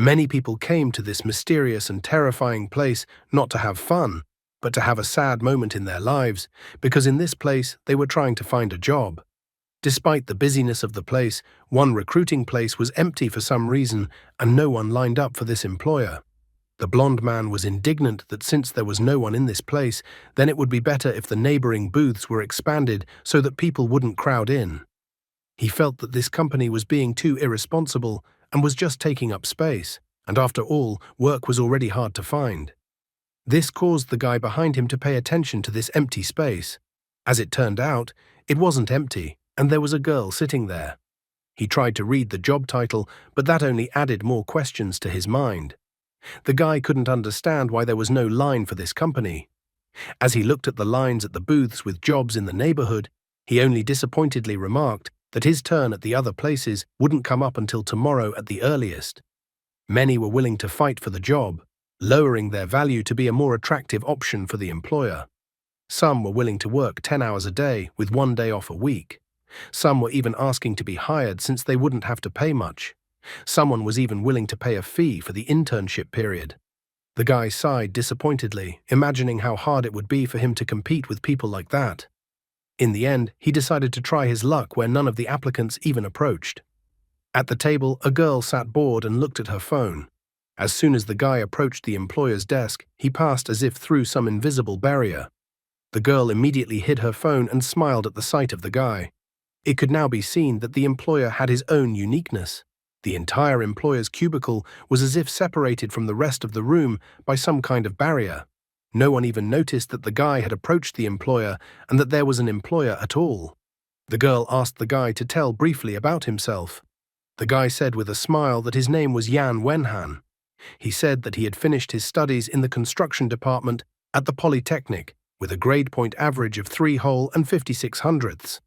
Many people came to this mysterious and terrifying place not to have fun, but to have a sad moment in their lives, because in this place they were trying to find a job. Despite the busyness of the place, one recruiting place was empty for some reason, and no one lined up for this employer. The blonde man was indignant that since there was no one in this place, then it would be better if the neighboring booths were expanded so that people wouldn't crowd in. He felt that this company was being too irresponsible and was just taking up space, and after all, work was already hard to find. This caused the guy behind him to pay attention to this empty space. As it turned out, it wasn't empty, and there was a girl sitting there. He tried to read the job title, but that only added more questions to his mind. The guy couldn't understand why there was no line for this company. As he looked at the lines at the booths with jobs in the neighborhood, he only disappointedly remarked that his turn at the other places wouldn't come up until tomorrow at the earliest. Many were willing to fight for the job, lowering their value to be a more attractive option for the employer. Some were willing to work 10 hours a day with 1 day off a week. Some were even asking to be hired since they wouldn't have to pay much. Someone was even willing to pay a fee for the internship period. The guy sighed disappointedly, imagining how hard it would be for him to compete with people like that. In the end, he decided to try his luck where none of the applicants even approached. At the table, a girl sat bored and looked at her phone. As soon as the guy approached the employer's desk, he passed as if through some invisible barrier. The girl immediately hid her phone and smiled at the sight of the guy. It could now be seen that the employer had his own uniqueness. The entire employer's cubicle was as if separated from the rest of the room by some kind of barrier. No one even noticed that the guy had approached the employer and that there was an employer at all. The girl asked the guy to tell briefly about himself. The guy said with a smile that his name was Yan Wenhan. He said that he had finished his studies in the construction department at the Polytechnic with a grade point average of 3 whole and 56 hundredths.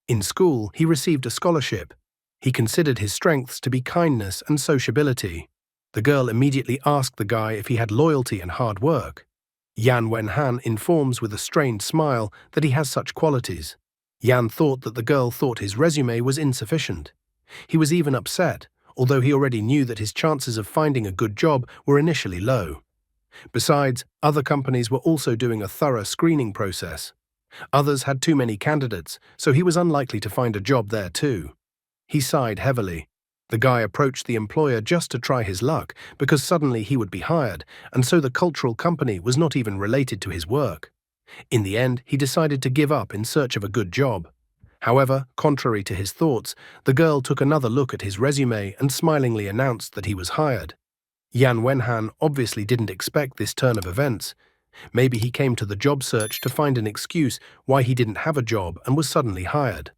In school, he received a scholarship. He considered his strengths to be kindness and sociability. The girl immediately asked the guy if he had loyalty and hard work. Yan Wenhan informs with a strained smile that he has such qualities. Yan thought that the girl thought his resume was insufficient. He was even upset, although he already knew that his chances of finding a good job were initially low. Besides, other companies were also doing a thorough screening process. Others had too many candidates, so he was unlikely to find a job there too. He sighed heavily. The guy approached the employer just to try his luck, because suddenly he would be hired, and so the cultural company was not even related to his work. In the end, he decided to give up in search of a good job. However, contrary to his thoughts, the girl took another look at his resume and smilingly announced that he was hired. Yan Wenhan obviously didn't expect this turn of events. Maybe he came to the job search to find an excuse why he didn't have a job and was suddenly hired.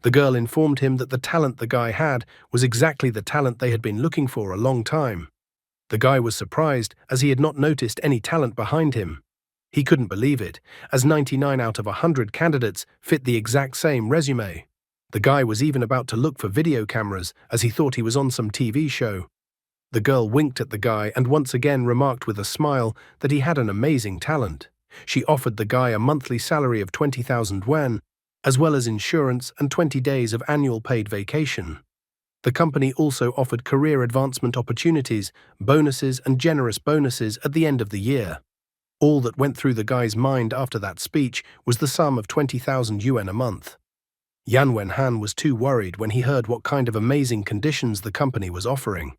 The girl informed him that the talent the guy had was exactly the talent they had been looking for a long time. The guy was surprised as he had not noticed any talent behind him. He couldn't believe it, as 99 out of 100 candidates fit the exact same resume. The guy was even about to look for video cameras as he thought he was on some TV show. The girl winked at the guy and once again remarked with a smile that he had an amazing talent. She offered the guy a monthly salary of 20,000 yuan, as well as insurance and 20 days of annual paid vacation. The company also offered career advancement opportunities, bonuses and generous bonuses at the end of the year. All that went through the guy's mind after that speech was the sum of 20,000 yuan a month. Yan Wenhan was too worried when he heard what kind of amazing conditions the company was offering.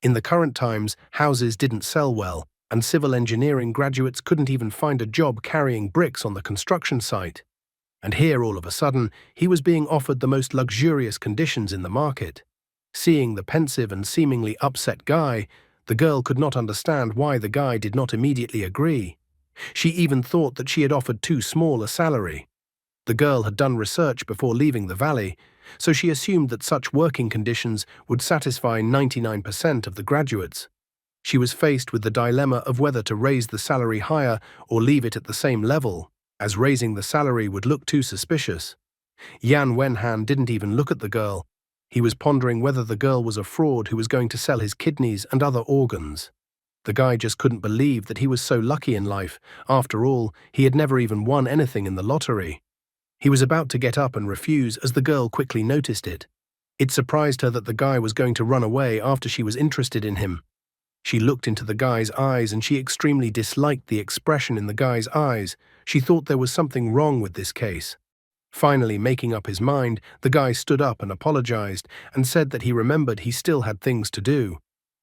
In the current times, houses didn't sell well, and civil engineering graduates couldn't even find a job carrying bricks on the construction site. And here, all of a sudden, he was being offered the most luxurious conditions in the market. Seeing the pensive and seemingly upset guy, the girl could not understand why the guy did not immediately agree. She even thought that she had offered too small a salary. The girl had done research before leaving the valley, so she assumed that such working conditions would satisfy 99% of the graduates. She was faced with the dilemma of whether to raise the salary higher or leave it at the same level, as raising the salary would look too suspicious. Yan Wenhan didn't even look at the girl. He was pondering whether the girl was a fraud who was going to sell his kidneys and other organs. The guy just couldn't believe that he was so lucky in life. After all, he had never even won anything in the lottery. He was about to get up and refuse as the girl quickly noticed it. It surprised her that the guy was going to run away after she was interested in him. She looked into the guy's eyes and she extremely disliked the expression in the guy's eyes. She thought there was something wrong with this case. Finally, making up his mind, the guy stood up and apologized and said that he remembered he still had things to do.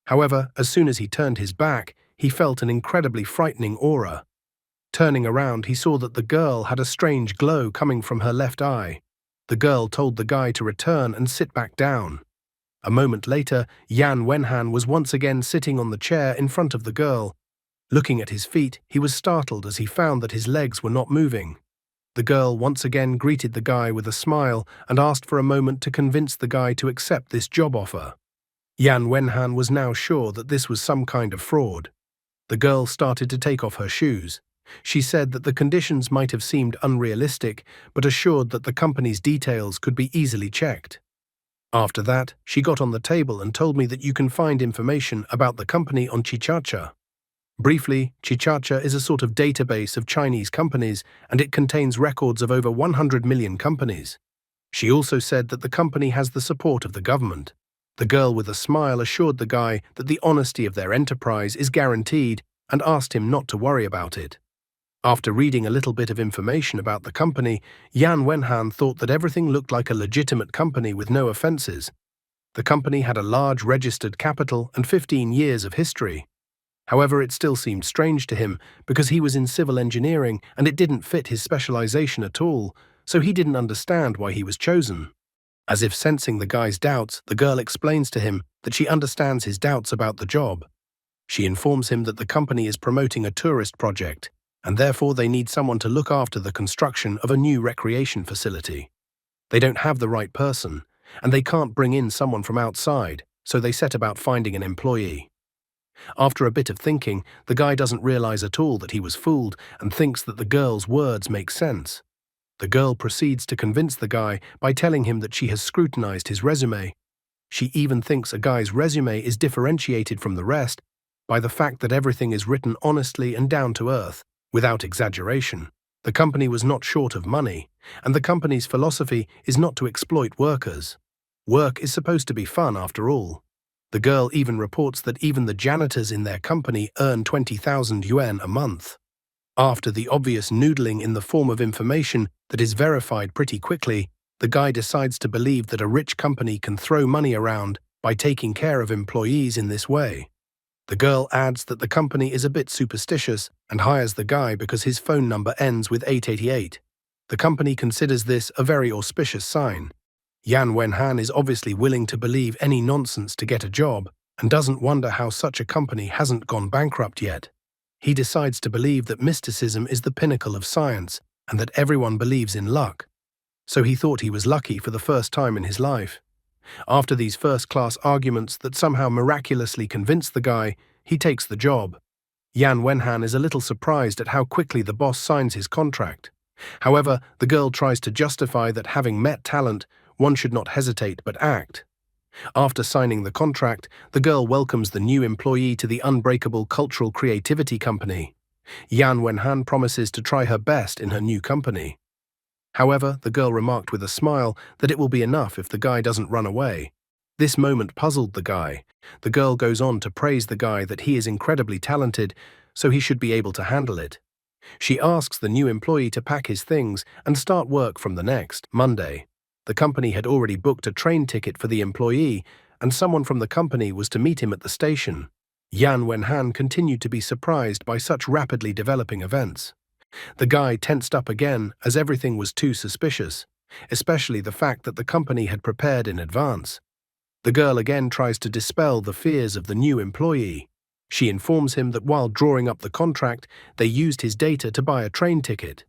However, as soon as he turned his back, he felt an incredibly frightening aura. Turning around, he saw that the girl had a strange glow coming from her left eye. The girl told the guy to return and sit back down. A moment later, Yan Wenhan was once again sitting on the chair in front of the girl. Looking at his feet, he was startled as he found that his legs were not moving. The girl once again greeted the guy with a smile and asked for a moment to convince the guy to accept this job offer. Yan Wenhan was now sure that this was some kind of fraud. The girl started to take off her shoes. She said that the conditions might have seemed unrealistic, but assured that the company's details could be easily checked. After that, she got on the table and told me that you can find information about the company on Chichacha. Briefly, Chichacha is a sort of database of Chinese companies, and it contains records of over 100 million companies. She also said that the company has the support of the government. The girl with a smile assured the guy that the honesty of their enterprise is guaranteed and asked him not to worry about it. After reading a little bit of information about the company, Yan Wenhan thought that everything looked like a legitimate company with no offenses. The company had a large registered capital and 15 years of history. However, it still seemed strange to him because he was in civil engineering and it didn't fit his specialization at all, so he didn't understand why he was chosen. As if sensing the guy's doubts, the girl explains to him that she understands his doubts about the job. She informs him that the company is promoting a tourist project, and therefore they need someone to look after the construction of a new recreation facility. They don't have the right person, and they can't bring in someone from outside, so they set about finding an employee. After a bit of thinking, the guy doesn't realize at all that he was fooled and thinks that the girl's words make sense. The girl proceeds to convince the guy by telling him that she has scrutinized his resume. She even thinks a guy's resume is differentiated from the rest by the fact that everything is written honestly and down to earth, without exaggeration. The company was not short of money, and the company's philosophy is not to exploit workers. Work is supposed to be fun after all. The girl even reports that even the janitors in their company earn 20,000 yuan a month. After the obvious noodling in the form of information that is verified pretty quickly, the guy decides to believe that a rich company can throw money around by taking care of employees in this way. The girl adds that the company is a bit superstitious and hires the guy because his phone number ends with 888. The company considers this a very auspicious sign. Yan Wenhan is obviously willing to believe any nonsense to get a job and doesn't wonder how such a company hasn't gone bankrupt yet. He decides to believe that mysticism is the pinnacle of science and that everyone believes in luck. So he thought he was lucky for the first time in his life. After these first-class arguments that somehow miraculously convince the guy, he takes the job. Yan Wenhan is a little surprised at how quickly the boss signs his contract. However, the girl tries to justify that having met talent, one should not hesitate but act. After signing the contract, the girl welcomes the new employee to the unbreakable cultural creativity company. Yan Wenhan promises to try her best in her new company. However, the girl remarked with a smile that it will be enough if the guy doesn't run away. This moment puzzled the guy. The girl goes on to praise the guy that he is incredibly talented, so he should be able to handle it. She asks the new employee to pack his things and start work from the next Monday. The company had already booked a train ticket for the employee, and someone from the company was to meet him at the station. Yan Wenhan continued to be surprised by such rapidly developing events. The guy tensed up again as everything was too suspicious, especially the fact that the company had prepared in advance. The girl again tries to dispel the fears of the new employee. She informs him that while drawing up the contract, they used his data to buy a train ticket.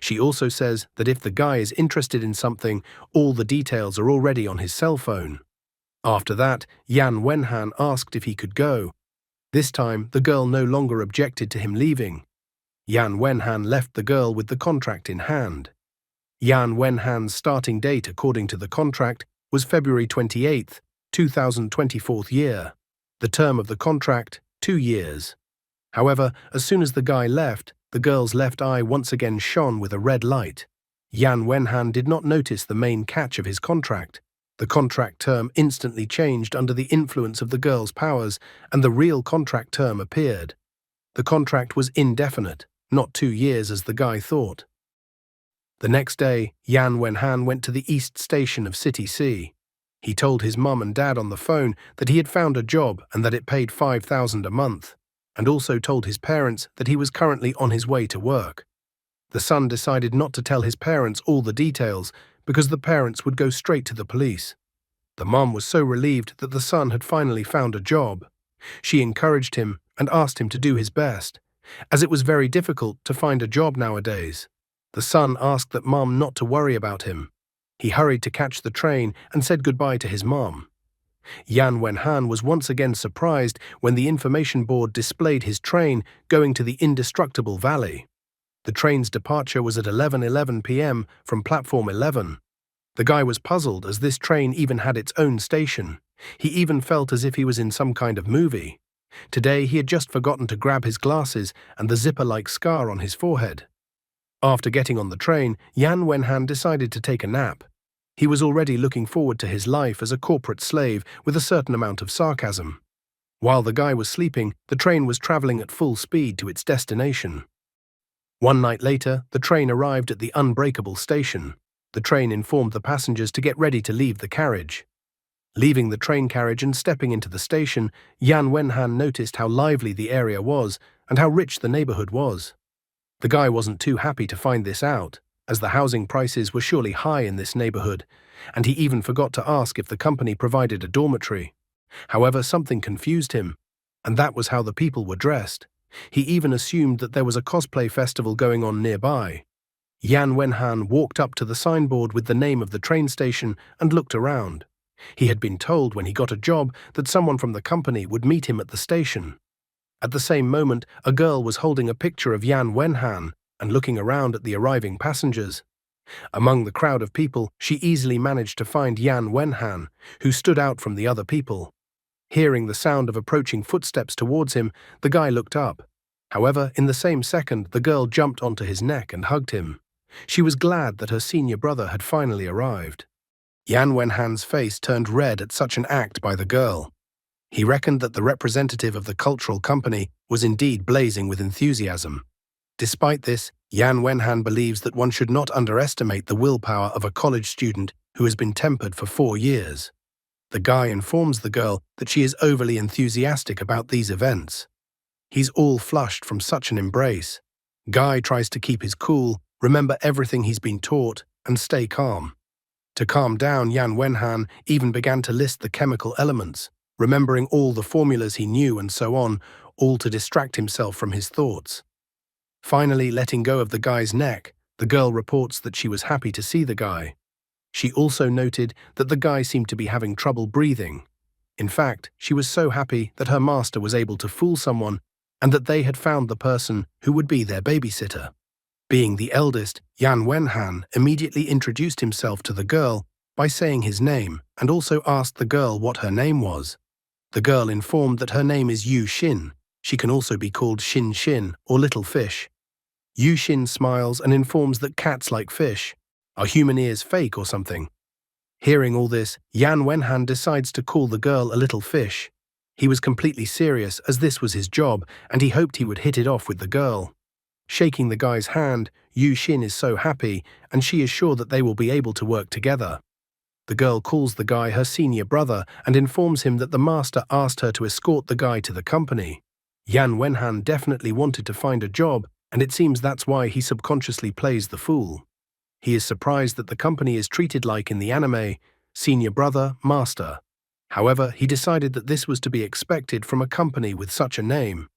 She also says that if the guy is interested in something, all the details are already on his cell phone. After that, Yan Wenhan asked if he could go. This time, the girl no longer objected to him leaving. Yan Wenhan left the girl with the contract in hand. Yan Wenhan's starting date according to the contract was February 28th, 2024 year. The term of the contract, 2 years. However, as soon as the guy left, the girl's left eye once again shone with a red light. Yan Wenhan did not notice the main catch of his contract. The contract term instantly changed under the influence of the girl's powers, and the real contract term appeared. The contract was indefinite, not 2 years as the guy thought. The next day, Yan Wenhan went to the East Station of City C. He told his mum and dad on the phone that he had found a job and that it paid 5,000 a month, and also told his parents that he was currently on his way to work. The son decided not to tell his parents all the details because the parents would go straight to the police. The mum was so relieved that the son had finally found a job. She encouraged him and asked him to do his best, as it was very difficult to find a job nowadays. The son asked that mum not to worry about him. He hurried to catch the train and said goodbye to his mum. Yan Wenhan was once again surprised when the information board displayed his train going to the indestructible valley. The train's departure was at 11:11 p.m. from platform 11. The guy was puzzled as this train even had its own station. He even felt as if he was in some kind of movie. Today he had just forgotten to grab his glasses and the zipper-like scar on his forehead. After getting on the train, Yan Wenhan decided to take a nap. He was already looking forward to his life as a corporate slave with a certain amount of sarcasm. While the guy was sleeping, the train was traveling at full speed to its destination. One night later, the train arrived at the Unbreakable station. The train informed the passengers to get ready to leave the carriage. Leaving the train carriage and stepping into the station, Yan Wenhan noticed how lively the area was and how rich the neighborhood was. The guy wasn't too happy to find this out, as the housing prices were surely high in this neighborhood, and he even forgot to ask if the company provided a dormitory. However, something confused him, and that was how the people were dressed. He even assumed that there was a cosplay festival going on nearby. Yan Wenhan walked up to the signboard with the name of the train station and looked around. He had been told when he got a job that someone from the company would meet him at the station. At the same moment, a girl was holding a picture of Yan Wenhan and looking around at the arriving passengers. Among the crowd of people, she easily managed to find Yan Wenhan, who stood out from the other people. Hearing the sound of approaching footsteps towards him, the guy looked up. However, in the same second, the girl jumped onto his neck and hugged him. She was glad that her senior brother had finally arrived. Yan Wenhan's face turned red at such an act by the girl. He reckoned that the representative of the cultural company was indeed blazing with enthusiasm. Despite this, Yan Wenhan believes that one should not underestimate the willpower of a college student who has been tempered for 4 years. The guy informs the girl that she is overly enthusiastic about these events. He's all flushed from such an embrace. Guy tries to keep his cool, remember everything he's been taught, and stay calm. To calm down, Yan Wenhan even began to list the chemical elements, remembering all the formulas he knew and so on, all to distract himself from his thoughts. Finally, letting go of the guy's neck, the girl reports that she was happy to see the guy. She also noted that the guy seemed to be having trouble breathing. In fact, she was so happy that her master was able to fool someone and that they had found the person who would be their babysitter. Being the eldest, Yan Wenhan immediately introduced himself to the girl by saying his name and also asked the girl what her name was. The girl informed that her name is Yu Xin. She can also be called Xin Xin or Little Fish. Yu Xin smiles and informs that cats like fish. Are human ears fake or something? Hearing all this, Yan Wenhan decides to call the girl a little fish. He was completely serious as this was his job and he hoped he would hit it off with the girl. Shaking the guy's hand, Yu Xin is so happy and she is sure that they will be able to work together. The girl calls the guy her senior brother and informs him that the master asked her to escort the guy to the company. Yan Wenhan definitely wanted to find a job, and it seems that's why he subconsciously plays the fool. He is surprised that the company is treated like in the anime, senior brother, master. However, he decided that this was to be expected from a company with such a name.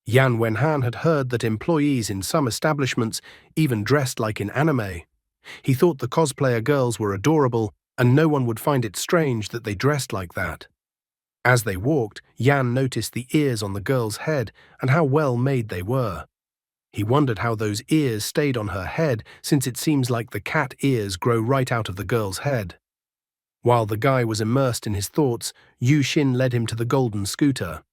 Yan Wenhan had heard that employees in some establishments even dressed like in anime. He thought the cosplayer girls were adorable, and no one would find it strange that they dressed like that. As they walked, Yan noticed the ears on the girl's head and how well made they were. He wondered how those ears stayed on her head, since it seems like the cat ears grow right out of the girl's head. While the guy was immersed in his thoughts, Yu Xin led him to the golden scooter.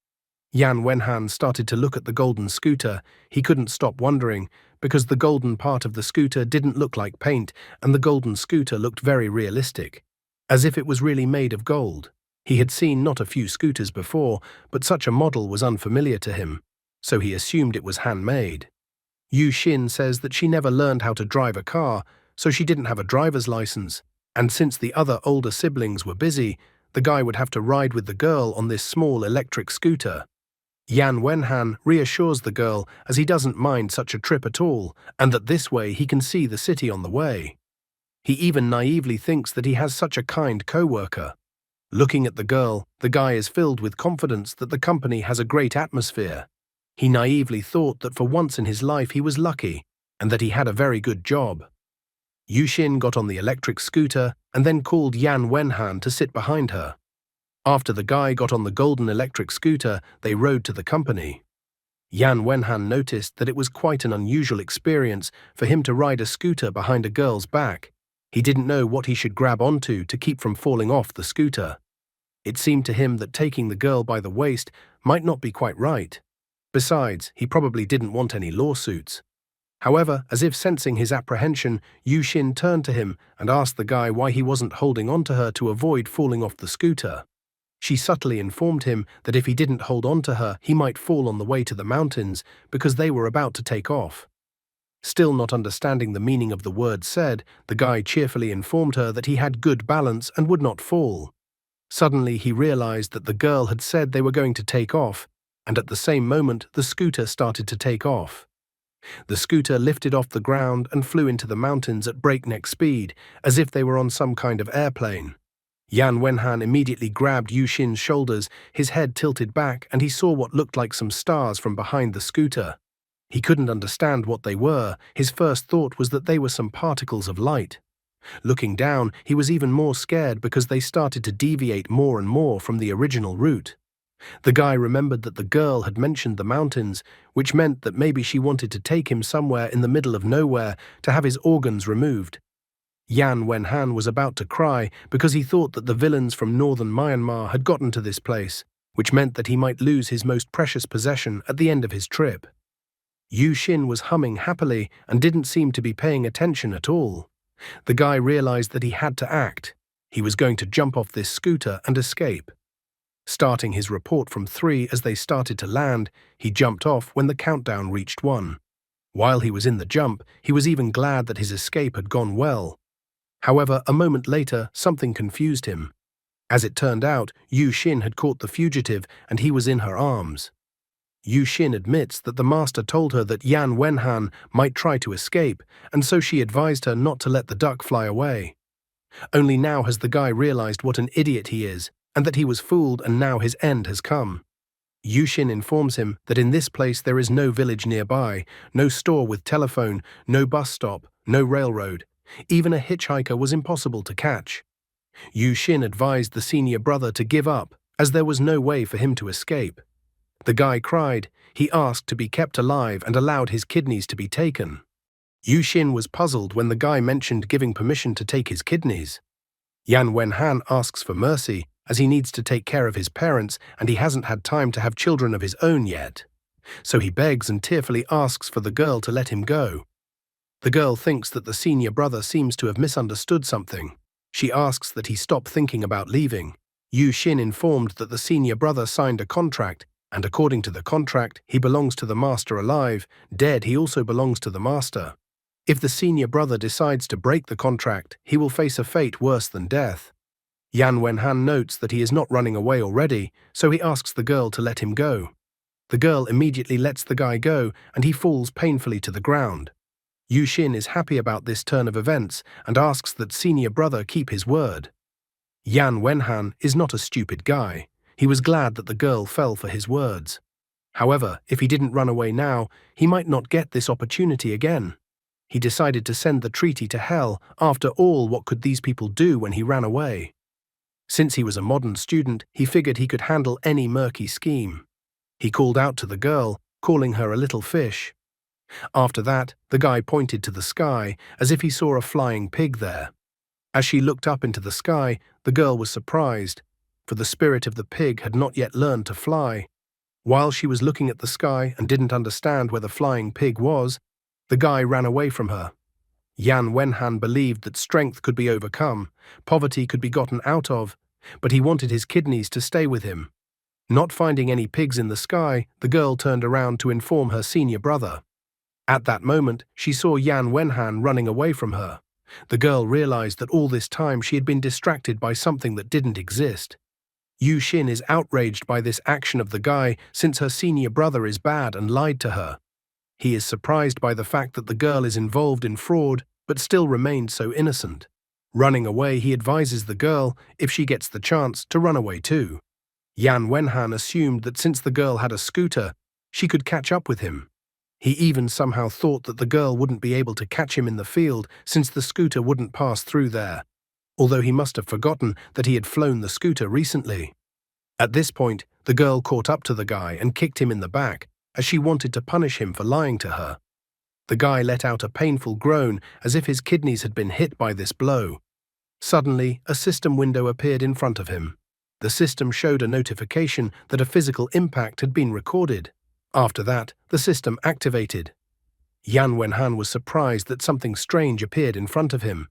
Yan Wenhan started to look at the golden scooter. He couldn't stop wondering, because the golden part of the scooter didn't look like paint, and the golden scooter looked very realistic. as if it was really made of gold. He had seen not a few scooters before, but such a model was unfamiliar to him, so he assumed it was handmade. Yu Xin says that she never learned how to drive a car, so she didn't have a driver's license, and since the other older siblings were busy, the guy would have to ride with the girl on this small electric scooter. Yan Wenhan reassures the girl as he doesn't mind such a trip at all, and that this way he can see the city on the way. He even naively thinks that he has such a kind co-worker. Looking at the girl, the guy is filled with confidence that the company has a great atmosphere. He naively thought that for once in his life he was lucky, and that he had a very good job. Yu Xin got on the electric scooter and then called Yan Wenhan to sit behind her. After the guy got on the golden electric scooter, they rode to the company. Yan Wenhan noticed that it was quite an unusual experience for him to ride a scooter behind a girl's back. He didn't know what he should grab onto to keep from falling off the scooter. It seemed to him that taking the girl by the waist might not be quite right. Besides, he probably didn't want any lawsuits. However, as if sensing his apprehension, Yu Xin turned to him and asked the guy why he wasn't holding on to her to avoid falling off the scooter. She subtly informed him that if he didn't hold on to her, he might fall on the way to the mountains because they were about to take off. Still not understanding the meaning of the words said, the guy cheerfully informed her that he had good balance and would not fall. Suddenly he realized that the girl had said they were going to take off, and at the same moment the scooter started to take off. The scooter lifted off the ground and flew into the mountains at breakneck speed, as if they were on some kind of airplane. Yan Wenhan immediately grabbed Yu Xin's shoulders, his head tilted back, and he saw what looked like some stars from behind the scooter. He couldn't understand what they were. His first thought was that they were some particles of light. Looking down, he was even more scared because they started to deviate more and more from the original route. The guy remembered that the girl had mentioned the mountains, which meant that maybe she wanted to take him somewhere in the middle of nowhere to have his organs removed. Yan Wenhan was about to cry because he thought that the villains from northern Myanmar had gotten to this place, which meant that he might lose his most precious possession at the end of his trip. Yu Xin was humming happily and didn't seem to be paying attention at all. The guy realized that he had to act. He was going to jump off this scooter and escape. Starting his report from 3 as they started to land, he jumped off when the countdown reached 1. While he was in the jump, he was even glad that his escape had gone well. However, a moment later, something confused him. As it turned out, Yu Xin had caught the fugitive and he was in her arms. Yu Xin admits that the master told her that Yan Wenhan might try to escape, and so she advised her not to let the duck fly away. Only now has the guy realized what an idiot he is, and that he was fooled and now his end has come. Yu Xin informs him that in this place there is no village nearby, no store with telephone, no bus stop, no railroad. Even a hitchhiker was impossible to catch. Yu Xin advised the senior brother to give up, as there was no way for him to escape. The guy cried. He asked to be kept alive and allowed his kidneys to be taken. Yu Xin was puzzled when the guy mentioned giving permission to take his kidneys. Yan Wenhan asks for mercy, as he needs to take care of his parents and he hasn't had time to have children of his own yet. So he begs and tearfully asks for the girl to let him go. The girl thinks that the senior brother seems to have misunderstood something. She asks that he stop thinking about leaving. Yu Xin informed that the senior brother signed a contract, and according to the contract, he belongs to the master alive. Dead, he also belongs to the master. If the senior brother decides to break the contract, he will face a fate worse than death. Yan Wenhan notes that he is not running away already, so he asks the girl to let him go. The girl immediately lets the guy go, and he falls painfully to the ground. Yu Xin is happy about this turn of events and asks that senior brother keep his word. Yan Wenhan is not a stupid guy. He was glad that the girl fell for his words. However, if he didn't run away now, he might not get this opportunity again. He decided to send the treaty to hell. After all, what could these people do when he ran away? Since he was a modern student, he figured he could handle any murky scheme. He called out to the girl, calling her a little fish. After that, the guy pointed to the sky, as if he saw a flying pig there. As she looked up into the sky, the girl was surprised, for the spirit of the pig had not yet learned to fly. While she was looking at the sky and didn't understand where the flying pig was, the guy ran away from her. Yan Wenhan believed that strength could be overcome, poverty could be gotten out of, but he wanted his kidneys to stay with him. Not finding any pigs in the sky, the girl turned around to inform her senior brother. At that moment, she saw Yan Wenhan running away from her. The girl realized that all this time she had been distracted by something that didn't exist. Yu Xin is outraged by this action of the guy since her senior brother is bad and lied to her. He is surprised by the fact that the girl is involved in fraud but still remained so innocent. Running away, he advises the girl, if she gets the chance, to run away too. Yan Wenhan assumed that since the girl had a scooter, she could catch up with him. He even somehow thought that the girl wouldn't be able to catch him in the field since the scooter wouldn't pass through there, although he must have forgotten that he had flown the scooter recently. At this point, the girl caught up to the guy and kicked him in the back, as she wanted to punish him for lying to her. The guy let out a painful groan as if his kidneys had been hit by this blow. Suddenly, a system window appeared in front of him. The system showed a notification that a physical impact had been recorded. After that, the system activated. Yan Wenhan was surprised that something strange appeared in front of him.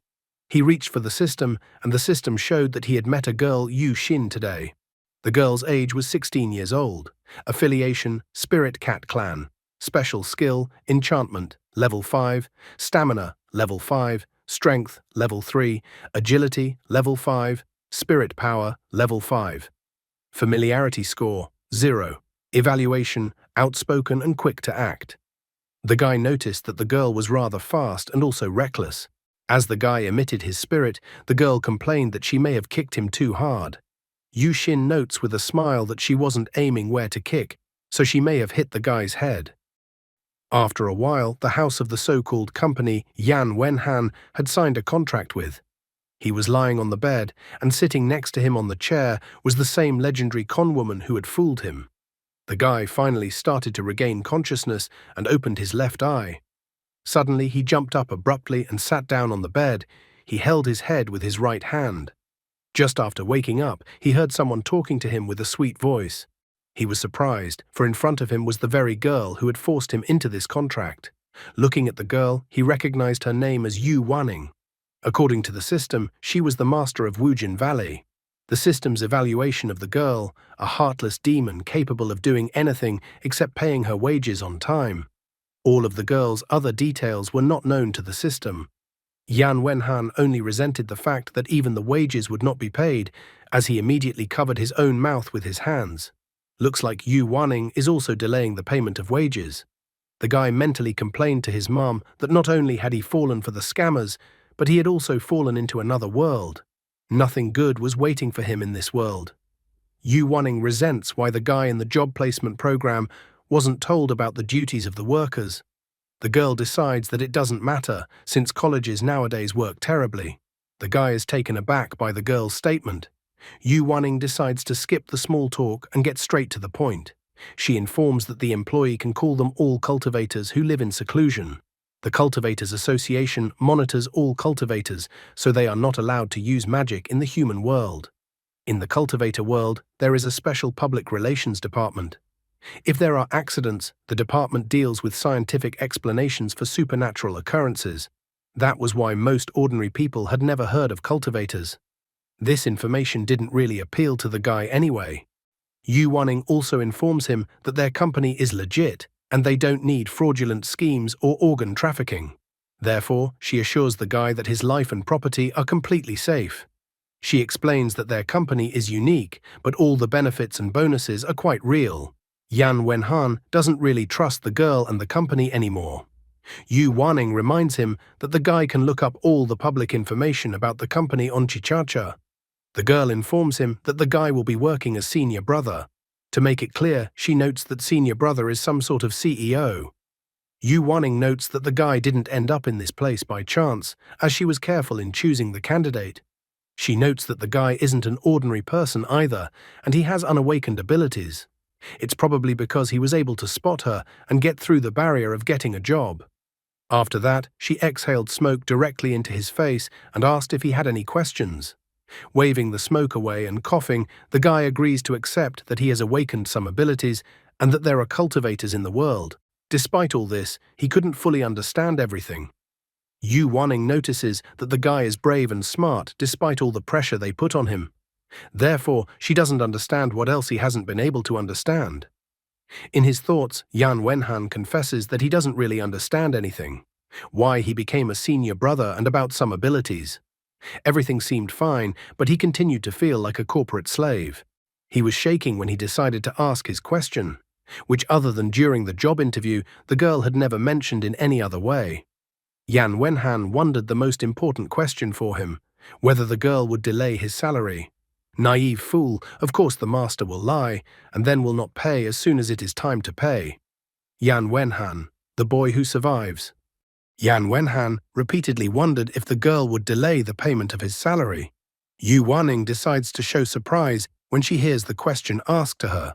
He reached for the system, and the system showed that he had met a girl, Yu Xin, today. The girl's age was 16 years old. Affiliation, Spirit Cat Clan. Special skill, Enchantment, Level 5. Stamina, Level 5. Strength, Level 3. Agility, Level 5. Spirit Power, Level 5. Familiarity score, 0. Evaluation, outspoken and quick to act. The guy noticed that the girl was rather fast and also reckless. As the guy emitted his spirit, the girl complained that she may have kicked him too hard. Yu Xin notes with a smile that she wasn't aiming where to kick, so she may have hit the guy's head. After a while, the house of the so-called company Yan Wenhan had signed a contract with. He was lying on the bed, and sitting next to him on the chair was the same legendary conwoman who had fooled him. The guy finally started to regain consciousness and opened his left eye. Suddenly, he jumped up abruptly and sat down on the bed. He held his head with his right hand. Just after waking up, he heard someone talking to him with a sweet voice. He was surprised, for in front of him was the very girl who had forced him into this contract. Looking at the girl, he recognized her name as Yu Wanning. According to the system, she was the master of Wujin Valley. The system's evaluation of the girl, a heartless demon capable of doing anything except paying her wages on time. All of the girl's other details were not known to the system. Yan Wenhan only resented the fact that even the wages would not be paid, as he immediately covered his own mouth with his hands. Looks like Yu Wanning is also delaying the payment of wages. The guy mentally complained to his mom that not only had he fallen for the scammers, but he had also fallen into another world. Nothing good was waiting for him in this world. Yu Wanning resents why the guy in the job placement program wasn't told about the duties of the workers. The girl decides that it doesn't matter, since colleges nowadays work terribly. The guy is taken aback by the girl's statement. Yu Wanning decides to skip the small talk and get straight to the point. She informs that the employee can call them all cultivators who live in seclusion. The Cultivators Association monitors all cultivators, so they are not allowed to use magic in the human world. In the cultivator world, there is a special public relations department. If there are accidents, the department deals with scientific explanations for supernatural occurrences. That was why most ordinary people had never heard of cultivators. This information didn't really appeal to the guy anyway. Yu Wanning also informs him that their company is legit and they don't need fraudulent schemes or organ trafficking. Therefore, she assures the guy that his life and property are completely safe. She explains that their company is unique, but all the benefits and bonuses are quite real. Yan Wenhan doesn't really trust the girl and the company anymore. Yu Wanning reminds him that the guy can look up all the public information about the company on Chichacha. The girl informs him that the guy will be working as senior brother. To make it clear, she notes that senior brother is some sort of CEO. Yu Wanning notes that the guy didn't end up in this place by chance, as she was careful in choosing the candidate. She notes that the guy isn't an ordinary person either, and he has unawakened abilities. It's probably because he was able to spot her and get through the barrier of getting a job. After that, she exhaled smoke directly into his face and asked if he had any questions. Waving the smoke away and coughing, the guy agrees to accept that he has awakened some abilities and that there are cultivators in the world. Despite all this, he couldn't fully understand everything. Yu Wanning notices that the guy is brave and smart despite all the pressure they put on him. Therefore, she doesn't understand what else he hasn't been able to understand. In his thoughts, Yan Wenhan confesses that he doesn't really understand anything. Why he became a senior brother and about some abilities. Everything seemed fine, but he continued to feel like a corporate slave. He was shaking when he decided to ask his question, which other than during the job interview, the girl had never mentioned in any other way. Yan Wenhan wondered the most important question for him, whether the girl would delay his salary. Naive fool, of course the master will lie, and then will not pay as soon as it is time to pay. Yan Wenhan, the boy who survives. Yan Wenhan repeatedly wondered if the girl would delay the payment of his salary. Yu Wanning decides to show surprise when she hears the question asked to her.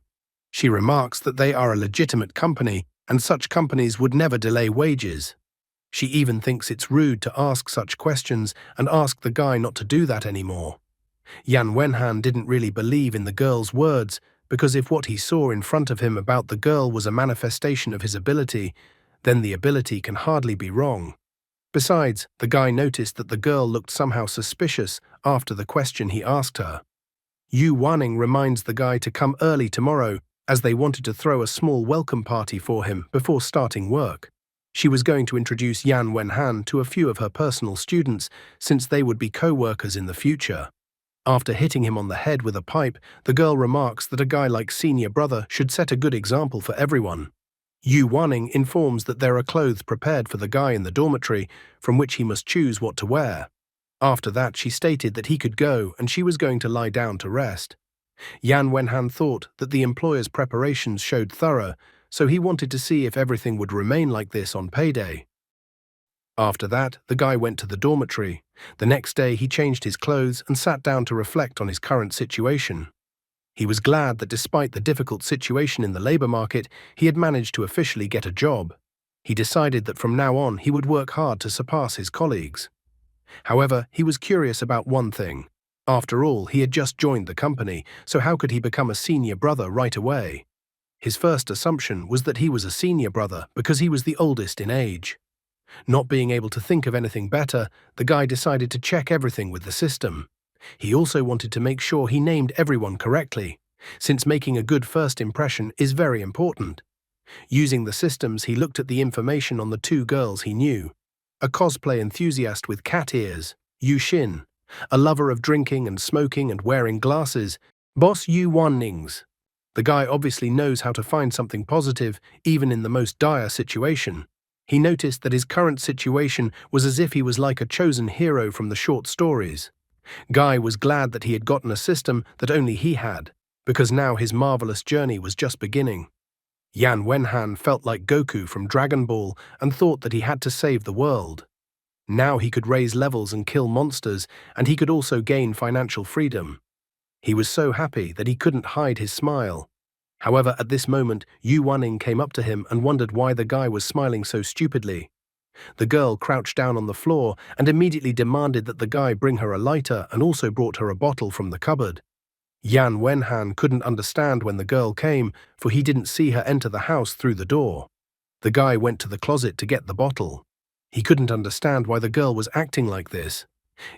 She remarks that they are a legitimate company and such companies would never delay wages. She even thinks it's rude to ask such questions and ask the guy not to do that anymore. Yan Wenhan didn't really believe in the girl's words because if what he saw in front of him about the girl was a manifestation of his ability, then the ability can hardly be wrong. Besides, the guy noticed that the girl looked somehow suspicious after the question he asked her. Yu Wanning reminds the guy to come early tomorrow as they wanted to throw a small welcome party for him before starting work. She was going to introduce Yan Wenhan to a few of her personal students since they would be co-workers in the future. After hitting him on the head with a pipe, the girl remarks that a guy like senior brother should set a good example for everyone. Yu Wanning informs that there are clothes prepared for the guy in the dormitory from which he must choose what to wear. After that, she stated that he could go and she was going to lie down to rest. Yan Wenhan thought that the employer's preparations showed thorough, so he wanted to see if everything would remain like this on payday. After that, the guy went to the dormitory. The next day, he changed his clothes and sat down to reflect on his current situation. He was glad that despite the difficult situation in the labor market, he had managed to officially get a job. He decided that from now on he would work hard to surpass his colleagues. However, he was curious about one thing. After all, he had just joined the company, so how could he become a senior brother right away? His first assumption was that he was a senior brother because he was the oldest in age. Not being able to think of anything better, the guy decided to check everything with the system. He also wanted to make sure he named everyone correctly, since making a good first impression is very important. Using the systems, he looked at the information on the two girls he knew. A cosplay enthusiast with cat ears, Yu Xin. A lover of drinking and smoking and wearing glasses, Boss Yu Wannings. The guy obviously knows how to find something positive, even in the most dire situation. He noticed that his current situation was as if he was like a chosen hero from the short stories. Guy was glad that he had gotten a system that only he had, because now his marvelous journey was just beginning. Yan Wenhan felt like Goku from Dragon Ball and thought that he had to save the world. Now he could raise levels and kill monsters, and he could also gain financial freedom. He was so happy that he couldn't hide his smile. However, at this moment, Yu Wanning came up to him and wondered why the guy was smiling so stupidly. The girl crouched down on the floor and immediately demanded that the guy bring her a lighter and also brought her a bottle from the cupboard. Yan Wenhan couldn't understand when the girl came, for he didn't see her enter the house through the door. The guy went to the closet to get the bottle. He couldn't understand why the girl was acting like this.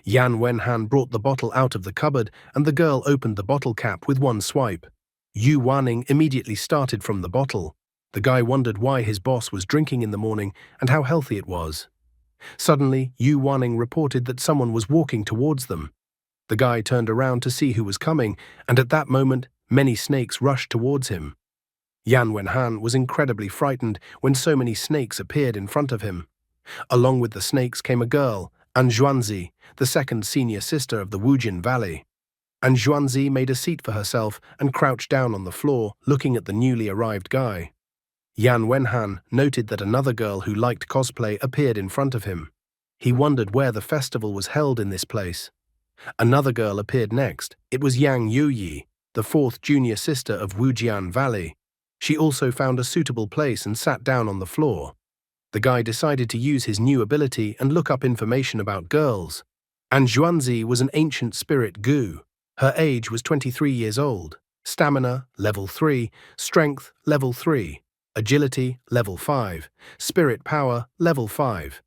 Yan Wenhan brought the bottle out of the cupboard and the girl opened the bottle cap with one swipe. Yu Wanning immediately started from the bottle. The guy wondered why his boss was drinking in the morning and how healthy it was. Suddenly, Yu Wanning reported that someone was walking towards them. The guy turned around to see who was coming, and at that moment, many snakes rushed towards him. Yan Wenhan was incredibly frightened when so many snakes appeared in front of him. Along with the snakes came a girl, Anjuanzi, the second senior sister of the Wujin Valley. Anjuanzi made a seat for herself and crouched down on the floor, looking at the newly arrived guy. Yan Wenhan noted that another girl who liked cosplay appeared in front of him. He wondered where the festival was held in this place. Another girl appeared next. It was Yang Yuyi, the fourth junior sister of Wujian Valley. She also found a suitable place and sat down on the floor. The guy decided to use his new ability and look up information about girls. Anjuanzi was an ancient spirit Gu. Her age was 23 years old. Stamina, level 3. Strength, level 3. Agility, level 5. Spirit power, level 5.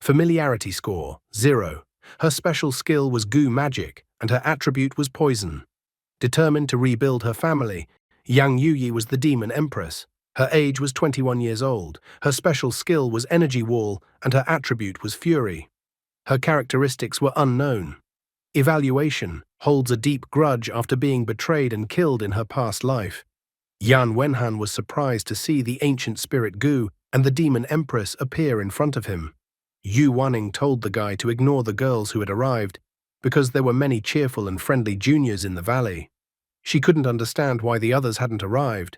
Familiarity score, 0. Her special skill was goo magic, and her attribute was poison. Determined to rebuild her family, Yang Yuyi was the demon empress. Her age was 21 years old, her special skill was energy wall, and her attribute was fury. Her characteristics were unknown. Evaluation, holds a deep grudge after being betrayed and killed in her past life. Yan Wenhan was surprised to see the ancient spirit Gu and the demon empress appear in front of him. Yu Wanning told the guy to ignore the girls who had arrived, because there were many cheerful and friendly juniors in the valley. She couldn't understand why the others hadn't arrived.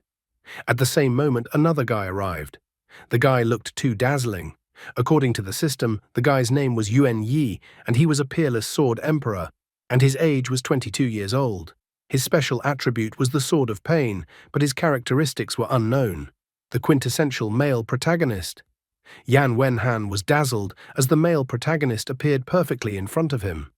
At the same moment, another guy arrived. The guy looked too dazzling. According to the system, the guy's name was Yuan Yi, and he was a peerless sword emperor, and his age was 22 years old. His special attribute was the Sword of Pain, but his characteristics were unknown. The quintessential male protagonist. Yan Wenhan was dazzled as the male protagonist appeared perfectly in front of him.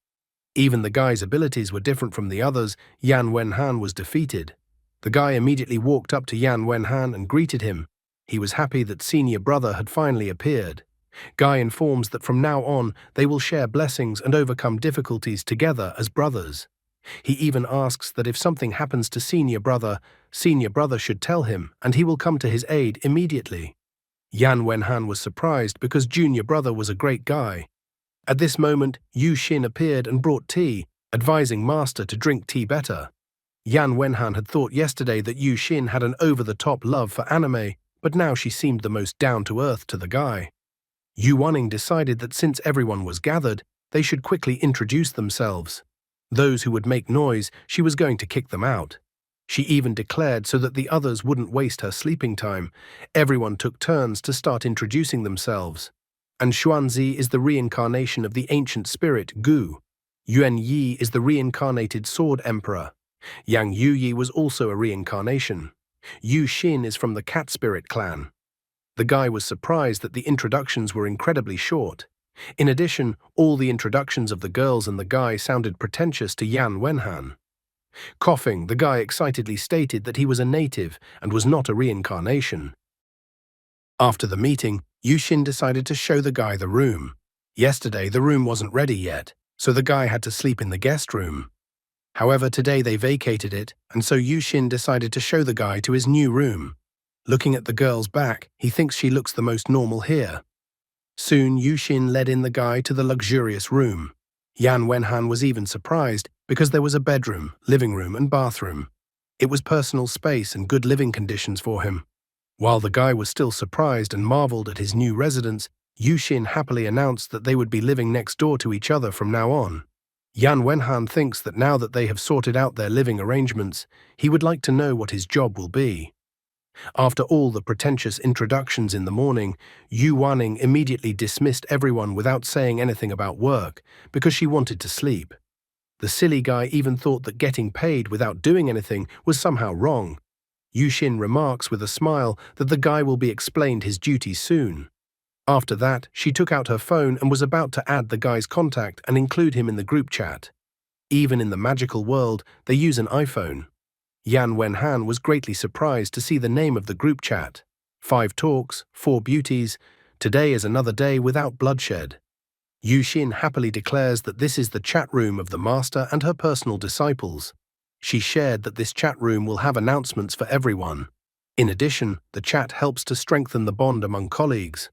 Even the guy's abilities were different from the others. Yan Wenhan was defeated. The guy immediately walked up to Yan Wenhan and greeted him. He was happy that senior brother had finally appeared. Guy informs that from now on they will share blessings and overcome difficulties together as brothers. He even asks that if something happens to senior brother should tell him and he will come to his aid immediately. Yan Wenhan was surprised because junior brother was a great guy. At this moment, Yu Xin appeared and brought tea, advising master to drink tea better. Yan Wenhan had thought yesterday that Yu Xin had an over-the-top love for anime, but now she seemed the most down-to-earth to the guy. Yu Wanning decided that since everyone was gathered, they should quickly introduce themselves. Those who would make noise, she was going to kick them out. She even declared so that the others wouldn't waste her sleeping time. Everyone took turns to start introducing themselves. And Xuanzi is the reincarnation of the ancient spirit Gu. Yuan Yi is the reincarnated sword emperor. Yang Yuyi was also a reincarnation. Yu Xin is from the cat spirit clan. The guy was surprised that the introductions were incredibly short. In addition, all the introductions of the girls and the guy sounded pretentious to Yan Wenhan. Coughing, the guy excitedly stated that he was a native and was not a reincarnation. After the meeting, Yu Xin decided to show the guy the room. Yesterday, the room wasn't ready yet, so the guy had to sleep in the guest room. However, today they vacated it, and so Yu Xin decided to show the guy to his new room. Looking at the girl's back, he thinks she looks the most normal here. Soon, Yu Xin led in the guy to the luxurious room. Yan Wenhan was even surprised because there was a bedroom, living room, and bathroom. It was personal space and good living conditions for him. While the guy was still surprised and marveled at his new residence, Yu Xin happily announced that they would be living next door to each other from now on. Yan Wenhan thinks that now that they have sorted out their living arrangements, he would like to know what his job will be. After all the pretentious introductions in the morning, Yu Wanning immediately dismissed everyone without saying anything about work because she wanted to sleep. The silly guy even thought that getting paid without doing anything was somehow wrong. Yu Xin remarks with a smile that the guy will be explained his duties soon. After that, she took out her phone and was about to add the guy's contact and include him in the group chat. Even in the magical world, they use an iPhone. Yan Wenhan was greatly surprised to see the name of the group chat. 5 talks, 4 beauties. Today is another day without bloodshed. Yu Xin happily declares that this is the chat room of the master and her personal disciples. She shared that this chat room will have announcements for everyone. In addition, the chat helps to strengthen the bond among colleagues.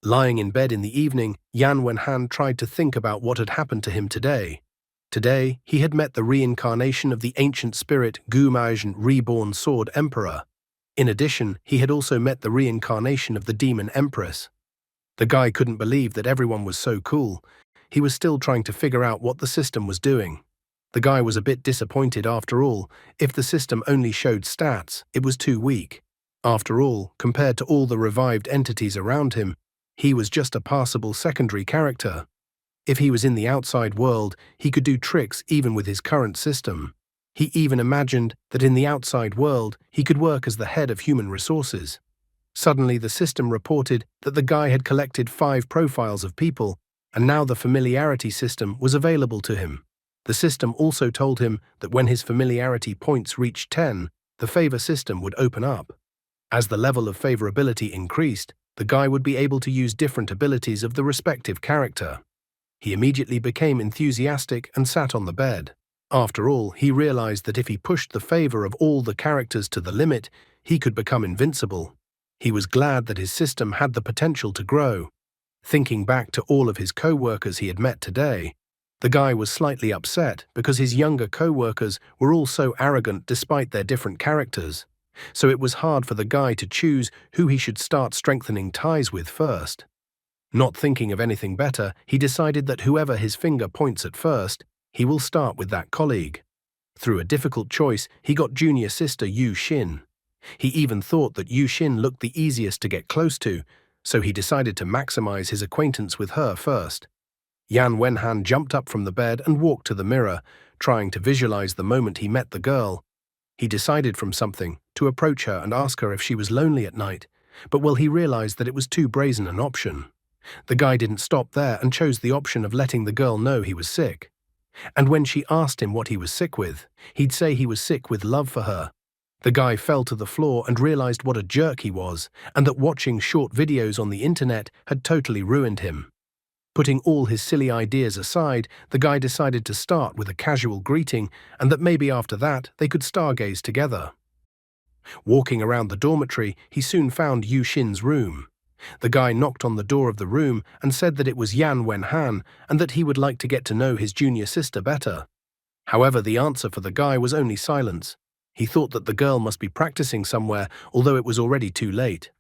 Lying in bed in the evening, Yan Wenhan tried to think about what had happened to him today. Today, he had met the reincarnation of the ancient spirit Gu Maizhen reborn sword emperor. In addition, he had also met the reincarnation of the demon empress. The guy couldn't believe that everyone was so cool. He was still trying to figure out what the system was doing. The guy was a bit disappointed after all. If the system only showed stats, it was too weak. After all, compared to all the revived entities around him, he was just a passable secondary character. If he was in the outside world, he could do tricks even with his current system. He even imagined that in the outside world, he could work as the head of human resources. Suddenly, the system reported that the guy had collected 5 profiles of people, and now the familiarity system was available to him. The system also told him that when his familiarity points reached 10, the favor system would open up. As the level of favorability increased, the guy would be able to use different abilities of the respective character. He immediately became enthusiastic and sat on the bed. After all, he realized that if he pushed the favor of all the characters to the limit, he could become invincible. He was glad that his system had the potential to grow. Thinking back to all of his co-workers he had met today, the guy was slightly upset because his younger co-workers were all so arrogant despite their different characters. So it was hard for the guy to choose who he should start strengthening ties with first. Not thinking of anything better, he decided that whoever his finger points at first, he will start with that colleague. Through a difficult choice, he got junior sister Yu Xin. He even thought that Yu Xin looked the easiest to get close to, so he decided to maximize his acquaintance with her first. Yan Wenhan jumped up from the bed and walked to the mirror, trying to visualize the moment he met the girl. He decided from something to approach her and ask her if she was lonely at night, but he realized that it was too brazen an option. The guy didn't stop there and chose the option of letting the girl know he was sick. And when she asked him what he was sick with, he'd say he was sick with love for her. The guy fell to the floor and realized what a jerk he was, and that watching short videos on the internet had totally ruined him. Putting all his silly ideas aside, the guy decided to start with a casual greeting, and that maybe after that they could stargaze together. Walking around the dormitory, he soon found Yu Xin's room. The guy knocked on the door of the room and said that it was Yan Wenhan and that he would like to get to know his junior sister better. However, the answer for the guy was only silence. He thought that the girl must be practicing somewhere, although it was already too late.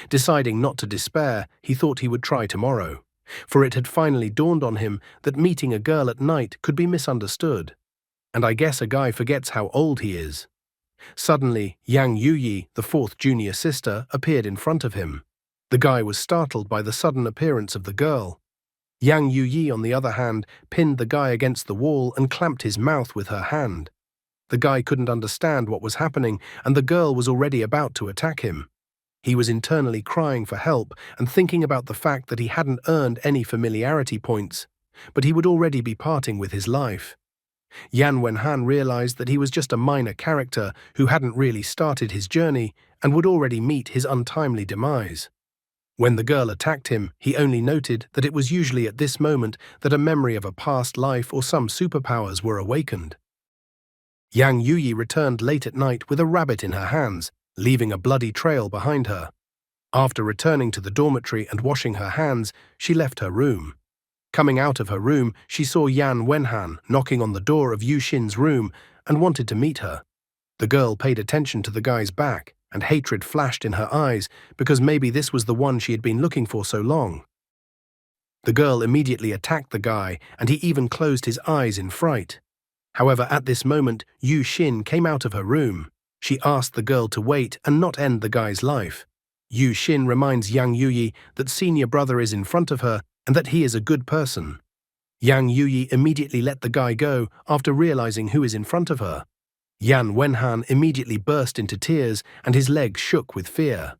Deciding not to despair, he thought he would try tomorrow, for it had finally dawned on him that meeting a girl at night could be misunderstood. And I guess a guy forgets how old he is. Suddenly, Yang Yuyi, the fourth junior sister, appeared in front of him. The guy was startled by the sudden appearance of the girl. Yang Yuyi, on the other hand, pinned the guy against the wall and clamped his mouth with her hand. The guy couldn't understand what was happening, and the girl was already about to attack him. He was internally crying for help and thinking about the fact that he hadn't earned any familiarity points, but he would already be parting with his life. Yan Wenhan realized that he was just a minor character who hadn't really started his journey and would already meet his untimely demise. When the girl attacked him, he only noted that it was usually at this moment that a memory of a past life or some superpowers were awakened. Yang Yuyi returned late at night with a rabbit in her hands, leaving a bloody trail behind her. After returning to the dormitory and washing her hands, she left her room. Coming out of her room, she saw Yan Wenhan knocking on the door of Yu Xin's room and wanted to meet her. The girl paid attention to the guy's back, and hatred flashed in her eyes because maybe this was the one she had been looking for so long. The girl immediately attacked the guy, and he even closed his eyes in fright. However, at this moment, Yu Xin came out of her room. She asked the girl to wait and not end the guy's life. Yu Xin reminds Yang Yuyi that senior brother is in front of her and that he is a good person. Yang Yuyi immediately let the guy go after realizing who is in front of her. Yan Wenhan immediately burst into tears and his legs shook with fear.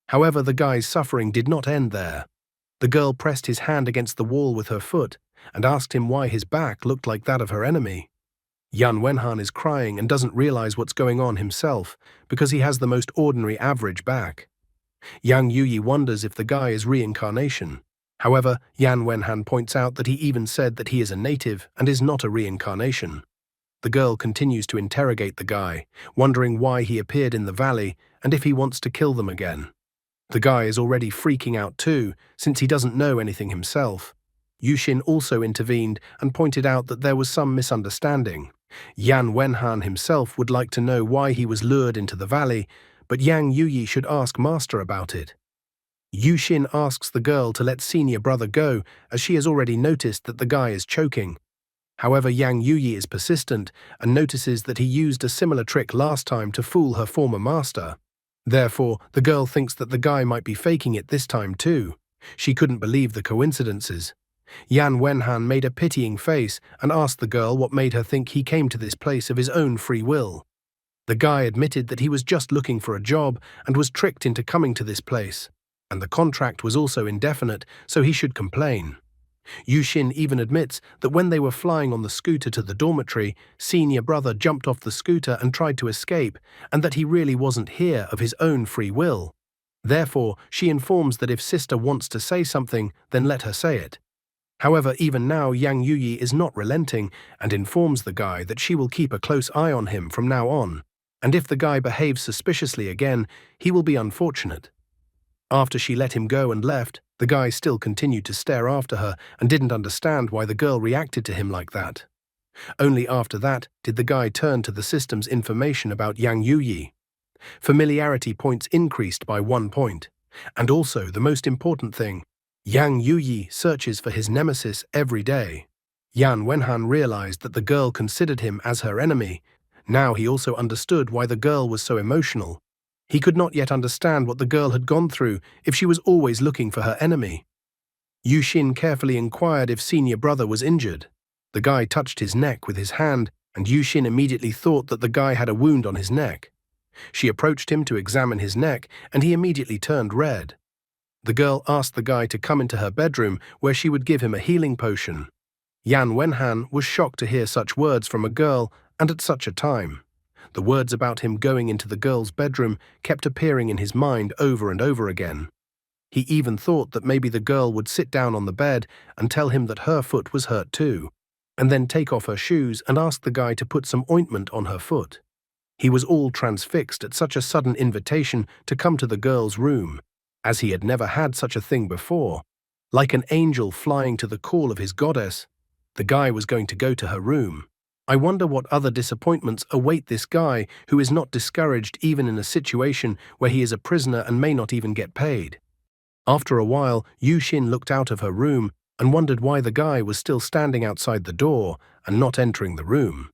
However, the guy's suffering did not end there. The girl pressed his hand against the wall with her foot and asked him why his back looked like that of her enemy. Yan Wenhan is crying and doesn't realize what's going on himself because he has the most ordinary average back. Yang Yuyi wonders if the guy is reincarnation. However, Yan Wenhan points out that he even said that he is a native and is not a reincarnation. The girl continues to interrogate the guy, wondering why he appeared in the valley and if he wants to kill them again. The guy is already freaking out too, since he doesn't know anything himself. Yu Xin also intervened and pointed out that there was some misunderstanding. Yan Wenhan himself would like to know why he was lured into the valley, but Yang Yuyi should ask Master about it. Yu Xin asks the girl to let senior brother go, as she has already noticed that the guy is choking. However, Yang Yuyi is persistent and notices that he used a similar trick last time to fool her former master. Therefore, the girl thinks that the guy might be faking it this time too. She couldn't believe the coincidences. Yan Wenhan made a pitying face and asked the girl what made her think he came to this place of his own free will. The guy admitted that he was just looking for a job and was tricked into coming to this place, and the contract was also indefinite, so he should complain. Yu Xin even admits that when they were flying on the scooter to the dormitory, senior brother jumped off the scooter and tried to escape, and that he really wasn't here of his own free will. Therefore, she informs that if sister wants to say something, then let her say it. However, even now, Yang Yuyi is not relenting and informs the guy that she will keep a close eye on him from now on, and if the guy behaves suspiciously again, he will be unfortunate. After she let him go and left, the guy still continued to stare after her and didn't understand why the girl reacted to him like that. Only after that did the guy turn to the system's information about Yang Yuyi. Familiarity points increased by 1 point. And also, the most important thing, Yang Yuyi searches for his nemesis every day. Yan Wenhan realized that the girl considered him as her enemy. Now he also understood why the girl was so emotional. He could not yet understand what the girl had gone through if she was always looking for her enemy. Yu Xin carefully inquired if senior brother was injured. The guy touched his neck with his hand, and Yu Xin immediately thought that the guy had a wound on his neck. She approached him to examine his neck, and he immediately turned red. The girl asked the guy to come into her bedroom where she would give him a healing potion. Yan Wenhan was shocked to hear such words from a girl and at such a time. The words about him going into the girl's bedroom kept appearing in his mind over and over again. He even thought that maybe the girl would sit down on the bed and tell him that her foot was hurt too, and then take off her shoes and ask the guy to put some ointment on her foot. He was all transfixed at such a sudden invitation to come to the girl's room, as he had never had such a thing before. Like an angel flying to the call of his goddess, the guy was going to go to her room. I wonder what other disappointments await this guy who is not discouraged even in a situation where he is a prisoner and may not even get paid. After a while, Yu Xin looked out of her room and wondered why the guy was still standing outside the door and not entering the room.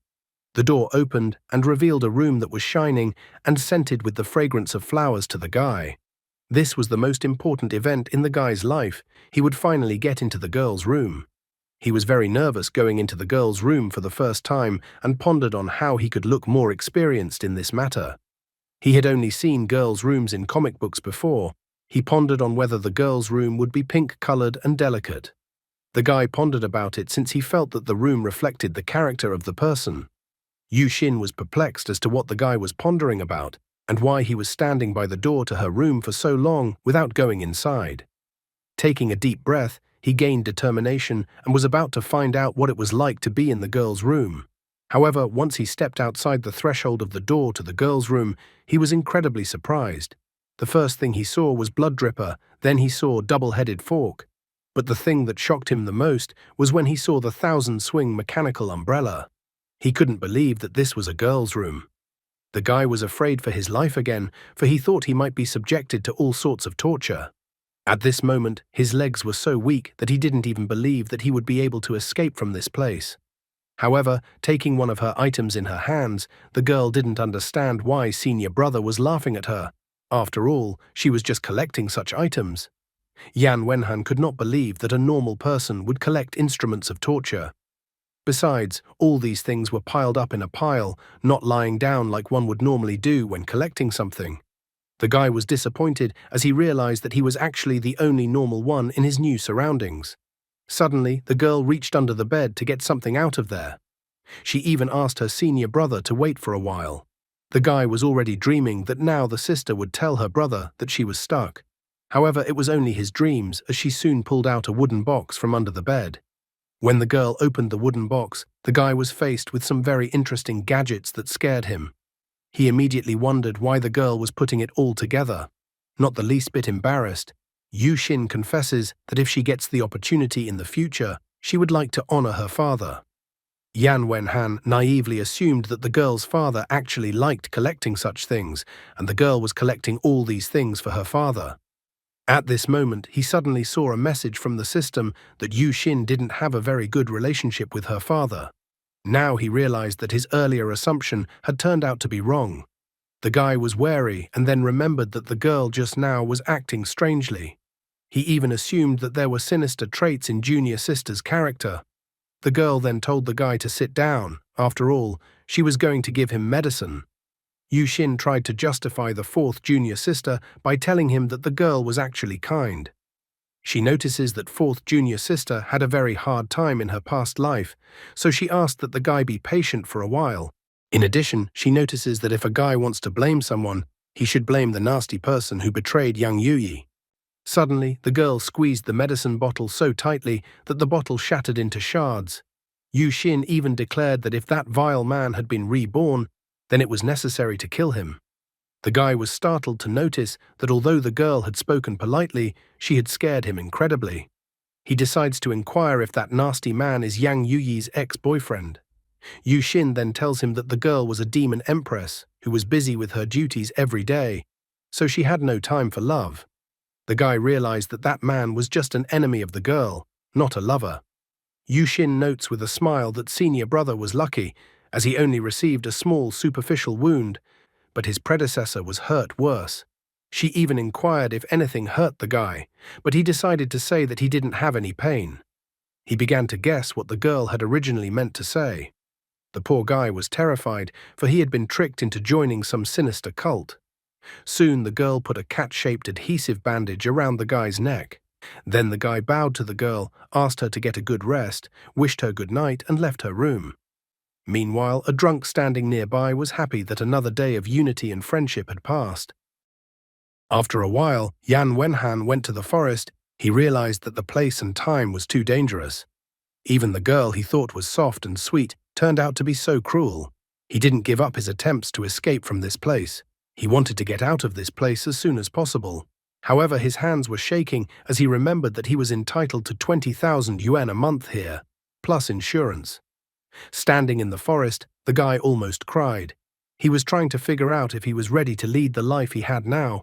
The door opened and revealed a room that was shining and scented with the fragrance of flowers to the guy. This was the most important event in the guy's life. He would finally get into the girl's room. He was very nervous going into the girl's room for the first time and pondered on how he could look more experienced in this matter. He had only seen girls' rooms in comic books before. He pondered on whether the girl's room would be pink-colored and delicate. The guy pondered about it since he felt that the room reflected the character of the person. Yu Xin was perplexed as to what the guy was pondering about and why he was standing by the door to her room for so long without going inside. Taking a deep breath, he gained determination and was about to find out what it was like to be in the girl's room. However, once he stepped outside the threshold of the door to the girl's room, he was incredibly surprised. The first thing he saw was blood dripper, then he saw double-headed fork. But the thing that shocked him the most was when he saw the 1,000-swing mechanical umbrella. He couldn't believe that this was a girl's room. The guy was afraid for his life again, for he thought he might be subjected to all sorts of torture. At this moment, his legs were so weak that he didn't even believe that he would be able to escape from this place. However, taking one of her items in her hands, the girl didn't understand why senior brother was laughing at her. After all, she was just collecting such items. Yan Wenhan could not believe that a normal person would collect instruments of torture. Besides, all these things were piled up in a pile, not lying down like one would normally do when collecting something. The guy was disappointed as he realized that he was actually the only normal one in his new surroundings. Suddenly, the girl reached under the bed to get something out of there. She even asked her senior brother to wait for a while. The guy was already dreaming that now the sister would tell her brother that she was stuck. However, it was only his dreams, as she soon pulled out a wooden box from under the bed. When the girl opened the wooden box, the guy was faced with some very interesting gadgets that scared him. He immediately wondered why the girl was putting it all together. Not the least bit embarrassed, Yu Xin confesses that if she gets the opportunity in the future, she would like to honor her father. Yan Wenhan naively assumed that the girl's father actually liked collecting such things, and the girl was collecting all these things for her father. At this moment, he suddenly saw a message from the system that Yu Xin didn't have a very good relationship with her father. Now he realized that his earlier assumption had turned out to be wrong. The guy was wary and then remembered that the girl just now was acting strangely. He even assumed that there were sinister traits in junior sister's character. The girl then told the guy to sit down. After all, she was going to give him medicine. Yu Xin tried to justify the fourth junior sister by telling him that the girl was actually kind. She notices that fourth junior sister had a very hard time in her past life, so she asked that the guy be patient for a while. In addition, she notices that if a guy wants to blame someone, He should blame the nasty person who betrayed young Yuyi. Suddenly, the girl squeezed the medicine bottle so tightly that the bottle shattered into shards. Yu Xin even declared that if that vile man had been reborn, then it was necessary to kill him. The guy was startled to notice that although the girl had spoken politely, she had scared him incredibly. He decides to inquire if that nasty man is Yang Yuyi's ex-boyfriend. Yu Xin then tells him that the girl was a demon empress who was busy with her duties every day, so she had no time for love. The guy realized that that man was just an enemy of the girl, not a lover. Yu Xin notes with a smile that senior brother was lucky, as he only received a small superficial wound, but his predecessor was hurt worse. She even inquired if anything hurt the guy, but he decided to say that he didn't have any pain. He began to guess what the girl had originally meant to say. The poor guy was terrified, for he had been tricked into joining some sinister cult. Soon the girl put a cat-shaped adhesive bandage around the guy's neck. Then the guy bowed to the girl, asked her to get a good rest, wished her good night, and left her room. Meanwhile, a drunk standing nearby was happy that another day of unity and friendship had passed. After a while, Yan Wenhan went to the forest. He realized that the place and time was too dangerous. Even the girl he thought was soft and sweet turned out to be so cruel. He didn't give up his attempts to escape from this place. He wanted to get out of this place as soon as possible. However, his hands were shaking as he remembered that he was entitled to 20,000 yuan a month here, plus insurance. Standing in the forest, the guy almost cried. He was trying to figure out if he was ready to lead the life he had now.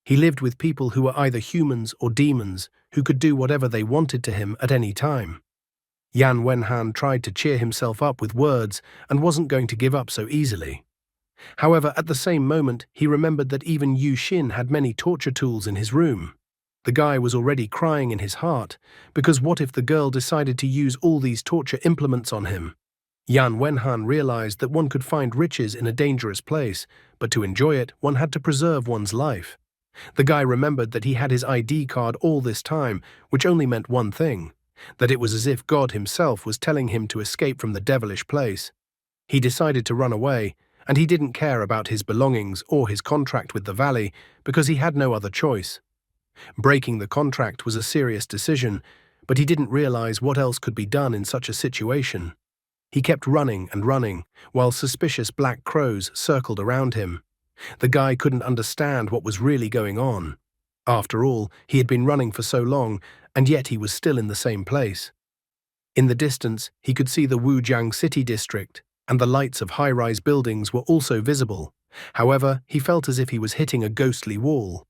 He lived with people who were either humans or demons, who could do whatever they wanted to him at any time. Yan Wenhan tried to cheer himself up with words and wasn't going to give up so easily. However, at the same moment, he remembered that even Yu Xin had many torture tools in his room. The guy was already crying in his heart, because what if the girl decided to use all these torture implements on him? Yan Wenhan realized that one could find riches in a dangerous place, but to enjoy it, one had to preserve one's life. The guy remembered that he had his ID card all this time, which only meant one thing, that it was as if God himself was telling him to escape from the devilish place. He decided to run away, and he didn't care about his belongings or his contract with the valley because he had no other choice. Breaking the contract was a serious decision, but he didn't realize what else could be done in such a situation. He kept running and running, while suspicious black crows circled around him. The guy couldn't understand what was really going on. After all, he had been running for so long, and yet he was still in the same place. In the distance, he could see the Wujiang city district, and the lights of high-rise buildings were also visible. However, he felt as if he was hitting a ghostly wall.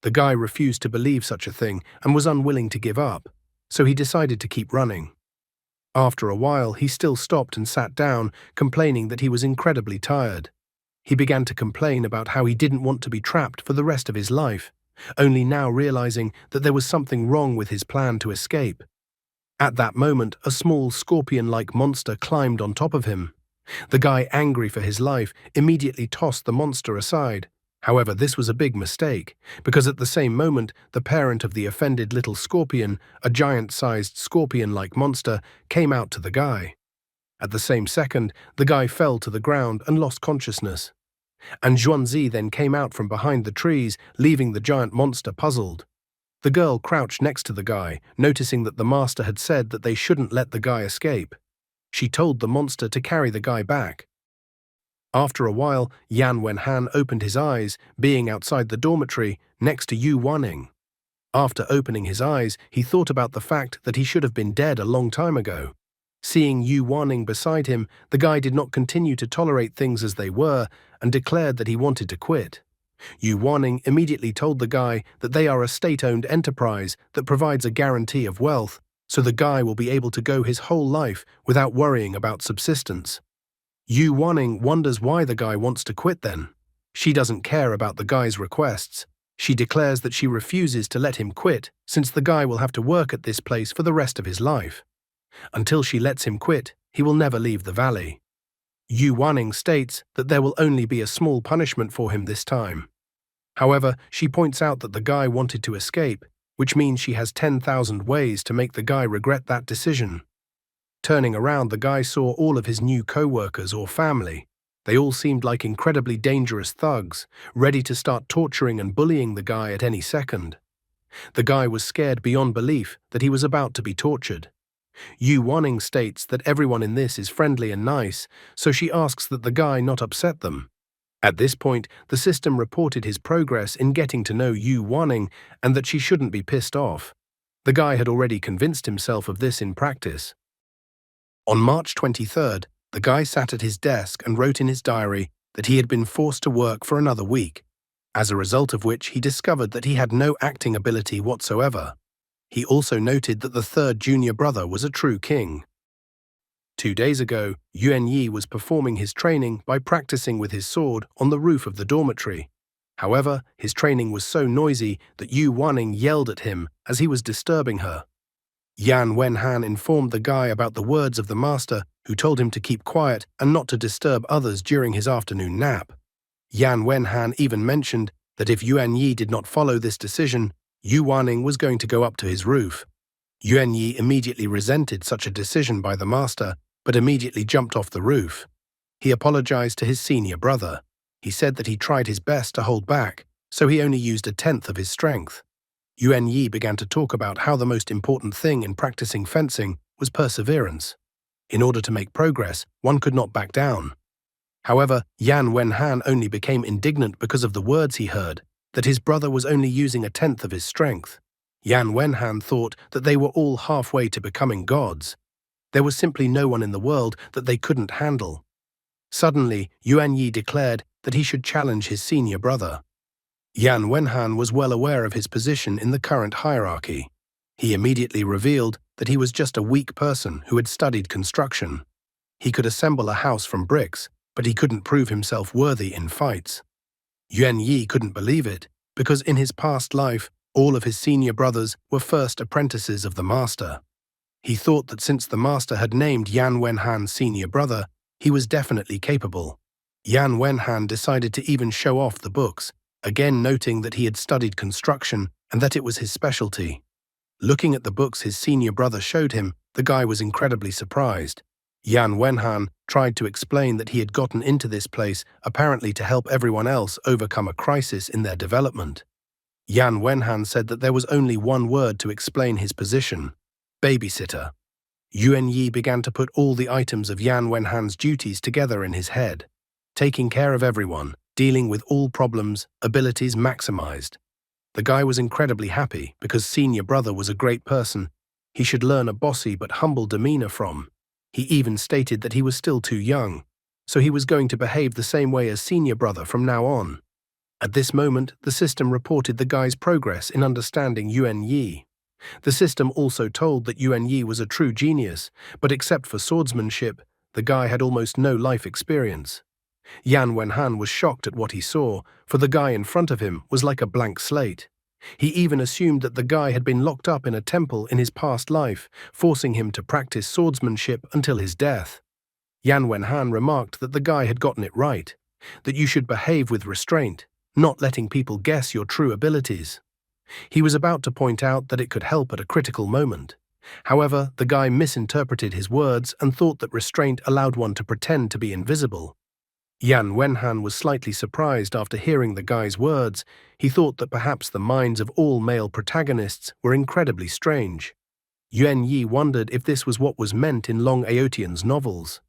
The guy refused to believe such a thing and was unwilling to give up, so he decided to keep running. After a while, he still stopped and sat down, complaining that he was incredibly tired. He began to complain about how he didn't want to be trapped for the rest of his life, only now realizing that there was something wrong with his plan to escape. At that moment, a small scorpion-like monster climbed on top of him. The guy, angry for his life, immediately tossed the monster aside. However, this was a big mistake, because at the same moment, the parent of the offended little scorpion, a giant-sized scorpion-like monster, came out to the guy. At the same second, the guy fell to the ground and lost consciousness. And Zhuanzi then came out from behind the trees, leaving the giant monster puzzled. The girl crouched next to the guy, noticing that the master had said that they shouldn't let the guy escape. She told the monster to carry the guy back. After a while, Yan Wenhan opened his eyes, being outside the dormitory, next to Yu Wanning. After opening his eyes, he thought about the fact that he should have been dead a long time ago. Seeing Yu Wanning beside him, the guy did not continue to tolerate things as they were and declared that he wanted to quit. Yu Wanning immediately told the guy that they are a state-owned enterprise that provides a guarantee of wealth, so the guy will be able to go his whole life without worrying about subsistence. Yu Wanning wonders why the guy wants to quit then. She doesn't care about the guy's requests. She declares that she refuses to let him quit since the guy will have to work at this place for the rest of his life. Until she lets him quit, he will never leave the valley. Yu Wanning states that there will only be a small punishment for him this time. However, she points out that the guy wanted to escape, which means she has 10,000 ways to make the guy regret that decision. Turning around, the guy saw all of his new co-workers or family. They all seemed like incredibly dangerous thugs, ready to start torturing and bullying the guy at any second. The guy was scared beyond belief that he was about to be tortured. Yu Wanning states that everyone in this is friendly and nice, so she asks that the guy not upset them. At this point, the system reported his progress in getting to know Yu Wanning and that she shouldn't be pissed off. The guy had already convinced himself of this in practice. On March 23rd, the guy sat at his desk and wrote in his diary that he had been forced to work for another week, as a result of which he discovered that he had no acting ability whatsoever. He also noted that the third junior brother was a true king. 2 days ago, Yuan Yi was performing his training by practicing with his sword on the roof of the dormitory. However, his training was so noisy that Yu Wanning yelled at him as he was disturbing her. Yan Wenhan informed the guy about the words of the master, who told him to keep quiet and not to disturb others during his afternoon nap. Yan Wenhan even mentioned that if Yuan Yi did not follow this decision, Yu Wanning was going to go up to his roof. Yuan Yi immediately resented such a decision by the master, but immediately jumped off the roof. He apologized to his senior brother. He said that he tried his best to hold back, so he only used 1/10 of his strength. Yuan Yi began to talk about how the most important thing in practicing fencing was perseverance. In order to make progress, one could not back down. However, Yan Wenhan only became indignant because of the words he heard, that his brother was only using 1/10 of his strength. Yan Wenhan thought that they were all halfway to becoming gods. There was simply no one in the world that they couldn't handle. Suddenly, Yuan Yi declared that he should challenge his senior brother. Yan Wenhan was well aware of his position in the current hierarchy. He immediately revealed that he was just a weak person who had studied construction. He could assemble a house from bricks, but he couldn't prove himself worthy in fights. Yuan Yi couldn't believe it, because in his past life, all of his senior brothers were first apprentices of the master. He thought that since the master had named Yan Wenhan's senior brother, he was definitely capable. Yan Wenhan decided to even show off the books, again noting that he had studied construction and that it was his specialty. Looking at the books his senior brother showed him, the guy was incredibly surprised. Yan Wenhan tried to explain that he had gotten into this place apparently to help everyone else overcome a crisis in their development. Yan Wenhan said that there was only one word to explain his position: babysitter. Yuan Yi began to put all the items of Yan Wenhan's duties together in his head. Taking care of everyone, dealing with all problems, abilities maximized. The guy was incredibly happy because senior brother was a great person he should learn a bossy but humble demeanor from. He even stated that he was still too young, so he was going to behave the same way as senior brother from now on. At this moment, the system reported the guy's progress in understanding Yuan Yi. The system also told that Yuan Yi was a true genius, but except for swordsmanship, the guy had almost no life experience. Yan Wenhan was shocked at what he saw, for the guy in front of him was like a blank slate. He even assumed that the guy had been locked up in a temple in his past life, forcing him to practice swordsmanship until his death. Yan Wenhan remarked that the guy had gotten it right, that you should behave with restraint, not letting people guess your true abilities. He was about to point out that it could help at a critical moment. However, the guy misinterpreted his words and thought that restraint allowed one to pretend to be invisible. Yan Wenhan was slightly surprised after hearing the guy's words. He thought that perhaps the minds of all male protagonists were incredibly strange. Yuan Yi wondered if this was what was meant in Long Aotian's novels.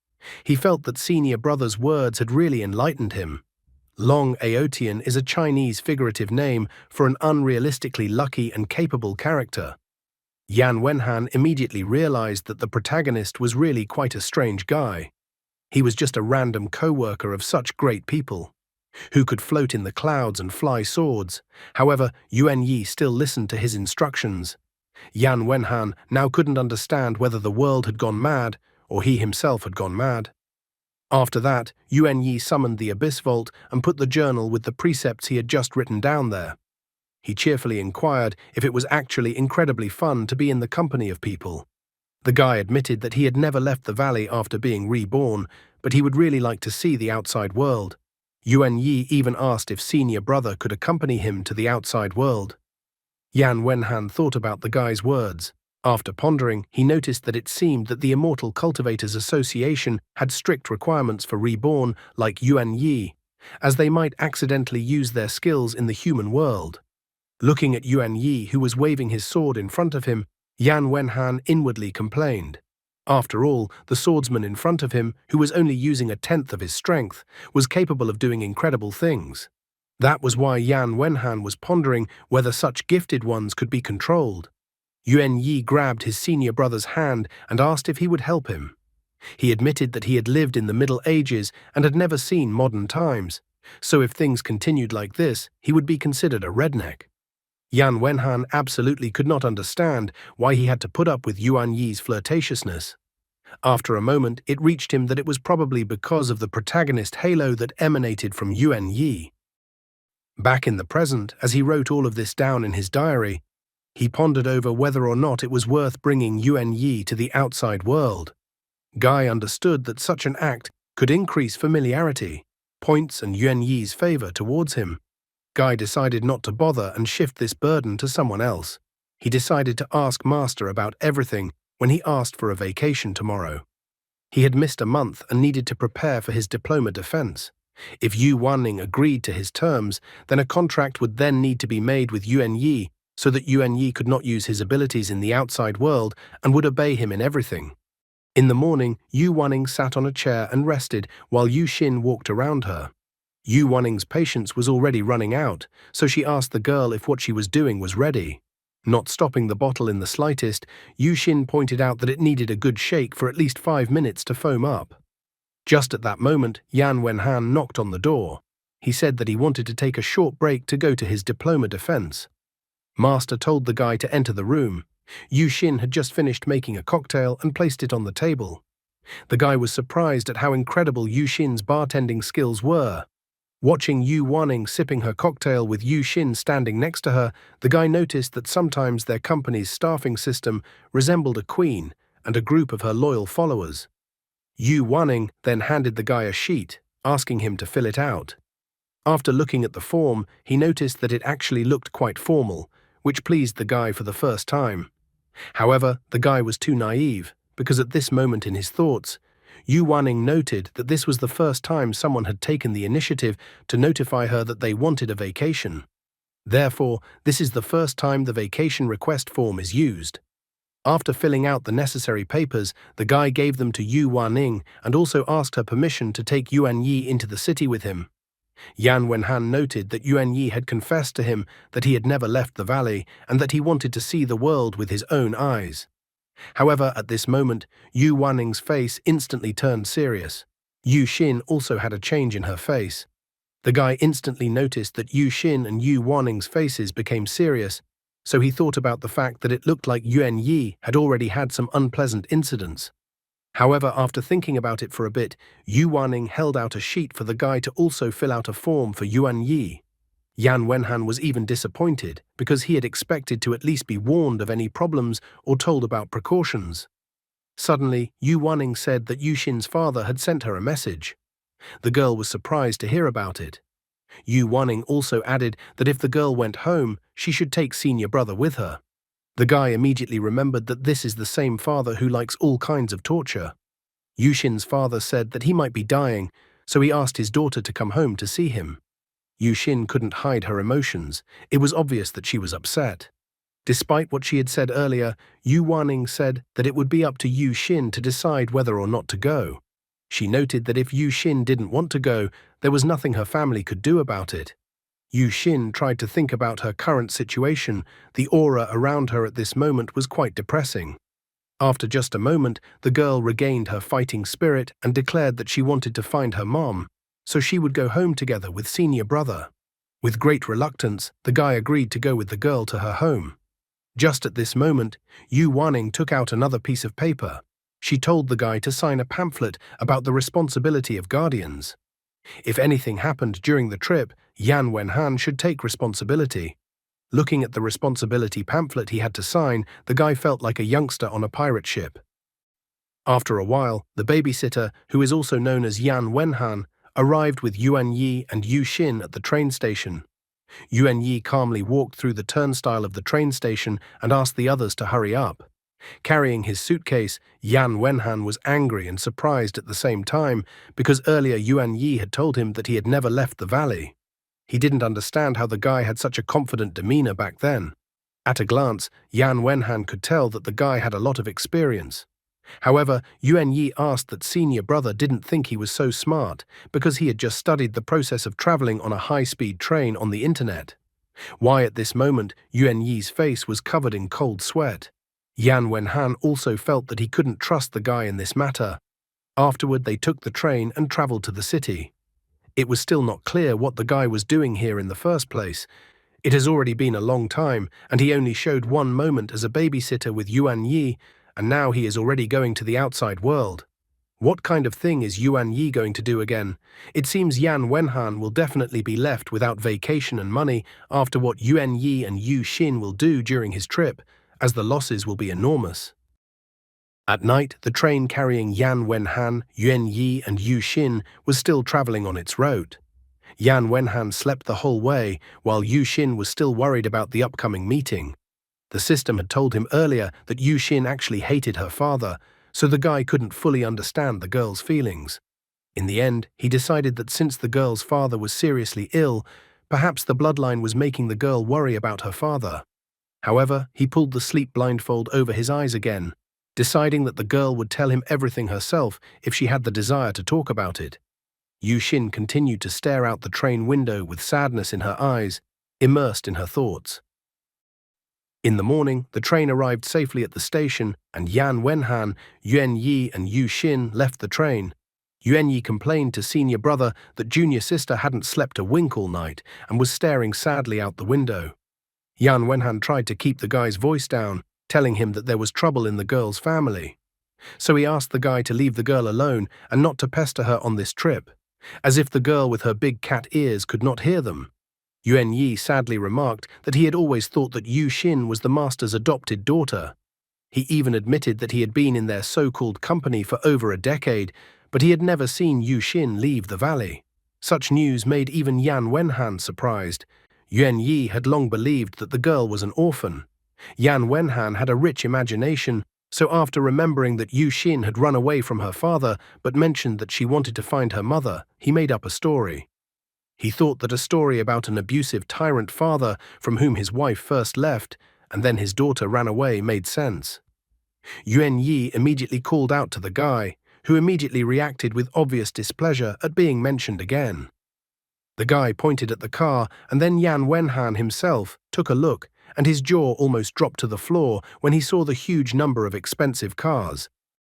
He felt that senior brother's words had really enlightened him. Long Aotian is a Chinese figurative name for an unrealistically lucky and capable character. Yan Wenhan immediately realized that the protagonist was really quite a strange guy. He was just a random co-worker of such great people, who could float in the clouds and fly swords. However, Yuan Yi still listened to his instructions. Yan Wenhan now couldn't understand whether the world had gone mad or he himself had gone mad. After that, Yuan Yi summoned the Abyss Vault and put the journal with the precepts he had just written down there. He cheerfully inquired if it was actually incredibly fun to be in the company of people. The guy admitted that he had never left the valley after being reborn, but he would really like to see the outside world. Yuan Yi even asked if senior brother could accompany him to the outside world. Yan Wenhan thought about the guy's words. After pondering, he noticed that it seemed that the Immortal Cultivators Association had strict requirements for reborn like Yuan Yi, as they might accidentally use their skills in the human world. Looking at Yuan Yi, who was waving his sword in front of him, Yan Wenhan inwardly complained. After all, the swordsman in front of him, who was only using a tenth of his strength, was capable of doing incredible things. That was why Yan Wenhan was pondering whether such gifted ones could be controlled. Yuan Yi grabbed his senior brother's hand and asked if he would help him. He admitted that he had lived in the Middle Ages and had never seen modern times, so if things continued like this, he would be considered a redneck. Yan Wenhan absolutely could not understand why he had to put up with Yuan Yi's flirtatiousness. After a moment, it reached him that it was probably because of the protagonist halo that emanated from Yuan Yi. Back in the present, as he wrote all of this down in his diary, he pondered over whether or not it was worth bringing Yuan Yi to the outside world. Guy understood that such an act could increase familiarity, points, and Yuan Yi's favor towards him. Guy decided not to bother and shift this burden to someone else. He decided to ask Master about everything when he asked for a vacation tomorrow. He had missed a month and needed to prepare for his diploma defense. If Yu Wanning agreed to his terms, then a contract would then need to be made with Yuan Yi so that Yuan Yi could not use his abilities in the outside world and would obey him in everything. In the morning, Yu Wanning sat on a chair and rested while Yu Xin walked around her. Yu Wanning's patience was already running out, so she asked the girl if what she was doing was ready. Not stopping the bottle in the slightest, Yu Xin pointed out that it needed a good shake for at least 5 minutes to foam up. Just at that moment, Yan Wenhan knocked on the door. He said that he wanted to take a short break to go to his diploma defense. Master told the guy to enter the room. Yu Xin had just finished making a cocktail and placed it on the table. The guy was surprised at how incredible Yu Xin's bartending skills were. Watching Yu Wanning sipping her cocktail with Yu Xin standing next to her, the guy noticed that sometimes their company's staffing system resembled a queen and a group of her loyal followers. Yu Wanning then handed the guy a sheet, asking him to fill it out. After looking at the form, he noticed that it actually looked quite formal, which pleased the guy for the first time. However, the guy was too naive, because at this moment in his thoughts, Yu Wanning noted that this was the first time someone had taken the initiative to notify her that they wanted a vacation. Therefore, this is the first time the vacation request form is used. After filling out the necessary papers, the guy gave them to Yu Wanning and also asked her permission to take Yuan Yi into the city with him. Yan Wenhan noted that Yuan Yi had confessed to him that he had never left the valley and that he wanted to see the world with his own eyes. However, at this moment, Yu Wanning's face instantly turned serious. Yu Xin also had a change in her face. The guy instantly noticed that Yu Xin and Yu Wanning's faces became serious, so he thought about the fact that it looked like Yuan Yi had already had some unpleasant incidents. However, after thinking about it for a bit, Yu Wanning held out a sheet for the guy to also fill out a form for Yuan Yi. Yan Wenhan was even disappointed because he had expected to at least be warned of any problems or told about precautions. Suddenly, Yu Wanning said that Yu Xin's father had sent her a message. The girl was surprised to hear about it. Yu Wanning also added that if the girl went home, she should take senior brother with her. The guy immediately remembered that this is the same father who likes all kinds of torture. Yu Xin's father said that he might be dying, so he asked his daughter to come home to see him. Yu Xin couldn't hide her emotions. It was obvious that she was upset. Despite what she had said earlier, Yu Wanning said that it would be up to Yu Xin to decide whether or not to go. She noted that if Yu Xin didn't want to go, there was nothing her family could do about it. Yu Xin tried to think about her current situation. The aura around her at this moment was quite depressing. After just a moment, the girl regained her fighting spirit and declared that she wanted to find her mom, so she would go home together with senior brother. With great reluctance, the guy agreed to go with the girl to her home. Just at this moment, Yu Wanning took out another piece of paper. She told the guy to sign a pamphlet about the responsibility of guardians. If anything happened during the trip, Yan Wenhan should take responsibility. Looking at the responsibility pamphlet he had to sign, the guy felt like a youngster on a pirate ship. After a while, the babysitter, who is also known as Yan Wenhan, arrived with Yuan Yi and Yu Xin at the train station. Yuan Yi calmly walked through the turnstile of the train station and asked the others to hurry up. Carrying his suitcase, Yan Wenhan was angry and surprised at the same time because earlier Yuan Yi had told him that he had never left the valley. He didn't understand how the guy had such a confident demeanor back then. At a glance, Yan Wenhan could tell that the guy had a lot of experience. However, Yuan Yi asked that senior brother didn't think he was so smart because he had just studied the process of traveling on a high-speed train on the internet. Why at this moment Yuan Yi's face was covered in cold sweat. Yan Wenhan also felt that he couldn't trust the guy in this matter. Afterward, they took the train and traveled to the city. It was still not clear what the guy was doing here in the first place. It has already been a long time, and he only showed one moment as a babysitter with Yuan Yi, and now he is already going to the outside world. What kind of thing is Yuan Yi going to do again? It seems Yan Wenhan will definitely be left without vacation and money after what Yuan Yi and Yu Xin will do during his trip, as the losses will be enormous. At night, the train carrying Yan Wenhan, Yuan Yi and Yu Xin was still traveling on its route. Yan Wenhan slept the whole way, while Yu Xin was still worried about the upcoming meeting. The system had told him earlier that Yu Xin actually hated her father, so the guy couldn't fully understand the girl's feelings. In the end, he decided that since the girl's father was seriously ill, perhaps the bloodline was making the girl worry about her father. However, he pulled the sleep blindfold over his eyes again, deciding that the girl would tell him everything herself if she had the desire to talk about it. Yu Xin continued to stare out the train window with sadness in her eyes, immersed in her thoughts. In the morning, the train arrived safely at the station, and Yan Wenhan, Yuan Yi and Yu Xin left the train. Yuan Yi complained to senior brother that junior sister hadn't slept a wink all night and was staring sadly out the window. Yan Wenhan tried to keep the guy's voice down, telling him that there was trouble in the girl's family. So he asked the guy to leave the girl alone and not to pester her on this trip, as if the girl with her big cat ears could not hear them. Yuan Yi sadly remarked that he had always thought that Yu Xin was the master's adopted daughter. He even admitted that he had been in their so-called company for over a decade, but he had never seen Yu Xin leave the valley. Such news made even Yan Wenhan surprised. Yuan Yi had long believed that the girl was an orphan. Yan Wenhan had a rich imagination, so after remembering that Yu Xin had run away from her father but mentioned that she wanted to find her mother, he made up a story. He thought that a story about an abusive tyrant father from whom his wife first left and then his daughter ran away made sense. Yuan Yi immediately called out to the guy, who immediately reacted with obvious displeasure at being mentioned again. The guy pointed at the car, and then Yan Wenhan himself took a look, and his jaw almost dropped to the floor when he saw the huge number of expensive cars.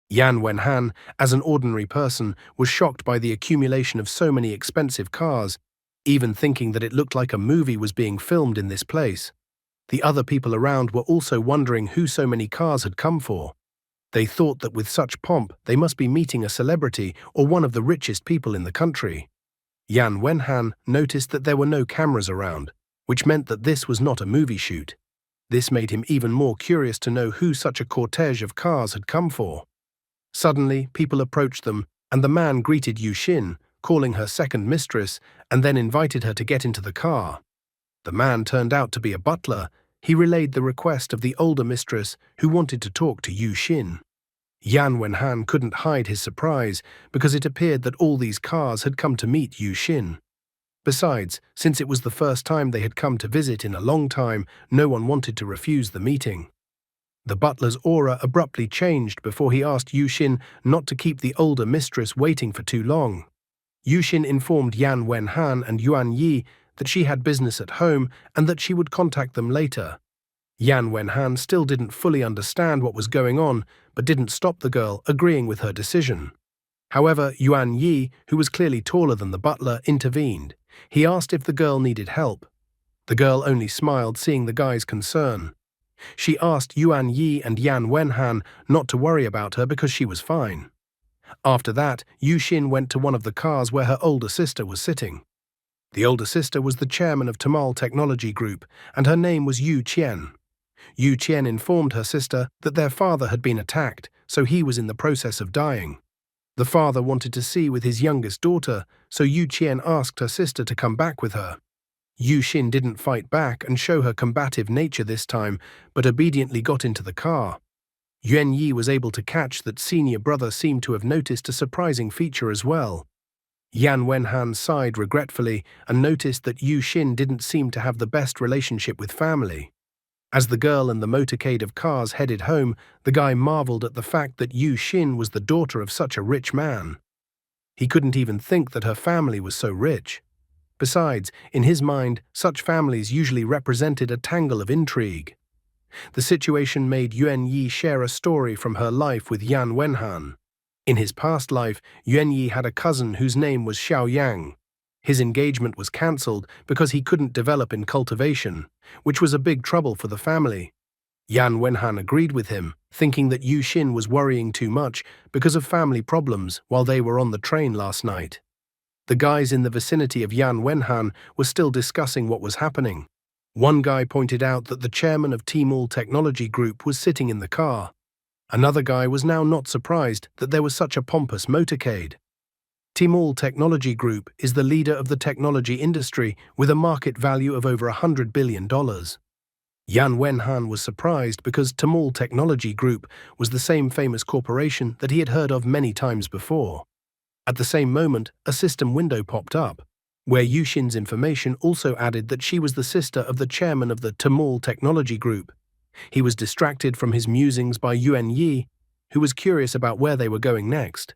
Yan Wenhan, as an ordinary person, was shocked by the accumulation of so many expensive cars, even thinking that it looked like a movie was being filmed in this place. The other people around were also wondering who so many cars had come for. They thought that with such pomp they must be meeting a celebrity or one of the richest people in the country. Yan Wenhan noticed that there were no cameras around, which meant that this was not a movie shoot. This made him even more curious to know who such a cortege of cars had come for. Suddenly, people approached them, and the man greeted Yu Xin, calling her second mistress, and then invited her to get into the car. The man turned out to be a butler. He relayed the request of the older mistress who wanted to talk to Yu Xin. Yan Wenhan couldn't hide his surprise because it appeared that all these cars had come to meet Yu Xin. Besides, since it was the first time they had come to visit in a long time, no one wanted to refuse the meeting. The butler's aura abruptly changed before he asked Yu Xin not to keep the older mistress waiting for too long. Yu Xin informed Yan Wenhan and Yuan Yi that she had business at home and that she would contact them later. Yan Wenhan still didn't fully understand what was going on, but didn't stop the girl agreeing with her decision. However, Yuan Yi, who was clearly taller than the butler, intervened. He asked if the girl needed help. The girl only smiled, seeing the guy's concern. She asked Yuan Yi and Yan Wenhan not to worry about her because she was fine. After that, Yu Xin went to one of the cars where her older sister was sitting. The older sister was the chairman of Tamal Technology Group, and her name was Yu Qian. Yu Qian informed her sister that their father had been attacked, so he was in the process of dying. The father wanted to see with his youngest daughter, so Yu Qian asked her sister to come back with her. Yu Xin didn't fight back and show her combative nature this time, but obediently got into the car. Yuan Yi was able to catch that senior brother seemed to have noticed a surprising feature as well. Yan Wenhan sighed regretfully and noticed that Yu Xin didn't seem to have the best relationship with family. As the girl and the motorcade of cars headed home, the guy marveled at the fact that Yu Xin was the daughter of such a rich man. He couldn't even think that her family was so rich. Besides, in his mind, such families usually represented a tangle of intrigue. The situation made Yuan Yi share a story from her life with Yan Wenhan. In his past life, Yuan Yi had a cousin whose name was Xiao Yang. His engagement was cancelled because he couldn't develop in cultivation, which was a big trouble for the family. Yan Wenhan agreed with him, thinking that Yu Xin was worrying too much because of family problems while they were on the train last night. The guys in the vicinity of Yan Wenhan were still discussing what was happening. One guy pointed out that the chairman of Tmall Technology Group was sitting in the car. Another guy was now not surprised that there was such a pompous motorcade. Tmall Technology Group is the leader of the technology industry with a market value of over $100 billion. Yan Wenhan was surprised because Tmall Technology Group was the same famous corporation that he had heard of many times before. At the same moment, a system window popped up, where Yu Xin's information also added that she was the sister of the chairman of the Tmall Technology Group. He was distracted from his musings by Yuan Yi, who was curious about where they were going next.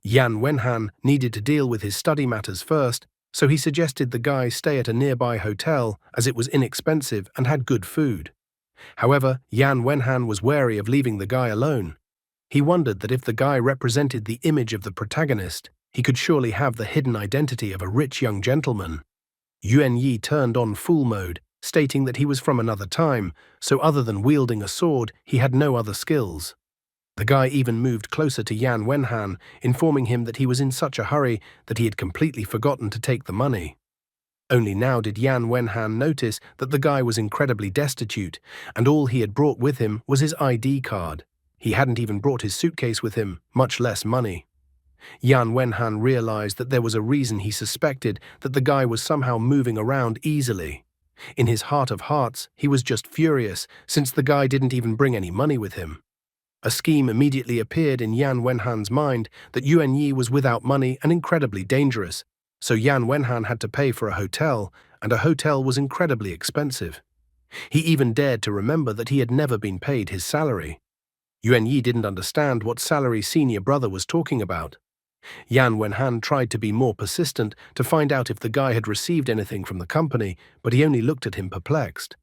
Yan Wenhan needed to deal with his study matters first, so he suggested the guy stay at a nearby hotel as it was inexpensive and had good food. However, Yan Wenhan was wary of leaving the guy alone. He wondered that if the guy represented the image of the protagonist, he could surely have the hidden identity of a rich young gentleman. Yuan Yi turned on fool mode, stating that he was from another time, so other than wielding a sword, he had no other skills. The guy even moved closer to Yan Wenhan, informing him that he was in such a hurry that he had completely forgotten to take the money. Only now did Yan Wenhan notice that the guy was incredibly destitute, and all he had brought with him was his ID card. He hadn't even brought his suitcase with him, much less money. Yan Wenhan realized that there was a reason he suspected that the guy was somehow moving around easily. In his heart of hearts, he was just furious, since the guy didn't even bring any money with him. A scheme immediately appeared in Yan Wenhan's mind that Yuan Yi was without money and incredibly dangerous, so Yan Wenhan had to pay for a hotel, and a hotel was incredibly expensive. He even dared to remember that he had never been paid his salary. Yuan Yi didn't understand what salary senior brother was talking about. Yan Wenhan tried to be more persistent to find out if the guy had received anything from the company, but he only looked at him perplexed.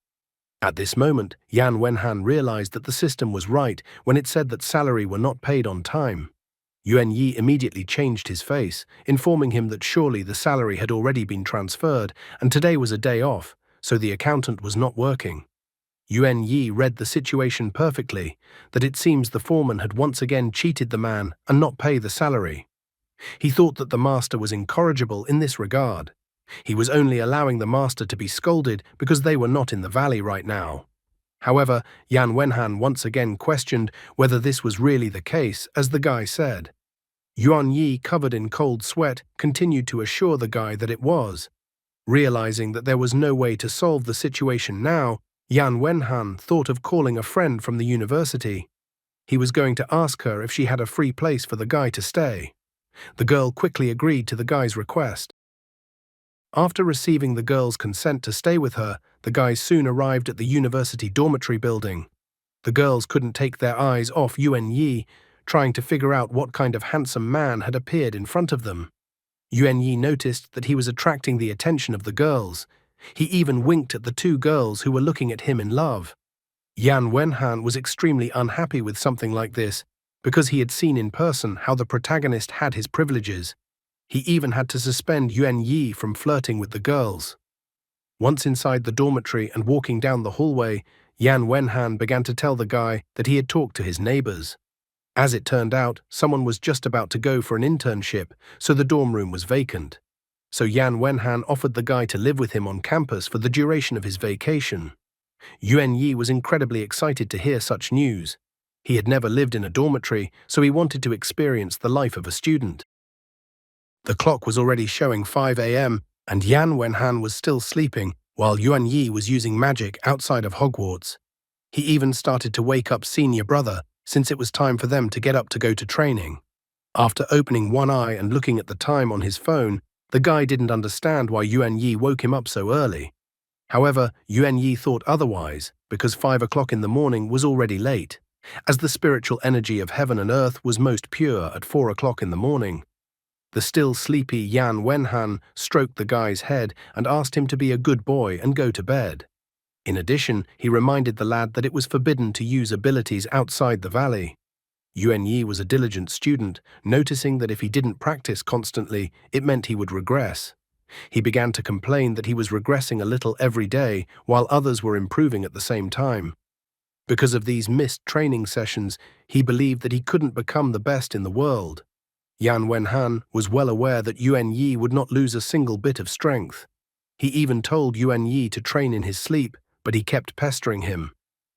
At this moment, Yan Wenhan realized that the system was right when it said that salary were not paid on time. Yuan Yi immediately changed his face, informing him that surely the salary had already been transferred and today was a day off, so the accountant was not working. Yuan Yi read the situation perfectly, that it seems the foreman had once again cheated the man and not pay the salary. He thought that the master was incorrigible in this regard. He was only allowing the master to be scolded because they were not in the valley right now. However, Yan Wenhan once again questioned whether this was really the case, as the guy said. Yuan Yi, covered in cold sweat, continued to assure the guy that it was. Realizing that there was no way to solve the situation now, Yan Wenhan thought of calling a friend from the university. He was going to ask her if she had a free place for the guy to stay. The girl quickly agreed to the guy's request. After receiving the girl's consent to stay with her, the guys soon arrived at the university dormitory building. The girls couldn't take their eyes off Yuan Yi, trying to figure out what kind of handsome man had appeared in front of them. Yuan Yi noticed that he was attracting the attention of the girls. He even winked at the two girls who were looking at him in love. Yan Wenhan was extremely unhappy with something like this, because he had seen in person how the protagonist had his privileges. He even had to suspend Yuan Yi from flirting with the girls. Once inside the dormitory and walking down the hallway, Yan Wenhan began to tell the guy that he had talked to his neighbors. As it turned out, someone was just about to go for an internship, so the dorm room was vacant. So Yan Wenhan offered the guy to live with him on campus for the duration of his vacation. Yuan Yi was incredibly excited to hear such news. He had never lived in a dormitory, so he wanted to experience the life of a student. The clock was already showing 5 a.m., and Yan Wenhan was still sleeping, while Yuan Yi was using magic outside of Hogwarts. He even started to wake up senior brother, since it was time for them to get up to go to training. After opening one eye and looking at the time on his phone, the guy didn't understand why Yuan Yi woke him up so early. However, Yuan Yi thought otherwise, because 5 o'clock in the morning was already late, as the spiritual energy of heaven and earth was most pure at 4 o'clock in the morning. The still sleepy Yan Wenhan stroked the guy's head and asked him to be a good boy and go to bed. In addition, he reminded the lad that it was forbidden to use abilities outside the valley. Yuan Yi was a diligent student, noticing that if he didn't practice constantly, it meant he would regress. He began to complain that he was regressing a little every day while others were improving at the same time. Because of these missed training sessions, he believed that he couldn't become the best in the world. Yan Wenhan was well aware that Yuan Yi would not lose a single bit of strength. He even told Yuan Yi to train in his sleep, but he kept pestering him.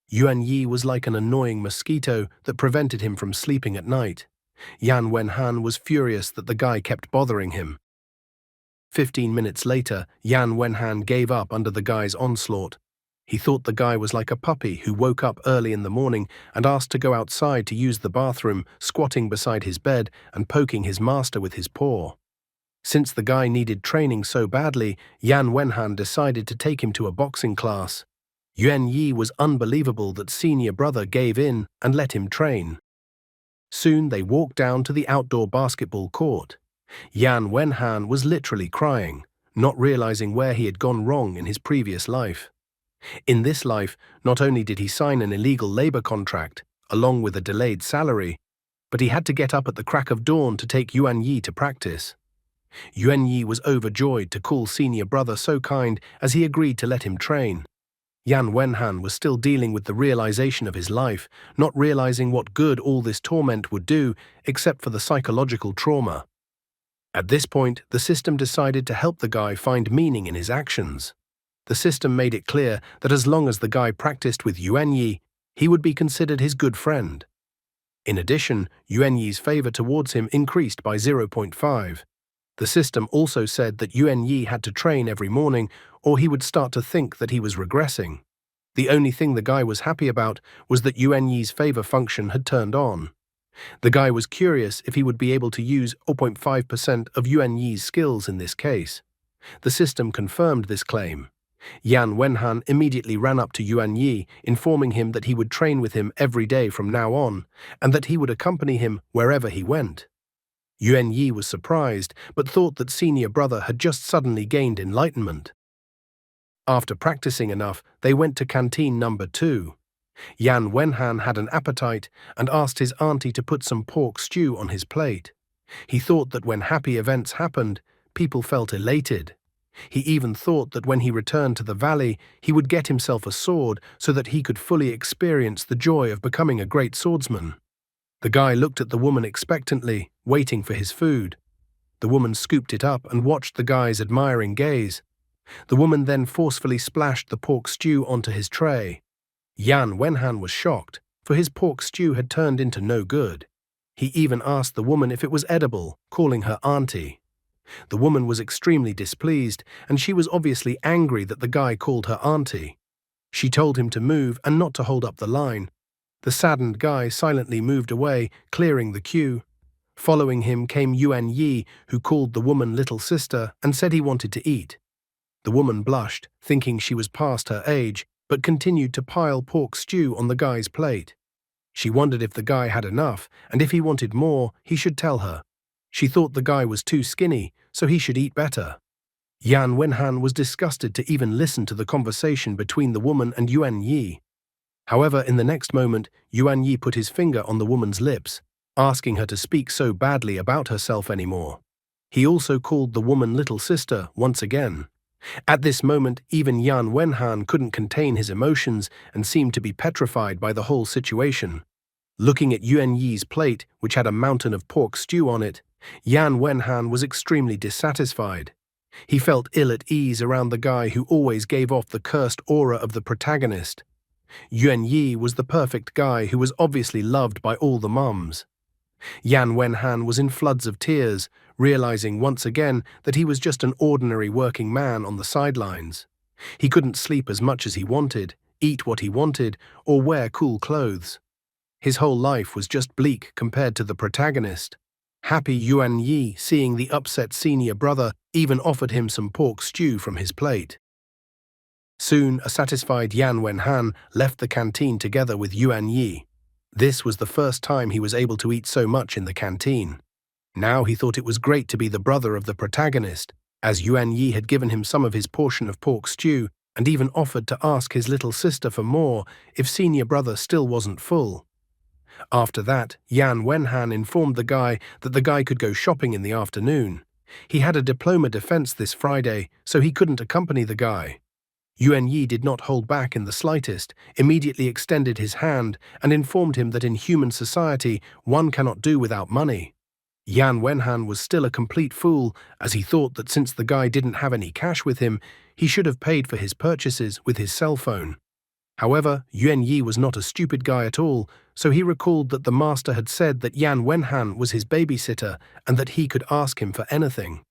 Yuan Yi was like an annoying mosquito that prevented him from sleeping at night. Yan Wenhan was furious that the guy kept bothering him. 15 minutes later, Yan Wenhan gave up under the guy's onslaught. He thought the guy was like a puppy who woke up early in the morning and asked to go outside to use the bathroom, squatting beside his bed and poking his master with his paw. Since the guy needed training so badly, Yan Wenhan decided to take him to a boxing class. Yuan Yi was unbelievable that senior brother gave in and let him train. Soon they walked down to the outdoor basketball court. Yan Wenhan was literally crying, not realizing where he had gone wrong in his previous life. In this life, not only did he sign an illegal labor contract, along with a delayed salary, but he had to get up at the crack of dawn to take Yuan Yi to practice. Yuan Yi was overjoyed to call senior brother so kind as he agreed to let him train. Yan Wenhan was still dealing with the realization of his life, not realizing what good all this torment would do except for the psychological trauma. At this point, the system decided to help the guy find meaning in his actions. The system made it clear that as long as the guy practiced with Yuan Yi, he would be considered his good friend. In addition, Yuan Yi's favor towards him increased by 0.5. The system also said that Yuan Yi had to train every morning or he would start to think that he was regressing. The only thing the guy was happy about was that Yuan Yi's favor function had turned on. The guy was curious if he would be able to use 0.5% of Yuan Yi's skills in this case. The system confirmed this claim. Yan Wenhan immediately ran up to Yuan Yi, informing him that he would train with him every day from now on, and that he would accompany him wherever he went. Yuan Yi was surprised, but thought that senior brother had just suddenly gained enlightenment. After practicing enough, they went to canteen number 2. Yan Wenhan had an appetite and asked his auntie to put some pork stew on his plate. He thought that when happy events happened, people felt elated. He even thought that when he returned to the valley, he would get himself a sword so that he could fully experience the joy of becoming a great swordsman. The guy looked at the woman expectantly, waiting for his food. The woman scooped it up and watched the guy's admiring gaze. The woman then forcefully splashed the pork stew onto his tray. Yan Wenhan was shocked, for his pork stew had turned into no good. He even asked the woman if it was edible, calling her auntie. The woman was extremely displeased, and she was obviously angry that the guy called her auntie. She told him to move and not to hold up the line. The saddened guy silently moved away, clearing the queue. Following him came Yuan Yi, who called the woman little sister and said he wanted to eat. The woman blushed, thinking she was past her age, but continued to pile pork stew on the guy's plate. She wondered if the guy had enough, and if he wanted more, he should tell her. She thought the guy was too skinny, so he should eat better. Yan Wenhan was disgusted to even listen to the conversation between the woman and Yuan Yi. However, in the next moment, Yuan Yi put his finger on the woman's lips, asking her to speak so badly about herself anymore. He also called the woman little sister once again. At this moment, even Yan Wenhan couldn't contain his emotions and seemed to be petrified by the whole situation. Looking at Yuan Yi's plate, which had a mountain of pork stew on it, Yan Wenhan was extremely dissatisfied. He felt ill at ease around the guy who always gave off the cursed aura of the protagonist. Yuan Yi was the perfect guy who was obviously loved by all the mums. Yan Wenhan was in floods of tears, realizing once again that he was just an ordinary working man on the sidelines. He couldn't sleep as much as he wanted, eat what he wanted, or wear cool clothes. His whole life was just bleak compared to the protagonist. Happy Yuan Yi, seeing the upset senior brother, even offered him some pork stew from his plate. Soon, a satisfied Yan Wenhan left the canteen together with Yuan Yi. This was the first time he was able to eat so much in the canteen. Now he thought it was great to be the brother of the protagonist, as Yuan Yi had given him some of his portion of pork stew and even offered to ask his little sister for more if senior brother still wasn't full. After that, Yan Wenhan informed the guy that the guy could go shopping in the afternoon. He had a diploma defense this Friday, so he couldn't accompany the guy. Yuan Yi did not hold back in the slightest, immediately extended his hand and informed him that in human society one cannot do without money. Yan Wenhan was still a complete fool, as he thought that since the guy didn't have any cash with him, he should have paid for his purchases with his cell phone. However, Yuan Yi was not a stupid guy at all, so he recalled that the master had said that Yan Wenhan was his babysitter and that he could ask him for anything.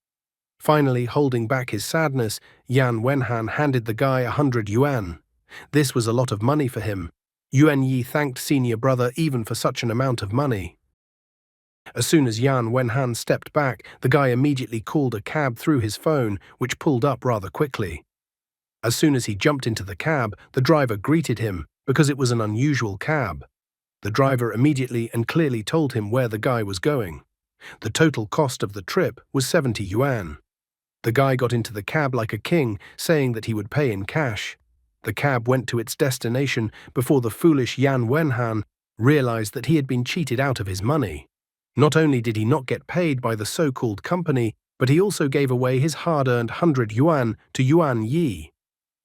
Finally, holding back his sadness, Yan Wenhan handed the guy 100 yuan. This was a lot of money for him. Yuan Yi thanked senior brother even for such an amount of money. As soon as Yan Wenhan stepped back, the guy immediately called a cab through his phone, which pulled up rather quickly. As soon as he jumped into the cab, the driver greeted him, because it was an unusual cab. The driver immediately and clearly told him where the guy was going. The total cost of the trip was 70 yuan. The guy got into the cab like a king, saying that he would pay in cash. The cab went to its destination before the foolish Yan Wenhan realized that he had been cheated out of his money. Not only did he not get paid by the so-called company, but he also gave away his hard-earned 100 yuan to Yuan Yi.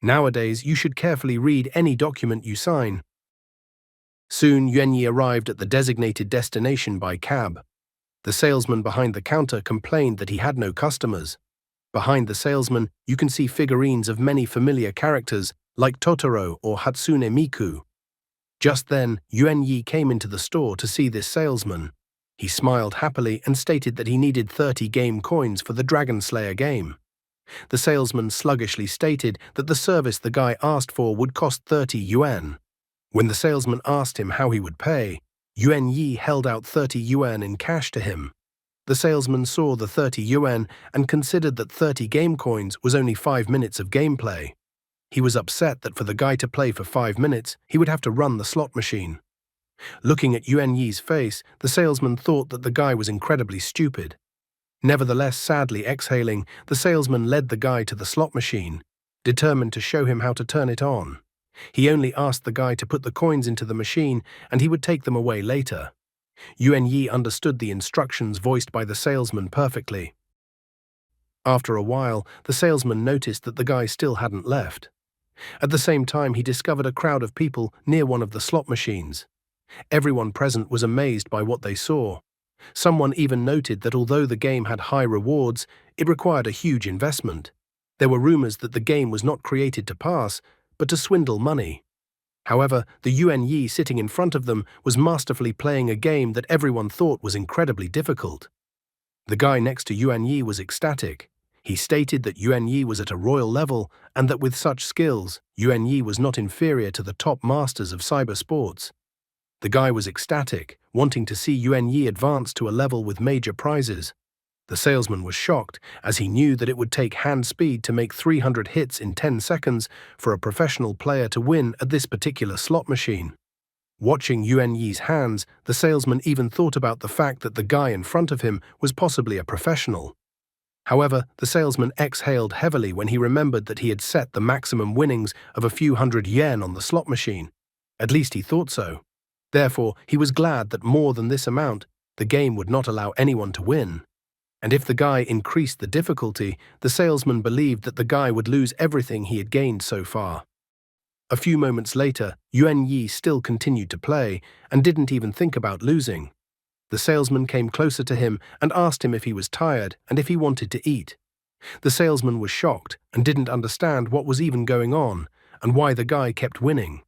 Nowadays, you should carefully read any document you sign. Soon, Yuan Yi arrived at the designated destination by cab. The salesman behind the counter complained that he had no customers. Behind the salesman, you can see figurines of many familiar characters like Totoro or Hatsune Miku. Just then, Yuan Yi came into the store to see this salesman. He smiled happily and stated that he needed 30 game coins for the Dragon Slayer game. The salesman sluggishly stated that the service the guy asked for would cost 30 yuan. When the salesman asked him how he would pay, Yuan Yi held out 30 yuan in cash to him. The salesman saw the 30 yuan and considered that 30 game coins was only 5 minutes of gameplay. He was upset that for the guy to play for 5 minutes, he would have to run the slot machine. Looking at Yuan Yi's face, the salesman thought that the guy was incredibly stupid. Nevertheless, sadly exhaling, the salesman led the guy to the slot machine, determined to show him how to turn it on. He only asked the guy to put the coins into the machine and he would take them away later. Yuan Yi understood the instructions voiced by the salesman perfectly. After a while, the salesman noticed that the guy still hadn't left. At the same time, he discovered a crowd of people near one of the slot machines. Everyone present was amazed by what they saw. Someone even noted that although the game had high rewards, it required a huge investment. There were rumors that the game was not created to pass, but to swindle money. However, the Yuan Yi sitting in front of them was masterfully playing a game that everyone thought was incredibly difficult. The guy next to Yuan Yi was ecstatic. He stated that Yuan Yi was at a royal level and that with such skills, Yuan Yi was not inferior to the top masters of cyber sports. The guy was ecstatic, wanting to see Yuan Yi advance to a level with major prizes. The salesman was shocked, as he knew that it would take hand speed to make 300 hits in 10 seconds for a professional player to win at this particular slot machine. Watching Yuan Yi's hands, the salesman even thought about the fact that the guy in front of him was possibly a professional. However, the salesman exhaled heavily when he remembered that he had set the maximum winnings of a few hundred yen on the slot machine. At least he thought so. Therefore, he was glad that more than this amount, the game would not allow anyone to win. And if the guy increased the difficulty, the salesman believed that the guy would lose everything he had gained so far. A few moments later, Yuan Yi still continued to play and didn't even think about losing. The salesman came closer to him and asked him if he was tired and if he wanted to eat. The salesman was shocked and didn't understand what was even going on and why the guy kept winning.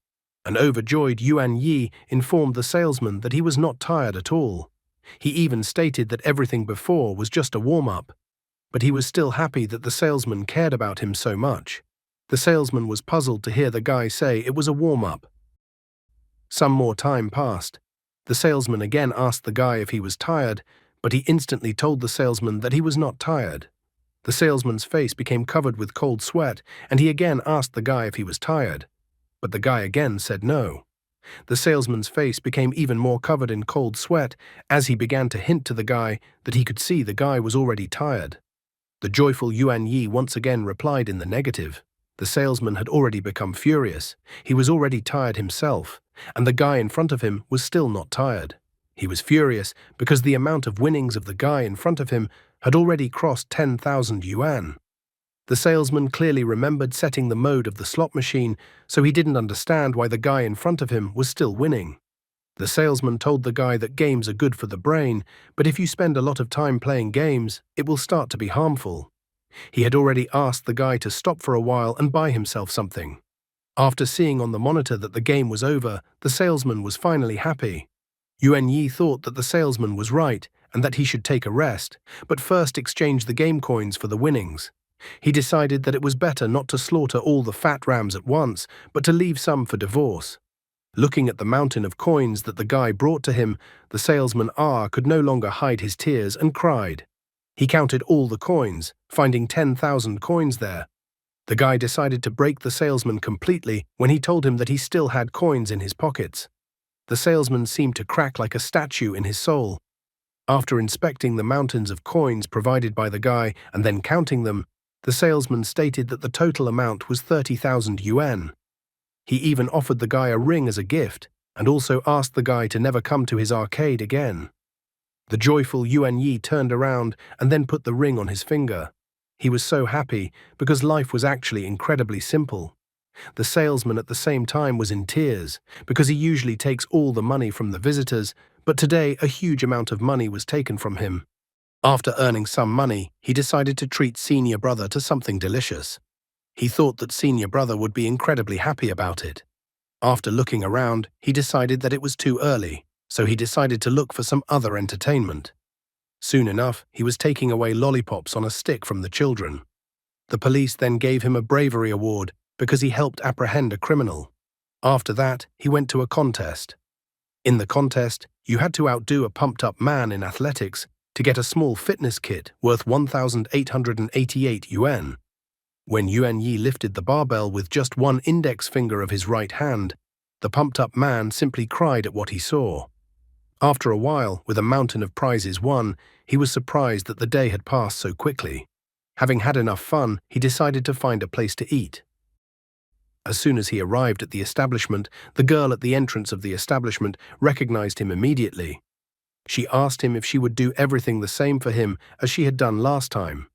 An overjoyed Yuan Yi informed the salesman that he was not tired at all. He even stated that everything before was just a warm-up. But he was still happy that the salesman cared about him so much. The salesman was puzzled to hear the guy say it was a warm-up. Some more time passed. The salesman again asked the guy if he was tired, but he instantly told the salesman that he was not tired. The salesman's face became covered with cold sweat, and he again asked the guy if he was tired, but the guy again said no. The salesman's face became even more covered in cold sweat as he began to hint to the guy that he could see the guy was already tired. The joyful Yuan Yi once again replied in the negative. The salesman had already become furious. He was already tired himself, and the guy in front of him was still not tired. He was furious because the amount of winnings of the guy in front of him had already crossed 10,000 yuan. The salesman clearly remembered setting the mode of the slot machine, so he didn't understand why the guy in front of him was still winning. The salesman told the guy that games are good for the brain, but if you spend a lot of time playing games, it will start to be harmful. He had already asked the guy to stop for a while and buy himself something. After seeing on the monitor that the game was over, the salesman was finally happy. Yuan Yi thought that the salesman was right and that he should take a rest, but first exchange the game coins for the winnings. He decided that it was better not to slaughter all the fat rams at once, but to leave some for divorce. Looking at the mountain of coins that the guy brought to him, the salesman could no longer hide his tears and cried. He counted all the coins, finding 10,000 coins there. The guy decided to break the salesman completely when he told him that he still had coins in his pockets. The salesman seemed to crack like a statue in his soul. After inspecting the mountains of coins provided by the guy and then counting them, the salesman stated that the total amount was 30,000 yuan. He even offered the guy a ring as a gift and also asked the guy to never come to his arcade again. The joyful Yuan Yi turned around and then put the ring on his finger. He was so happy because life was actually incredibly simple. The salesman at the same time was in tears because he usually takes all the money from the visitors, but today a huge amount of money was taken from him. After earning some money, he decided to treat senior brother to something delicious. He thought that senior brother would be incredibly happy about it. After looking around, he decided that it was too early, so he decided to look for some other entertainment. Soon enough, he was taking away lollipops on a stick from the children. The police then gave him a bravery award because he helped apprehend a criminal. After that, he went to a contest. In the contest, you had to outdo a pumped-up man in athletics to get a small fitness kit worth 1,888 yuan. When Yuan Yi lifted the barbell with just one index finger of his right hand, the pumped-up man simply cried at what he saw. After a while, with a mountain of prizes won, he was surprised that the day had passed so quickly. Having had enough fun, he decided to find a place to eat. As soon as he arrived at the establishment, the girl at the entrance of the establishment recognized him immediately. She asked him if she would do everything the same for him as she had done last time.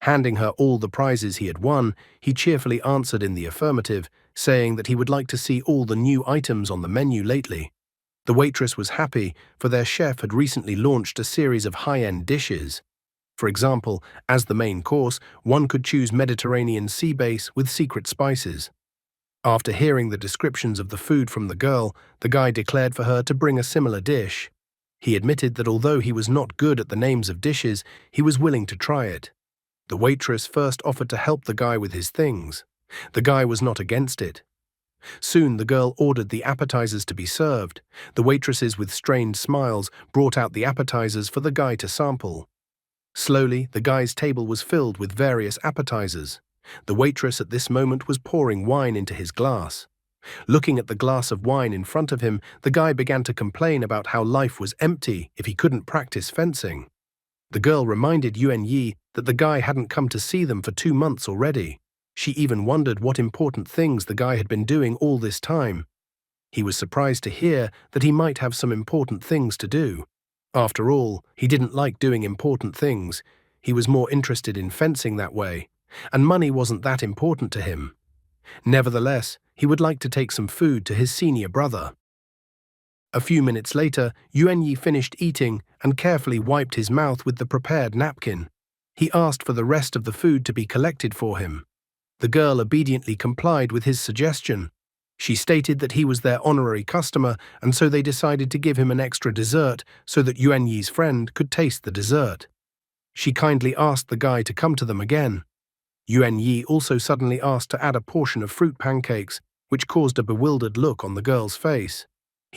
Handing her all the prizes he had won, he cheerfully answered in the affirmative, saying that he would like to see all the new items on the menu lately. The waitress was happy, for their chef had recently launched a series of high-end dishes. For example, as the main course, one could choose Mediterranean sea base with secret spices. After hearing the descriptions of the food from the girl, the guy declared for her to bring a similar dish. He admitted that although he was not good at the names of dishes, he was willing to try it. The waitress first offered to help the guy with his things. The guy was not against it. Soon the girl ordered the appetizers to be served. The waitresses with strained smiles brought out the appetizers for the guy to sample. Slowly, the guy's table was filled with various appetizers. The waitress at this moment was pouring wine into his glass. Looking at the glass of wine in front of him, the guy began to complain about how life was empty if he couldn't practice fencing. The girl reminded Yuan Yi that the guy hadn't come to see them for 2 months already. She even wondered what important things the guy had been doing all this time. He was surprised to hear that he might have some important things to do. After all, he didn't like doing important things. He was more interested in fencing that way, and money wasn't that important to him. Nevertheless, he would like to take some food to his senior brother. A few minutes later, Yuan Yi finished eating and carefully wiped his mouth with the prepared napkin. He asked for the rest of the food to be collected for him. The girl obediently complied with his suggestion. She stated that he was their honorary customer, and so they decided to give him an extra dessert so that Yuan Yi's friend could taste the dessert. She kindly asked the guy to come to them again. Yuan Yi also suddenly asked to add a portion of fruit pancakes, which caused a bewildered look on the girl's face.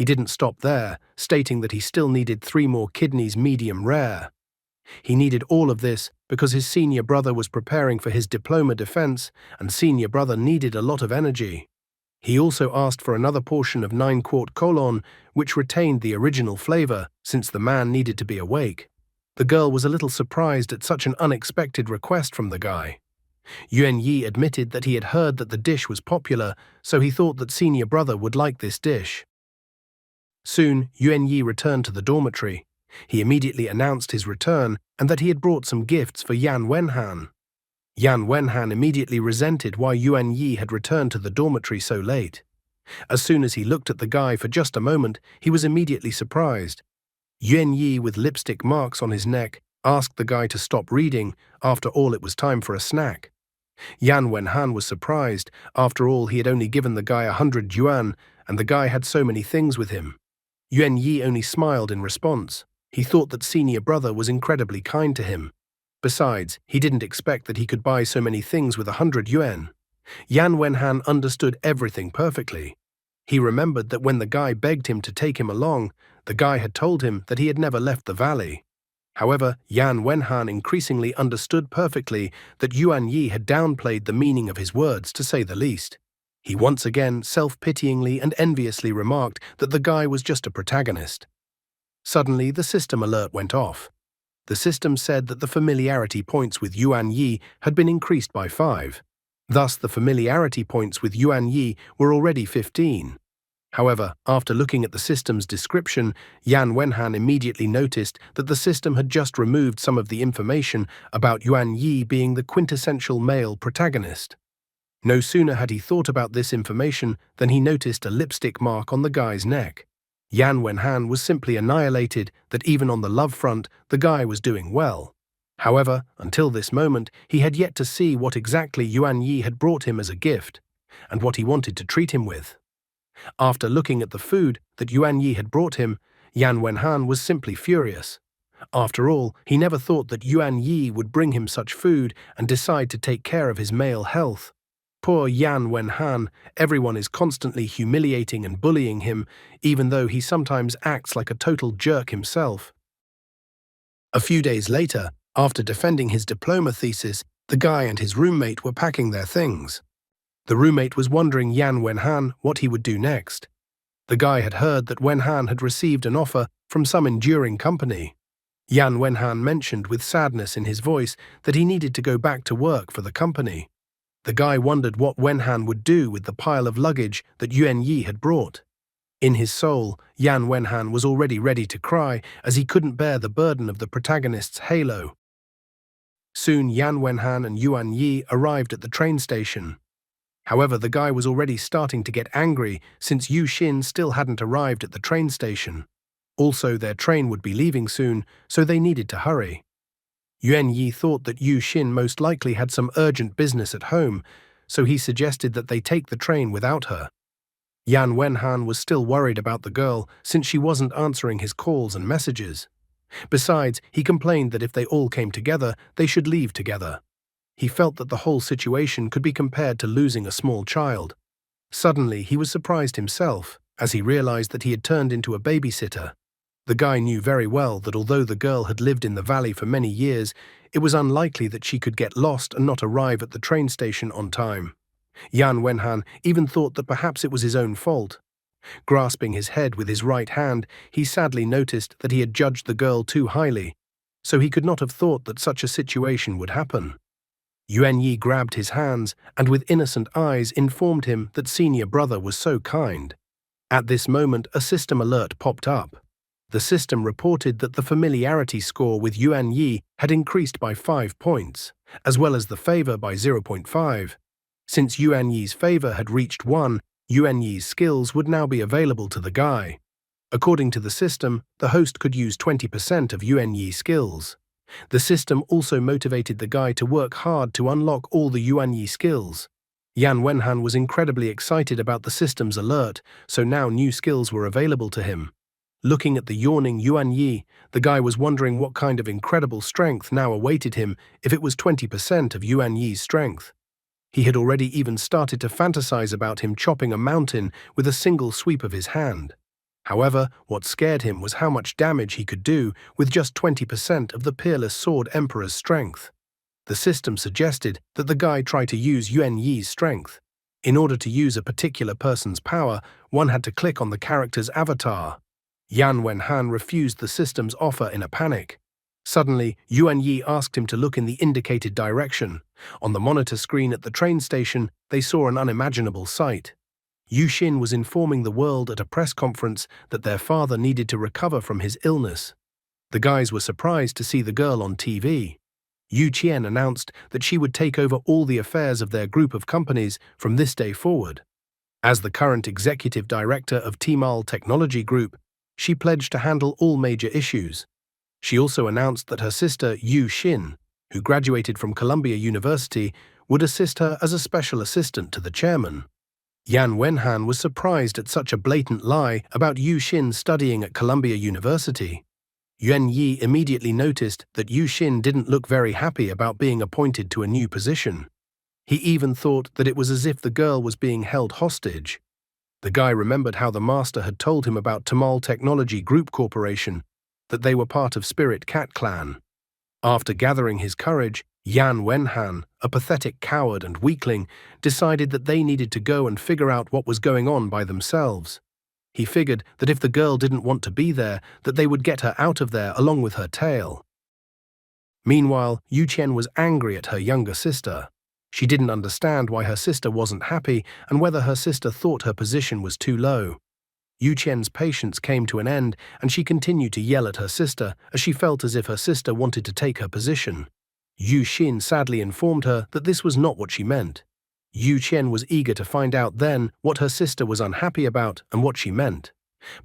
He didn't stop there, stating that he still needed 3 more kidneys medium rare. He needed all of this because his senior brother was preparing for his diploma defense, and senior brother needed a lot of energy. He also asked for another portion of 9-quart colon, which retained the original flavor, since the man needed to be awake. The girl was a little surprised at such an unexpected request from the guy. Yuan Yi admitted that he had heard that the dish was popular, so he thought that senior brother would like this dish. Soon, Yuan Yi returned to the dormitory. He immediately announced his return and that he had brought some gifts for Yan Wenhan. Yan Wenhan immediately resented why Yuan Yi had returned to the dormitory so late. As soon as he looked at the guy for just a moment, he was immediately surprised. Yuan Yi, with lipstick marks on his neck, asked the guy to stop reading. After all, it was time for a snack. Yan Wenhan was surprised. After all, he had only given the guy 100 yuan, and the guy had so many things with him. Yuan Yi only smiled in response. He thought that senior brother was incredibly kind to him. Besides, he didn't expect that he could buy so many things with 100 yuan. Yan Wenhan understood everything perfectly. He remembered that when the guy begged him to take him along, the guy had told him that he had never left the valley. However, Yan Wenhan increasingly understood perfectly that Yuan Yi had downplayed the meaning of his words, to say the least. He once again self-pityingly and enviously remarked that the guy was just a protagonist. Suddenly, the system alert went off. The system said that the familiarity points with Yuan Yi had been increased by 5. Thus, the familiarity points with Yuan Yi were already 15. However, after looking at the system's description, Yan Wenhan immediately noticed that the system had just removed some of the information about Yuan Yi being the quintessential male protagonist. No sooner had he thought about this information than he noticed a lipstick mark on the guy's neck. Yan Wenhan was simply annihilated that even on the love front, the guy was doing well. However, until this moment, he had yet to see what exactly Yuan Yi had brought him as a gift, and what he wanted to treat him with. After looking at the food that Yuan Yi had brought him, Yan Wenhan was simply furious. After all, he never thought that Yuan Yi would bring him such food and decide to take care of his male health. Poor Yan Wenhan, everyone is constantly humiliating and bullying him, even though he sometimes acts like a total jerk himself. A few days later, after defending his diploma thesis, the guy and his roommate were packing their things. The roommate was wondering Yan Wenhan what he would do next. The guy had heard that Wenhan had received an offer from some enduring company. Yan Wenhan mentioned with sadness in his voice that he needed to go back to work for the company. The guy wondered what Wenhan would do with the pile of luggage that Yuan Yi had brought. In his soul, Yan Wenhan was already ready to cry as he couldn't bear the burden of the protagonist's halo. Soon Yan Wenhan and Yuan Yi arrived at the train station. However, the guy was already starting to get angry since Yu Xin still hadn't arrived at the train station. Also, their train would be leaving soon, so they needed to hurry. Yuan Yi thought that Yu Xin most likely had some urgent business at home, so he suggested that they take the train without her. Yan Wenhan was still worried about the girl since she wasn't answering his calls and messages. Besides, he complained that if they all came together, they should leave together. He felt that the whole situation could be compared to losing a small child. Suddenly, he was surprised himself as he realized that he had turned into a babysitter. The guy knew very well that although the girl had lived in the valley for many years, it was unlikely that she could get lost and not arrive at the train station on time. Yan Wenhan even thought that perhaps it was his own fault. Grasping his head with his right hand, he sadly noticed that he had judged the girl too highly, so he could not have thought that such a situation would happen. Yuan Yi grabbed his hands and with innocent eyes informed him that senior brother was so kind. At this moment, a system alert popped up. The system reported that the familiarity score with Yuan Yi had increased by 5 points, as well as the favor by 0.5. Since Yuan Yi's favor had reached 1, Yuan Yi's skills would now be available to the guy. According to the system, the host could use 20% of Yuan Yi's skills. The system also motivated the guy to work hard to unlock all the Yuan Yi skills. Yan Wenhan was incredibly excited about the system's alert, so now new skills were available to him. Looking at the yawning Yuan Yi, the guy was wondering what kind of incredible strength now awaited him if it was 20% of Yuan Yi's strength. He had already even started to fantasize about him chopping a mountain with a single sweep of his hand. However, what scared him was how much damage he could do with just 20% of the peerless Sword Emperor's strength. The system suggested that the guy try to use Yuan Yi's strength. In order to use a particular person's power, one had to click on the character's avatar. Yan Wenhan refused the system's offer in a panic. Suddenly, Yuan Yi asked him to look in the indicated direction. On the monitor screen at the train station, they saw an unimaginable sight. Yu Xin was informing the world at a press conference that their father needed to recover from his illness. The guys were surprised to see the girl on TV. Yu Qian announced that she would take over all the affairs of their group of companies from this day forward. As the current executive director of Tmall Technology Group, she pledged to handle all major issues. She also announced that her sister Yu Xin, who graduated from Columbia University, would assist her as a special assistant to the chairman. Yan Wenhan was surprised at such a blatant lie about Yu Xin studying at Columbia University. Yuan Yi immediately noticed that Yu Xin didn't look very happy about being appointed to a new position. He even thought that it was as if the girl was being held hostage. The guy remembered how the master had told him about Tmall Technology Group Corporation, that they were part of Spirit Cat Clan. After gathering his courage, Yan Wenhan, a pathetic coward and weakling, decided that they needed to go and figure out what was going on by themselves. He figured that if the girl didn't want to be there, that they would get her out of there along with her tail. Meanwhile, Yu Qian was angry at her younger sister. She didn't understand why her sister wasn't happy and whether her sister thought her position was too low. Yu Qian's patience came to an end, and she continued to yell at her sister as she felt as if her sister wanted to take her position. Yu Xin sadly informed her that this was not what she meant. Yu Qian was eager to find out then what her sister was unhappy about and what she meant.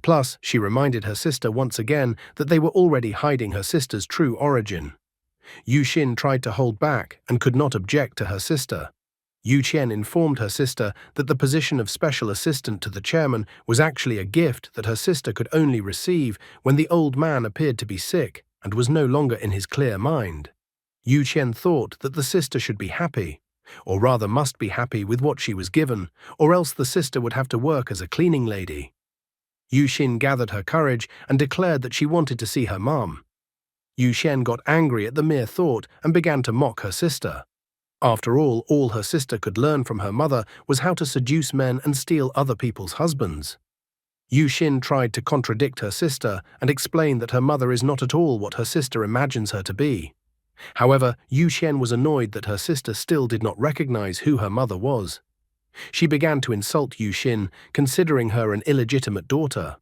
Plus, she reminded her sister once again that they were already hiding her sister's true origin. Yu Xin tried to hold back and could not object to her sister. Yu Qian informed her sister that the position of special assistant to the chairman was actually a gift that her sister could only receive when the old man appeared to be sick and was no longer in his clear mind. Yu Qian thought that the sister should be happy, or rather must be happy with what she was given, or else the sister would have to work as a cleaning lady. Yu Xin gathered her courage and declared that she wanted to see her mom. Yu Qian got angry at the mere thought and began to mock her sister. After all her sister could learn from her mother was how to seduce men and steal other people's husbands. Yu Xin tried to contradict her sister and explain that her mother is not at all what her sister imagines her to be. However, Yu Qian was annoyed that her sister still did not recognize who her mother was. She began to insult Yu Xin, considering her an illegitimate daughter.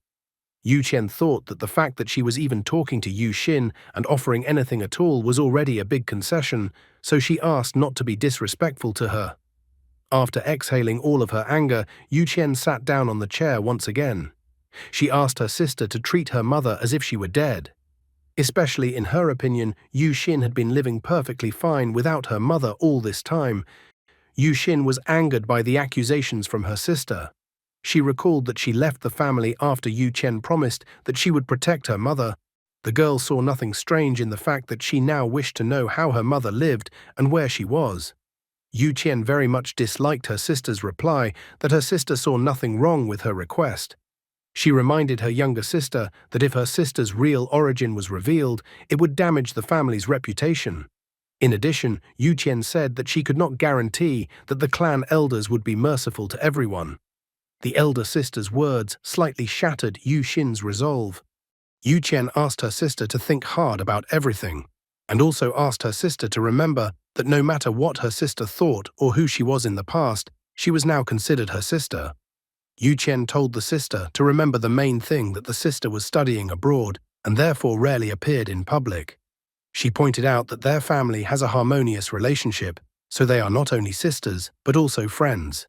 Yu Qian thought that the fact that she was even talking to Yu Xin and offering anything at all was already a big concession, so she asked not to be disrespectful to her. After exhaling all of her anger, Yu Qian sat down on the chair once again. She asked her sister to treat her mother as if she were dead. Especially in her opinion, Yu Xin had been living perfectly fine without her mother all this time. Yu Xin was angered by the accusations from her sister. She recalled that she left the family after Yu Qian promised that she would protect her mother. The girl saw nothing strange in the fact that she now wished to know how her mother lived and where she was. Yu Qian very much disliked her sister's reply that her sister saw nothing wrong with her request. She reminded her younger sister that if her sister's real origin was revealed, it would damage the family's reputation. In addition, Yu Qian said that she could not guarantee that the clan elders would be merciful to everyone. The elder sister's words slightly shattered Yu Xin's resolve. Yu Qian asked her sister to think hard about everything, and also asked her sister to remember that no matter what her sister thought or who she was in the past, she was now considered her sister. Yu Qian told the sister to remember the main thing, that the sister was studying abroad and therefore rarely appeared in public. She pointed out that their family has a harmonious relationship, so they are not only sisters but also friends.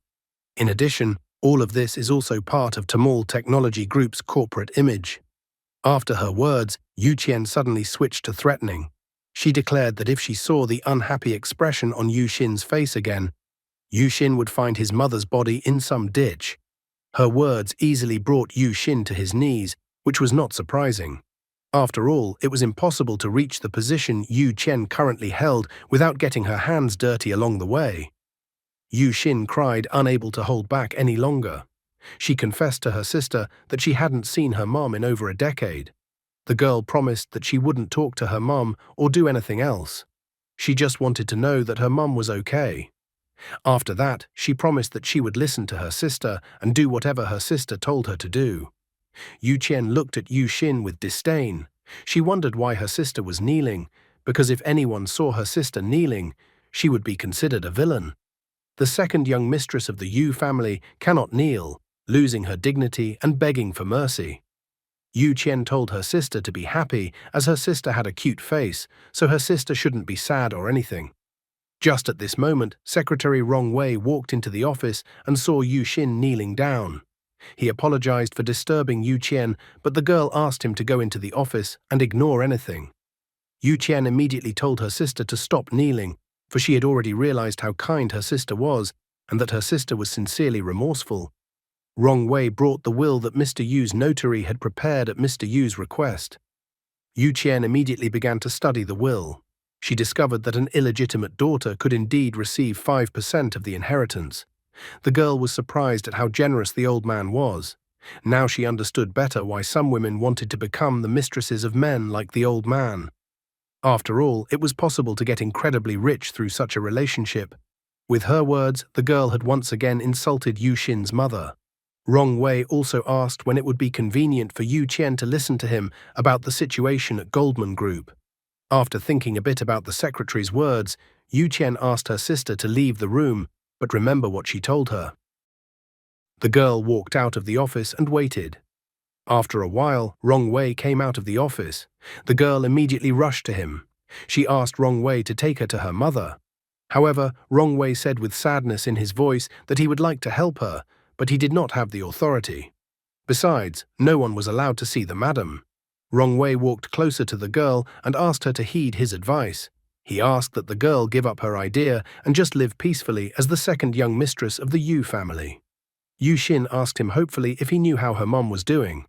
In addition, all of this is also part of Tmall Technology Group's corporate image. After her words, Yu Qian suddenly switched to threatening. She declared that if she saw the unhappy expression on Yu Xin's face again, Yu Xin would find his mother's body in some ditch. Her words easily brought Yu Xin to his knees, which was not surprising. After all, it was impossible to reach the position Yu Qian currently held without getting her hands dirty along the way. Yu Xin cried, unable to hold back any longer. She confessed to her sister that she hadn't seen her mom in over a decade. The girl promised that she wouldn't talk to her mom or do anything else. She just wanted to know that her mom was okay. After that, she promised that she would listen to her sister and do whatever her sister told her to do. Yu Qian looked at Yu Xin with disdain. She wondered why her sister was kneeling, because if anyone saw her sister kneeling, she would be considered a villain. The second young mistress of the Yu family cannot kneel, losing her dignity and begging for mercy. Yu Qian told her sister to be happy as her sister had a cute face, so her sister shouldn't be sad or anything. Just at this moment, Secretary Rong Wei walked into the office and saw Yu Xin kneeling down. He apologized for disturbing Yu Qian, but the girl asked him to go into the office and ignore anything. Yu Qian immediately told her sister to stop kneeling, for she had already realized how kind her sister was and that her sister was sincerely remorseful. Rong Wei brought the will that Mr. Yu's notary had prepared at Mr. Yu's request. Yu Qian immediately began to study the will. She discovered that an illegitimate daughter could indeed receive 5% of the inheritance. The girl was surprised at how generous the old man was. Now she understood better why some women wanted to become the mistresses of men like the old man. After all, it was possible to get incredibly rich through such a relationship. With her words, the girl had once again insulted Yu Xin's mother. Rong Wei also asked when it would be convenient for Yu Qian to listen to him about the situation at Goldman Group. After thinking a bit about the secretary's words, Yu Qian asked her sister to leave the room, but remember what she told her. The girl walked out of the office and waited. After a while, Rong Wei came out of the office. The girl immediately rushed to him. She asked Rong Wei to take her to her mother. However, Rong Wei said with sadness in his voice that he would like to help her, but he did not have the authority. Besides, no one was allowed to see the madam. Rong Wei walked closer to the girl and asked her to heed his advice. He asked that the girl give up her idea and just live peacefully as the second young mistress of the Yu family. Yu Xin asked him hopefully if he knew how her mom was doing.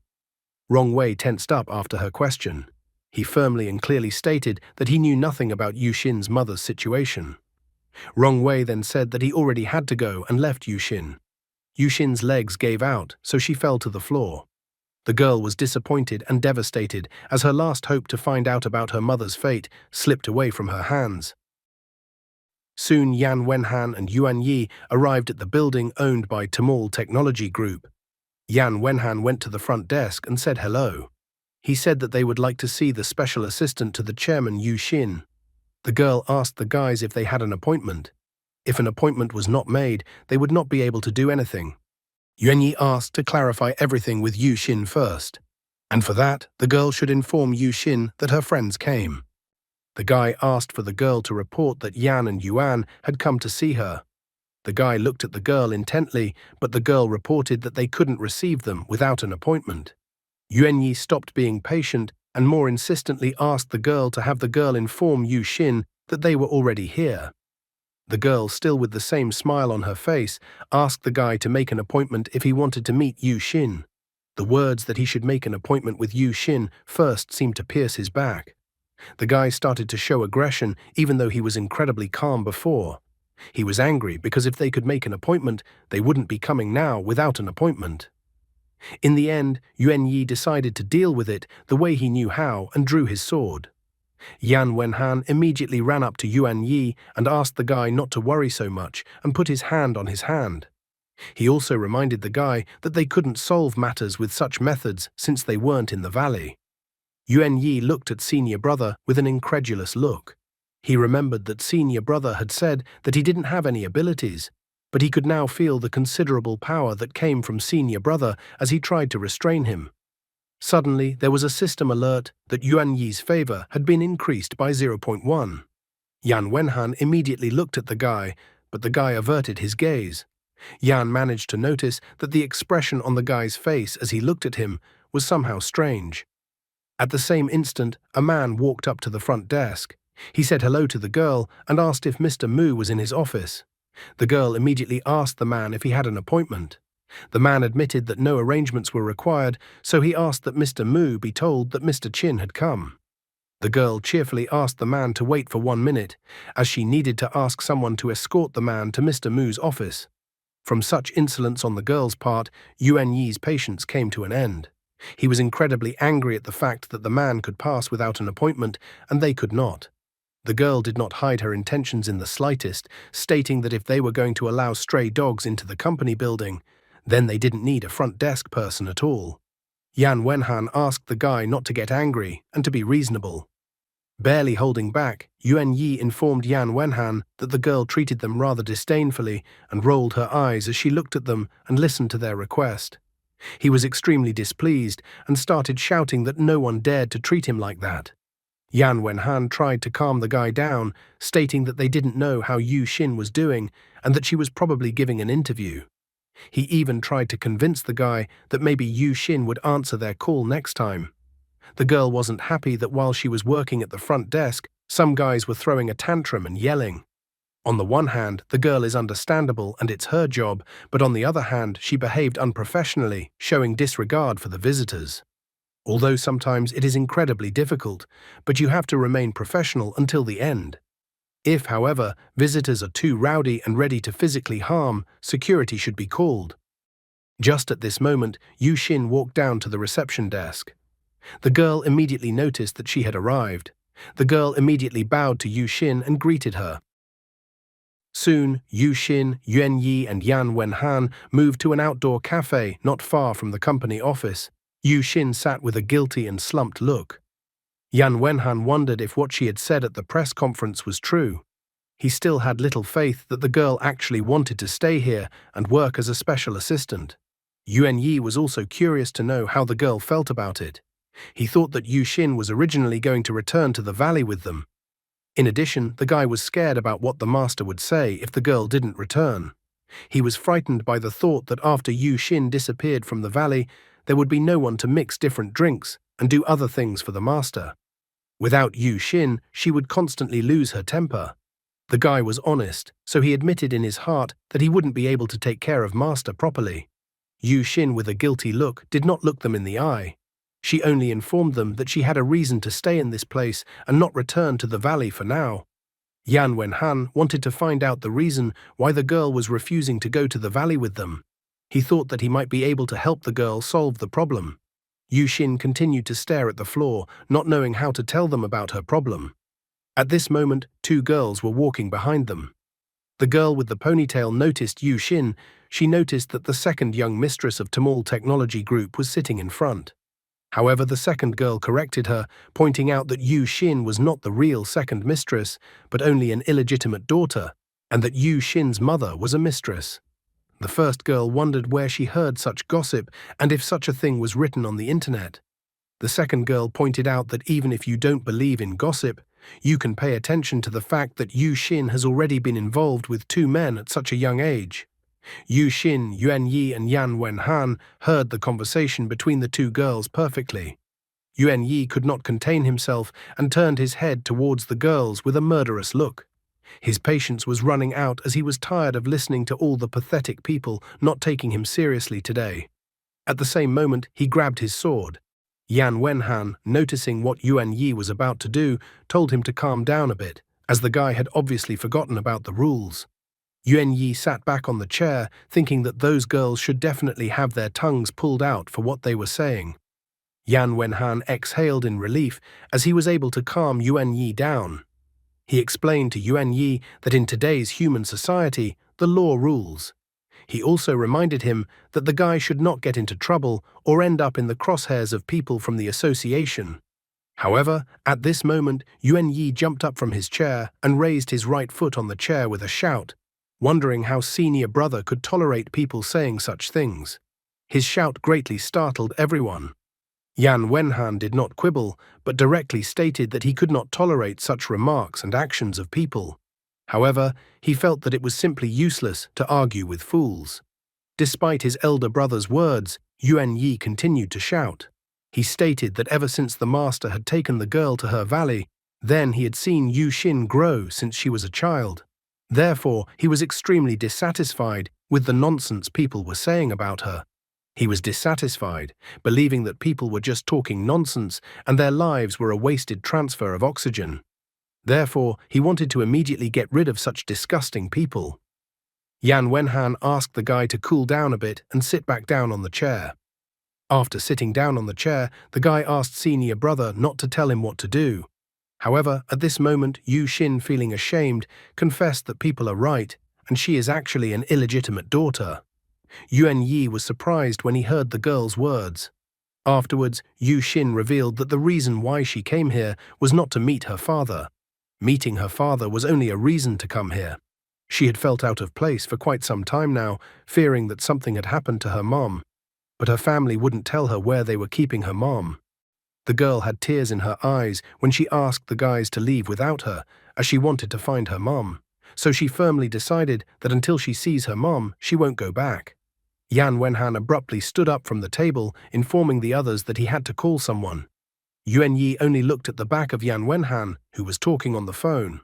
Rong Wei tensed up after her question. He firmly and clearly stated that he knew nothing about Yu Xin's mother's situation. Rong Wei then said that he already had to go and left Yu Xin. Yu Xin's legs gave out, so she fell to the floor. The girl was disappointed and devastated as her last hope to find out about her mother's fate slipped away from her hands. Soon Yan Wenhan and Yuan Yi arrived at the building owned by Tamal Technology Group. Yan Wenhan went to the front desk and said hello. He said that they would like to see the special assistant to the chairman Yu Xin. The girl asked the guys if they had an appointment. If an appointment was not made, they would not be able to do anything. Yuan Yi asked to clarify everything with Yu Xin first, and for that, the girl should inform Yu Xin that her friends came. The guy asked for the girl to report that Yan and Yuan had come to see her. The guy looked at the girl intently, but the girl reported that they couldn't receive them without an appointment. Yuan Yi stopped being patient and more insistently asked the girl to have the girl inform Yu Xin that they were already here. The girl, still with the same smile on her face, asked the guy to make an appointment if he wanted to meet Yu Xin. The words that he should make an appointment with Yu Xin first seemed to pierce his back. The guy started to show aggression even though he was incredibly calm before. He was angry because if they could make an appointment, they wouldn't be coming now without an appointment. In the end, Yuan Yi decided to deal with it the way he knew how and drew his sword. Yan Wenhan immediately ran up to Yuan Yi and asked the guy not to worry so much and put his hand on his hand. He also reminded the guy that they couldn't solve matters with such methods since they weren't in the valley. Yuan Yi looked at senior brother with an incredulous look. He remembered that senior brother had said that he didn't have any abilities, but he could now feel the considerable power that came from senior brother as he tried to restrain him. Suddenly, there was a system alert that Yuan Yi's favor had been increased by 0.1. Yan Wenhan immediately looked at the guy, but the guy averted his gaze. Yan managed to notice that the expression on the guy's face as he looked at him was somehow strange. At the same instant, a man walked up to the front desk. He said hello to the girl and asked if Mr. Mu was in his office. The girl immediately asked the man if he had an appointment. The man admitted that no arrangements were required, so he asked that Mr. Mu be told that Mr. Qin had come. The girl cheerfully asked the man to wait for 1 minute, as she needed to ask someone to escort the man to Mr. Mu's office. From such insolence on the girl's part, Yuan Yi's patience came to an end. He was incredibly angry at the fact that the man could pass without an appointment and they could not. The girl did not hide her intentions in the slightest, stating that if they were going to allow stray dogs into the company building, then they didn't need a front desk person at all. Yan Wenhan asked the guy not to get angry and to be reasonable. Barely holding back, Yuan Yi informed Yan Wenhan that the girl treated them rather disdainfully and rolled her eyes as she looked at them and listened to their request. He was extremely displeased and started shouting that no one dared to treat him like that. Yan Wenhan tried to calm the guy down, stating that they didn't know how Yu Xin was doing and that she was probably giving an interview. He even tried to convince the guy that maybe Yu Xin would answer their call next time. The girl wasn't happy that while she was working at the front desk, some guys were throwing a tantrum and yelling. On the one hand, the girl is understandable and it's her job, but on the other hand, she behaved unprofessionally, showing disregard for the visitors. Although sometimes it is incredibly difficult, but you have to remain professional until the end. If, however, visitors are too rowdy and ready to physically harm, security should be called. Just at this moment, Yu Xin walked down to the reception desk. The girl immediately noticed that she had arrived. The girl immediately bowed to Yu Xin and greeted her. Soon, Yu Xin, Yuan Yi and Yan Wenhan moved to an outdoor cafe not far from the company office. Yu Xin sat with a guilty and slumped look. Yan Wenhan wondered if what she had said at the press conference was true. He still had little faith that the girl actually wanted to stay here and work as a special assistant. Yuan Yi was also curious to know how the girl felt about it. He thought that Yu Xin was originally going to return to the valley with them. In addition, the guy was scared about what the master would say if the girl didn't return. He was frightened by the thought that after Yu Xin disappeared from the valley, there would be no one to mix different drinks and do other things for the master. Without Yu Xin, she would constantly lose her temper. The guy was honest, so he admitted in his heart that he wouldn't be able to take care of master properly. Yu Xin, with a guilty look, did not look them in the eye. She only informed them that she had a reason to stay in this place and not return to the valley for now. Yan Wenhan wanted to find out the reason why the girl was refusing to go to the valley with them. He thought that he might be able to help the girl solve the problem. Yu Xin continued to stare at the floor, not knowing how to tell them about her problem. At this moment, two girls were walking behind them. The girl with the ponytail noticed Yu Xin. She noticed that the second young mistress of Tamal Technology Group was sitting in front. However, the second girl corrected her, pointing out that Yu Xin was not the real second mistress, but only an illegitimate daughter, and that Yu Xin's mother was a mistress. The first girl wondered where she heard such gossip and if such a thing was written on the internet. The second girl pointed out that even if you don't believe in gossip, you can pay attention to the fact that Yu Xin has already been involved with two men at such a young age. Yu Xin, Yuan Yi and Yan Wenhan heard the conversation between the two girls perfectly. Yuan Yi could not contain himself and turned his head towards the girls with a murderous look. His patience was running out as he was tired of listening to all the pathetic people not taking him seriously today. At the same moment, he grabbed his sword. Yan Wenhan, noticing what Yuan Yi was about to do, told him to calm down a bit, as the guy had obviously forgotten about the rules. Yuan Yi sat back on the chair, thinking that those girls should definitely have their tongues pulled out for what they were saying. Yan Wenhan exhaled in relief as he was able to calm Yuan Yi down. He explained to Yuan Yi that in today's human society, the law rules. He also reminded him that the guy should not get into trouble or end up in the crosshairs of people from the association. However, at this moment, Yuan Yi jumped up from his chair and raised his right foot on the chair with a shout, wondering how senior brother could tolerate people saying such things. His shout greatly startled everyone. Yan Wenhan did not quibble, but directly stated that he could not tolerate such remarks and actions of people. However, he felt that it was simply useless to argue with fools. Despite his elder brother's words, Yuan Yi continued to shout. He stated that ever since the master had taken the girl to her valley, then he had seen Yu Xin grow since she was a child. Therefore, he was extremely dissatisfied with the nonsense people were saying about her. He was dissatisfied, believing that people were just talking nonsense and their lives were a wasted transfer of oxygen. Therefore, he wanted to immediately get rid of such disgusting people. Yan Wenhan asked the guy to cool down a bit and sit back down on the chair. After sitting down on the chair, the guy asked senior brother not to tell him what to do. However, at this moment, Yu Xin, feeling ashamed, confessed that people are right, and she is actually an illegitimate daughter. Yuan Yi was surprised when he heard the girl's words. Afterwards, Yu Xin revealed that the reason why she came here was not to meet her father. Meeting her father was only a reason to come here. She had felt out of place for quite some time now, fearing that something had happened to her mom. But her family wouldn't tell her where they were keeping her mom. The girl had tears in her eyes when she asked the guys to leave without her, as she wanted to find her mom. So she firmly decided that until she sees her mom, she won't go back. Yan Wenhan abruptly stood up from the table, informing the others that he had to call someone. Yuan Yi only looked at the back of Yan Wenhan, who was talking on the phone.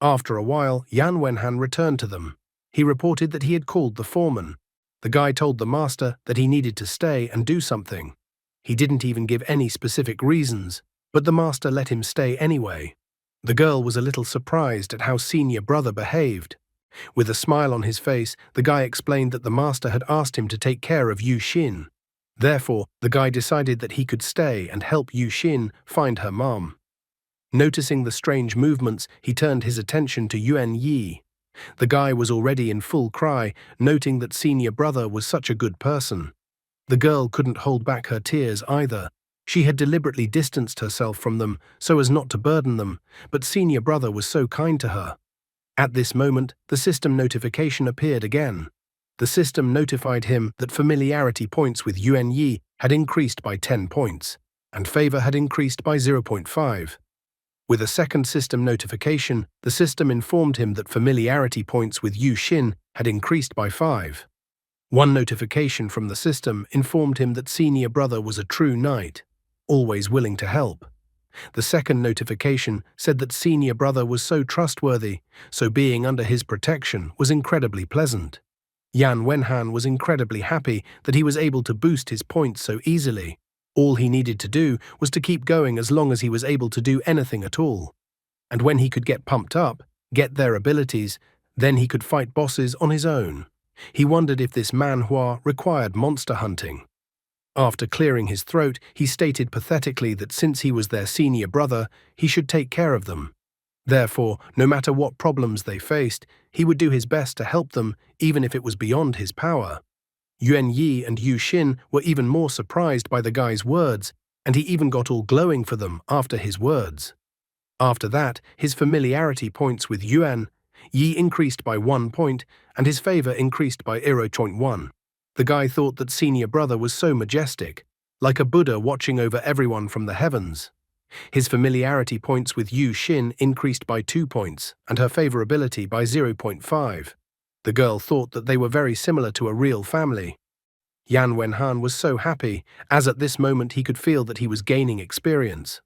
After a while, Yan Wenhan returned to them. He reported that he had called the foreman. The guy told the master that he needed to stay and do something. He didn't even give any specific reasons, but the master let him stay anyway. The girl was a little surprised at how senior brother behaved. With a smile on his face, the guy explained that the master had asked him to take care of Yu Xin. Therefore, the guy decided that he could stay and help Yu Xin find her mom. Noticing the strange movements, he turned his attention to Yuan Yi. The guy was already in full cry, noting that senior brother was such a good person. The girl couldn't hold back her tears either. She had deliberately distanced herself from them so as not to burden them, but senior brother was so kind to her. At this moment, the system notification appeared again. The system notified him that familiarity points with Yuan Yi had increased by 10 points, and favor had increased by 0.5. With a second system notification, the system informed him that familiarity points with Yu Xin had increased by 5. One notification from the system informed him that senior brother was a true knight, always willing to help. The second notification said that senior brother was so trustworthy, so being under his protection was incredibly pleasant. Yan Wenhan was incredibly happy that he was able to boost his points so easily. All he needed to do was to keep going as long as he was able to do anything at all. And when he could get pumped up, get their abilities, then he could fight bosses on his own. He wondered if this manhwa required monster hunting. After clearing his throat, he stated pathetically that since he was their senior brother, he should take care of them. Therefore, no matter what problems they faced, he would do his best to help them, even if it was beyond his power. Yuan Yi and Yu Xin were even more surprised by the guy's words, and he even got all glowing for them after his words. After that, his familiarity points with Yuan Yi increased by 1 point, and his favor increased by 0.1. The guy thought that senior brother was so majestic, like a Buddha watching over everyone from the heavens. His familiarity points with Yu Xin increased by 2 points, and her favorability by 0.5. The girl thought that they were very similar to a real family. Yan Wenhan was so happy, as at this moment he could feel that he was gaining experience.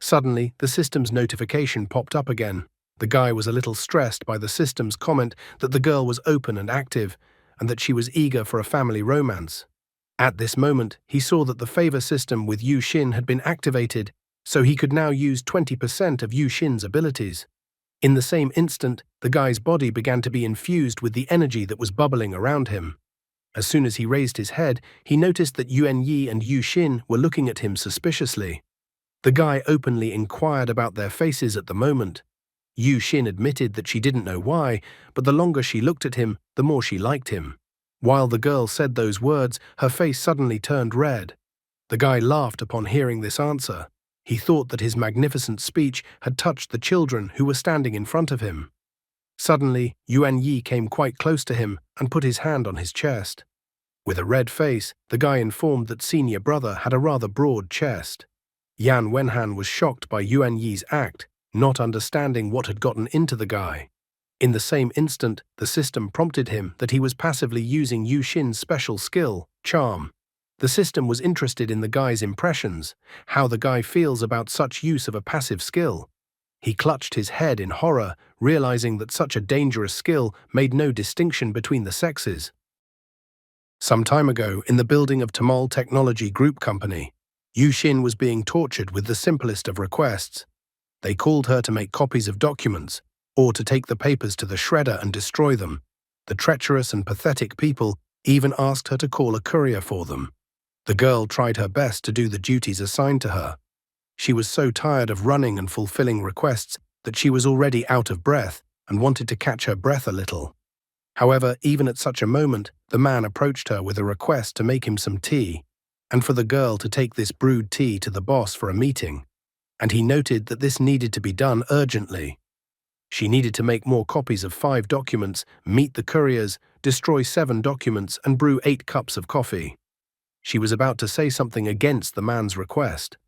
Suddenly, the system's notification popped up again. The guy was a little stressed by the system's comment that the girl was open and active, and that she was eager for a family romance. At this moment, he saw that the favor system with Yu Xin had been activated, so he could now use 20% of Yu Xin's abilities. In the same instant, the guy's body began to be infused with the energy that was bubbling around him. As soon as he raised his head, he noticed that Yuan Yi and Yu Xin were looking at him suspiciously. The guy openly inquired about their faces at the moment. Yu Xin admitted that she didn't know why, but the longer she looked at him, the more she liked him. While the girl said those words, her face suddenly turned red. The guy laughed upon hearing this answer. He thought that his magnificent speech had touched the children who were standing in front of him. Suddenly, Yuan Yi came quite close to him and put his hand on his chest. With a red face, the guy informed that senior brother had a rather broad chest. Yan Wenhan was shocked by Yuan Yi's act, not understanding what had gotten into the guy. In the same instant, the system prompted him that he was passively using Yu Xin's special skill, charm. The system was interested in the guy's impressions, how the guy feels about such use of a passive skill. He clutched his head in horror, realizing that such a dangerous skill made no distinction between the sexes. Some time ago, in the building of Tamal Technology Group Company, Yu Xin was being tortured with the simplest of requests. They called her to make copies of documents, or to take the papers to the shredder and destroy them. The treacherous and pathetic people even asked her to call a courier for them. The girl tried her best to do the duties assigned to her. She was so tired of running and fulfilling requests that she was already out of breath and wanted to catch her breath a little. However, even at such a moment, the man approached her with a request to make him some tea, and for the girl to take this brewed tea to the boss for a meeting, and he noted that this needed to be done urgently. She needed to make more copies of 5 documents, meet the couriers, destroy 7 documents, and brew 8 cups of coffee. She was about to say something against the man's request,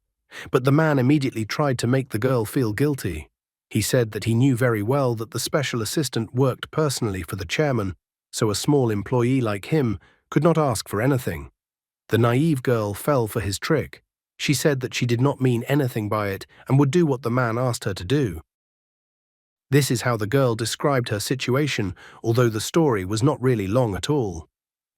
but the man immediately tried to make the girl feel guilty. He said that he knew very well that the special assistant worked personally for the chairman, so a small employee like him could not ask for anything. The naive girl fell for his trick. She said that she did not mean anything by it and would do what the man asked her to do. This is how the girl described her situation, although the story was not really long at all.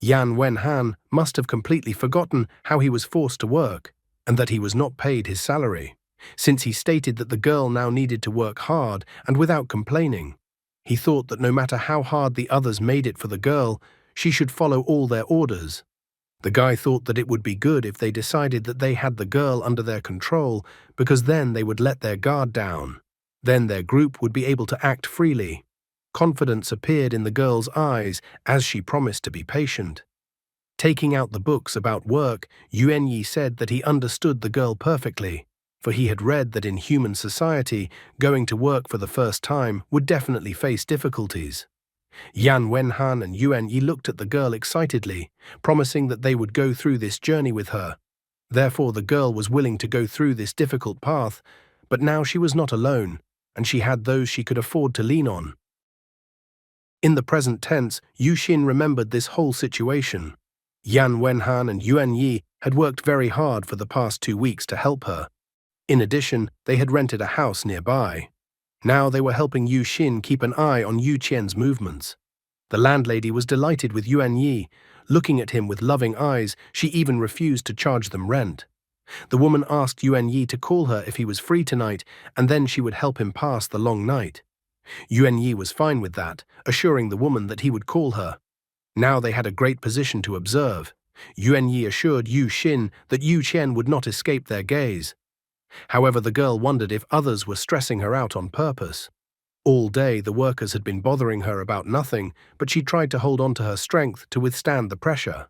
Yan Wenhan must have completely forgotten how he was forced to work, and that he was not paid his salary, since he stated that the girl now needed to work hard and without complaining. He thought that no matter how hard the others made it for the girl, she should follow all their orders. The guy thought that it would be good if they decided that they had the girl under their control, because then they would let their guard down. Then their group would be able to act freely. Confidence appeared in the girl's eyes as she promised to be patient. Taking out the books about work, Yuan Yi said that he understood the girl perfectly, for he had read that in human society, going to work for the first time would definitely face difficulties. Yan Wenhan and Yuan Yi looked at the girl excitedly, promising that they would go through this journey with her. Therefore, the girl was willing to go through this difficult path, but now she was not alone, and she had those she could afford to lean on. In the present tense, Yu Xin remembered this whole situation. Yan Wenhan and Yuan Yi had worked very hard for the past 2 weeks to help her. In addition, they had rented a house nearby. Now they were helping Yu Xin keep an eye on Yu Qian's movements. The landlady was delighted with Yuan Yi. Looking at him with loving eyes, she even refused to charge them rent. The woman asked Yuan Yi to call her if he was free tonight, and then she would help him pass the long night. Yuan Yi was fine with that, assuring the woman that he would call her. Now they had a great position to observe. Yuan Yi assured Yu Xin that Yu Qian would not escape their gaze. However, the girl wondered if others were stressing her out on purpose. All day the workers had been bothering her about nothing, but she tried to hold on to her strength to withstand the pressure.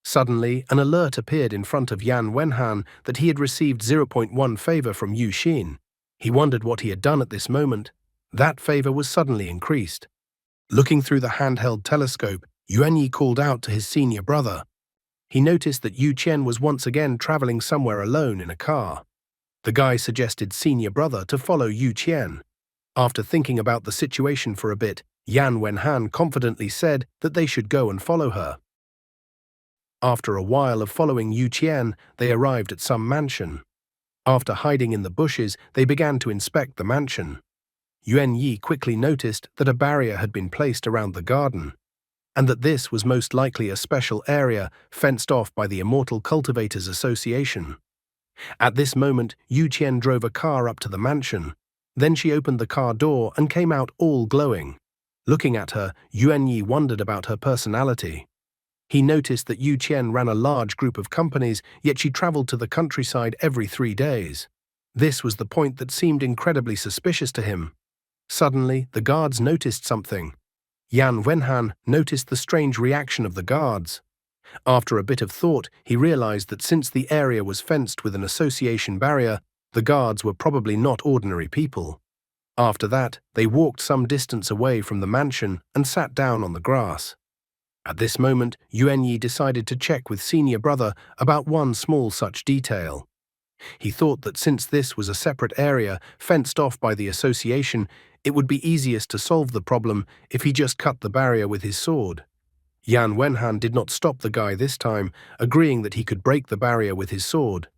Suddenly, an alert appeared in front of Yan Wenhan that he had received 0.1 favor from Yu Xin. He wondered what he had done at this moment. That favor was suddenly increased. Looking through the handheld telescope, Yuan Yi called out to his senior brother. He noticed that Yu Qian was once again traveling somewhere alone in a car. The guy suggested senior brother to follow Yu Qian. After thinking about the situation for a bit, Yan Wenhan confidently said that they should go and follow her. After a while of following Yu Qian, they arrived at some mansion. After hiding in the bushes, they began to inspect the mansion. Yuan Yi quickly noticed that a barrier had been placed around the garden, and that this was most likely a special area fenced off by the Immortal Cultivators Association. At this moment, Yu Qian drove a car up to the mansion. Then she opened the car door and came out all glowing. Looking at her, Yuan Yi wondered about her personality. He noticed that Yu Qian ran a large group of companies, yet she traveled to the countryside every 3 days. This was the point that seemed incredibly suspicious to him. Suddenly, the guards noticed something. Yan Wenhan noticed the strange reaction of the guards. After a bit of thought, he realized that since the area was fenced with an association barrier, the guards were probably not ordinary people. After that, they walked some distance away from the mansion and sat down on the grass. At this moment, Yuan Yi decided to check with senior brother about one small such detail. He thought that since this was a separate area fenced off by the association, it would be easiest to solve the problem if he just cut the barrier with his sword. Yan Wenhan did not stop the guy this time, agreeing that he could break the barrier with his sword.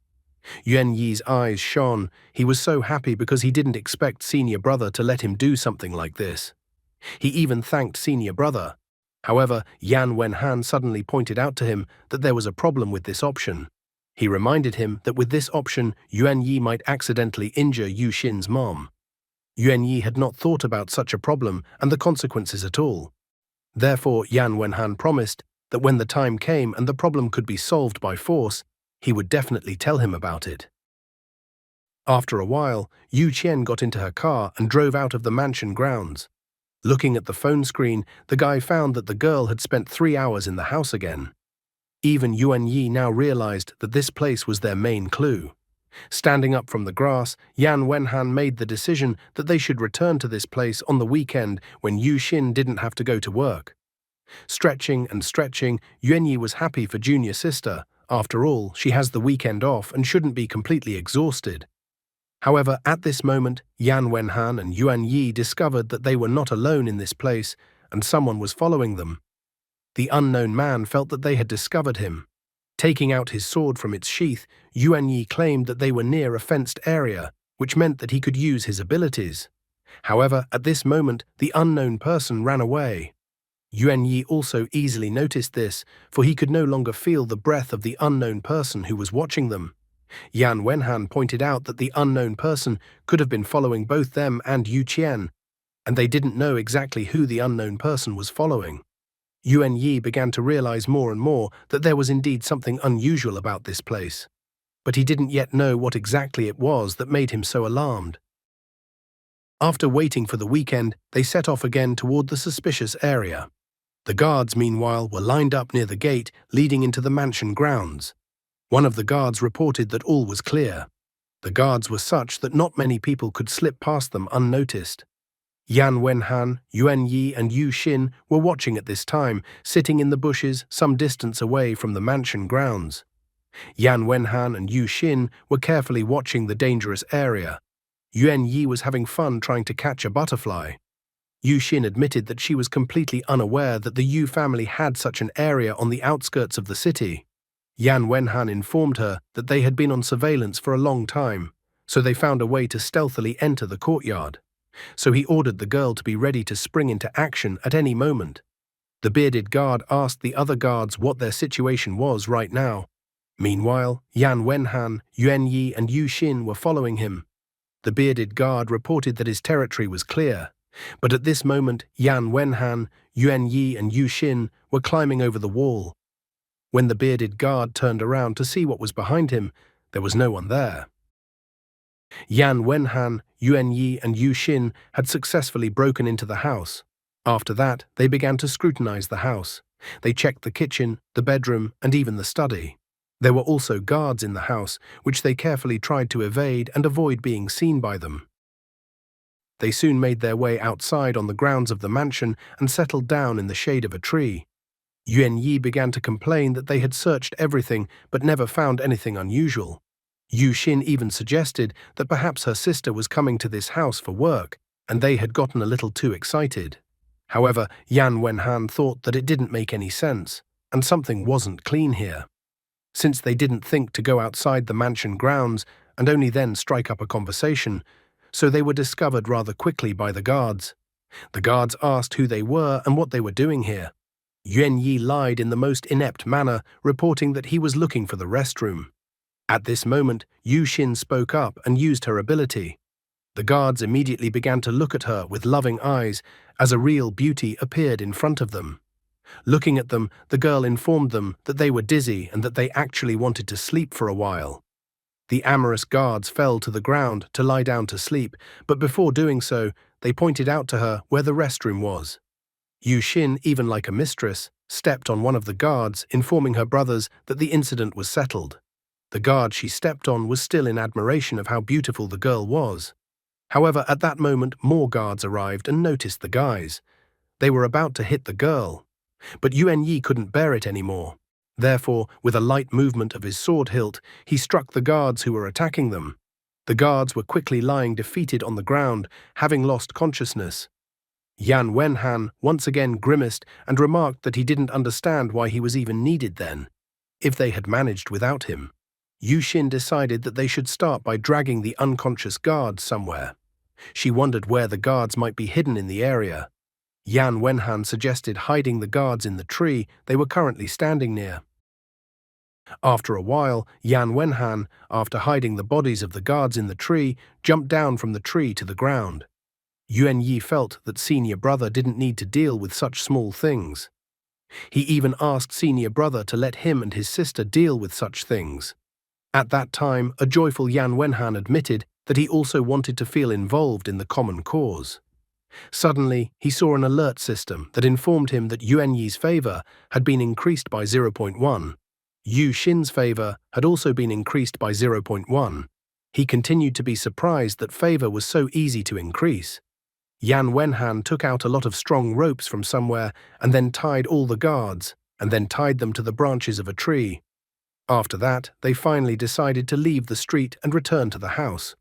Yuan Yi's eyes shone. He was so happy because he didn't expect senior brother to let him do something like this. He even thanked senior brother. However, Yan Wenhan suddenly pointed out to him that there was a problem with this option. He reminded him that with this option, Yuan Yi might accidentally injure Yu Xin's mom. Yuan Yi had not thought about such a problem and the consequences at all. Therefore, Yan Wenhan promised that when the time came and the problem could be solved by force, he would definitely tell him about it. After a while, Yu Qian got into her car and drove out of the mansion grounds. Looking at the phone screen, the guy found that the girl had spent 3 hours in the house again. Even Yuan Yi now realized that this place was their main clue. Standing up from the grass, Yan Wenhan made the decision that they should return to this place on the weekend when Yu Xin didn't have to go to work. Stretching and stretching, Yuan Yi was happy for junior sister. After all, she has the weekend off and shouldn't be completely exhausted. However, at this moment, Yan Wenhan and Yuan Yi discovered that they were not alone in this place and someone was following them. The unknown man felt that they had discovered him. Taking out his sword from its sheath, Yuan Yi claimed that they were near a fenced area, which meant that he could use his abilities. However, at this moment, the unknown person ran away. Yuan Yi also easily noticed this, for he could no longer feel the breath of the unknown person who was watching them. Yan Wenhan pointed out that the unknown person could have been following both them and Yu Qian, and they didn't know exactly who the unknown person was following. Yuan Yi began to realize more and more that there was indeed something unusual about this place, but he didn't yet know what exactly it was that made him so alarmed. After waiting for the weekend, they set off again toward the suspicious area. The guards, meanwhile, were lined up near the gate leading into the mansion grounds. One of the guards reported that all was clear. The guards were such that not many people could slip past them unnoticed. Yan Wenhan, Yuan Yi and Yu Xin were watching at this time, sitting in the bushes some distance away from the mansion grounds. Yan Wenhan and Yu Xin were carefully watching the dangerous area. Yuan Yi was having fun trying to catch a butterfly. Yu Xin admitted that she was completely unaware that the Yu family had such an area on the outskirts of the city. Yan Wenhan informed her that they had been on surveillance for a long time, so they found a way to stealthily enter the courtyard. So he ordered the girl to be ready to spring into action at any moment. The bearded guard asked the other guards what their situation was right now. Meanwhile, Yan Wenhan, Yuan Yi and Yu Xin were following him. The bearded guard reported that his territory was clear, but at this moment Yan Wenhan, Yuan Yi and Yu Xin were climbing over the wall. When the bearded guard turned around to see what was behind him, there was no one there. Yan Wenhan, Yuan Yi and Yu Xin had successfully broken into the house. After that, they began to scrutinize the house. They checked the kitchen, the bedroom, and even the study. There were also guards in the house, which they carefully tried to evade and avoid being seen by them. They soon made their way outside on the grounds of the mansion and settled down in the shade of a tree. Yuan Yi began to complain that they had searched everything but never found anything unusual. Yu Xin even suggested that perhaps her sister was coming to this house for work, and they had gotten a little too excited. However, Yan Wenhan thought that it didn't make any sense, and something wasn't clean here. Since they didn't think to go outside the mansion grounds and only then strike up a conversation, so they were discovered rather quickly by the guards. The guards asked who they were and what they were doing here. Yuan Yi lied in the most inept manner, reporting that he was looking for the restroom. At this moment, Yu Xin spoke up and used her ability. The guards immediately began to look at her with loving eyes as a real beauty appeared in front of them. Looking at them, the girl informed them that they were dizzy and that they actually wanted to sleep for a while. The amorous guards fell to the ground to lie down to sleep, but before doing so, they pointed out to her where the restroom was. Yu Xin, even like a mistress, stepped on one of the guards, informing her brothers that the incident was settled. The guard she stepped on was still in admiration of how beautiful the girl was. However, at that moment, more guards arrived and noticed the guys. They were about to hit the girl. But Yuan Yi couldn't bear it anymore. Therefore, with a light movement of his sword hilt, he struck the guards who were attacking them. The guards were quickly lying defeated on the ground, having lost consciousness. Yan Wenhan once again grimaced and remarked that he didn't understand why he was even needed then, if they had managed without him. Yu Xin decided that they should start by dragging the unconscious guards somewhere. She wondered where the guards might be hidden in the area. Yan Wenhan suggested hiding the guards in the tree they were currently standing near. After a while, Yan Wenhan, after hiding the bodies of the guards in the tree, jumped down from the tree to the ground. Yuan Yi felt that senior brother didn't need to deal with such small things. He even asked senior brother to let him and his sister deal with such things. At that time, a joyful Yan Wenhan admitted that he also wanted to feel involved in the common cause. Suddenly, he saw an alert system that informed him that Yuan Yi's favor had been increased by 0.1. Yu Xin's favor had also been increased by 0.1. He continued to be surprised that favor was so easy to increase. Yan Wenhan took out a lot of strong ropes from somewhere and then tied all the guards, and then tied them to the branches of a tree. After that, they finally decided to leave the street and return to the house.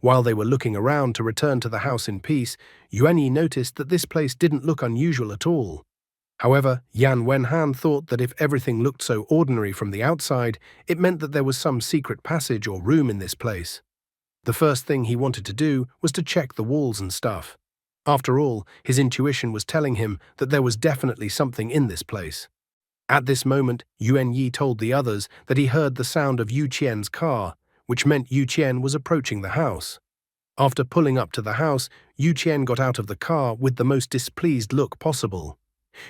While they were looking around to return to the house in peace, Yuan Yi noticed that this place didn't look unusual at all. However, Yan Wenhan thought that if everything looked so ordinary from the outside, it meant that there was some secret passage or room in this place. The first thing he wanted to do was to check the walls and stuff. After all, his intuition was telling him that there was definitely something in this place. At this moment, Yuan Yi told the others that he heard the sound of Yu Qian's car, which meant Yu Qian was approaching the house. After pulling up to the house, Yu Qian got out of the car with the most displeased look possible.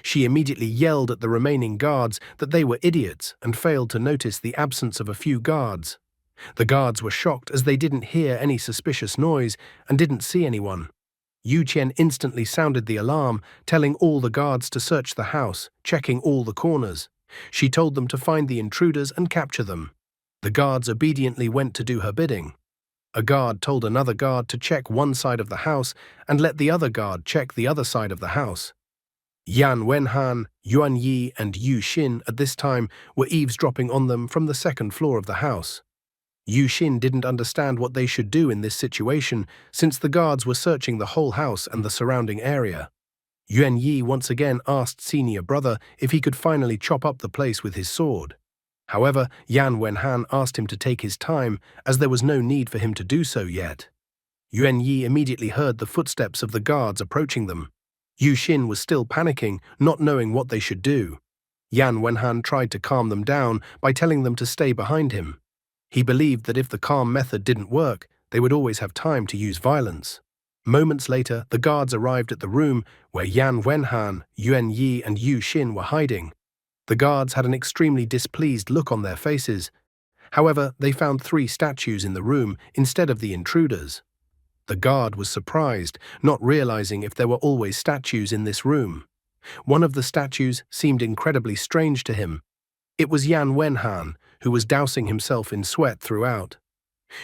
She immediately yelled at the remaining guards that they were idiots and failed to notice the absence of a few guards. The guards were shocked as they didn't hear any suspicious noise and didn't see anyone. Yu Qian instantly sounded the alarm, telling all the guards to search the house, checking all the corners. She told them to find the intruders and capture them. The guards obediently went to do her bidding. A guard told another guard to check one side of the house and let the other guard check the other side of the house. Yan Wenhan, Yuan Yi, and Yu Xin at this time were eavesdropping on them from the second floor of the house. Yu Xin didn't understand what they should do in this situation since the guards were searching the whole house and the surrounding area. Yuan Yi once again asked senior brother if he could finally chop up the place with his sword. However, Yan Wenhan asked him to take his time as there was no need for him to do so yet. Yuan Yi immediately heard the footsteps of the guards approaching them. Yu Xin was still panicking, not knowing what they should do. Yan Wenhan tried to calm them down by telling them to stay behind him. He believed that if the calm method didn't work, they would always have time to use violence. Moments later, the guards arrived at the room where Yan Wenhan, Yuan Yi, and Yu Xin were hiding. The guards had an extremely displeased look on their faces. However, they found 3 statues in the room instead of the intruders. The guard was surprised, not realizing if there were always statues in this room. One of the statues seemed incredibly strange to him. It was Yan Wenhan, who was dousing himself in sweat throughout.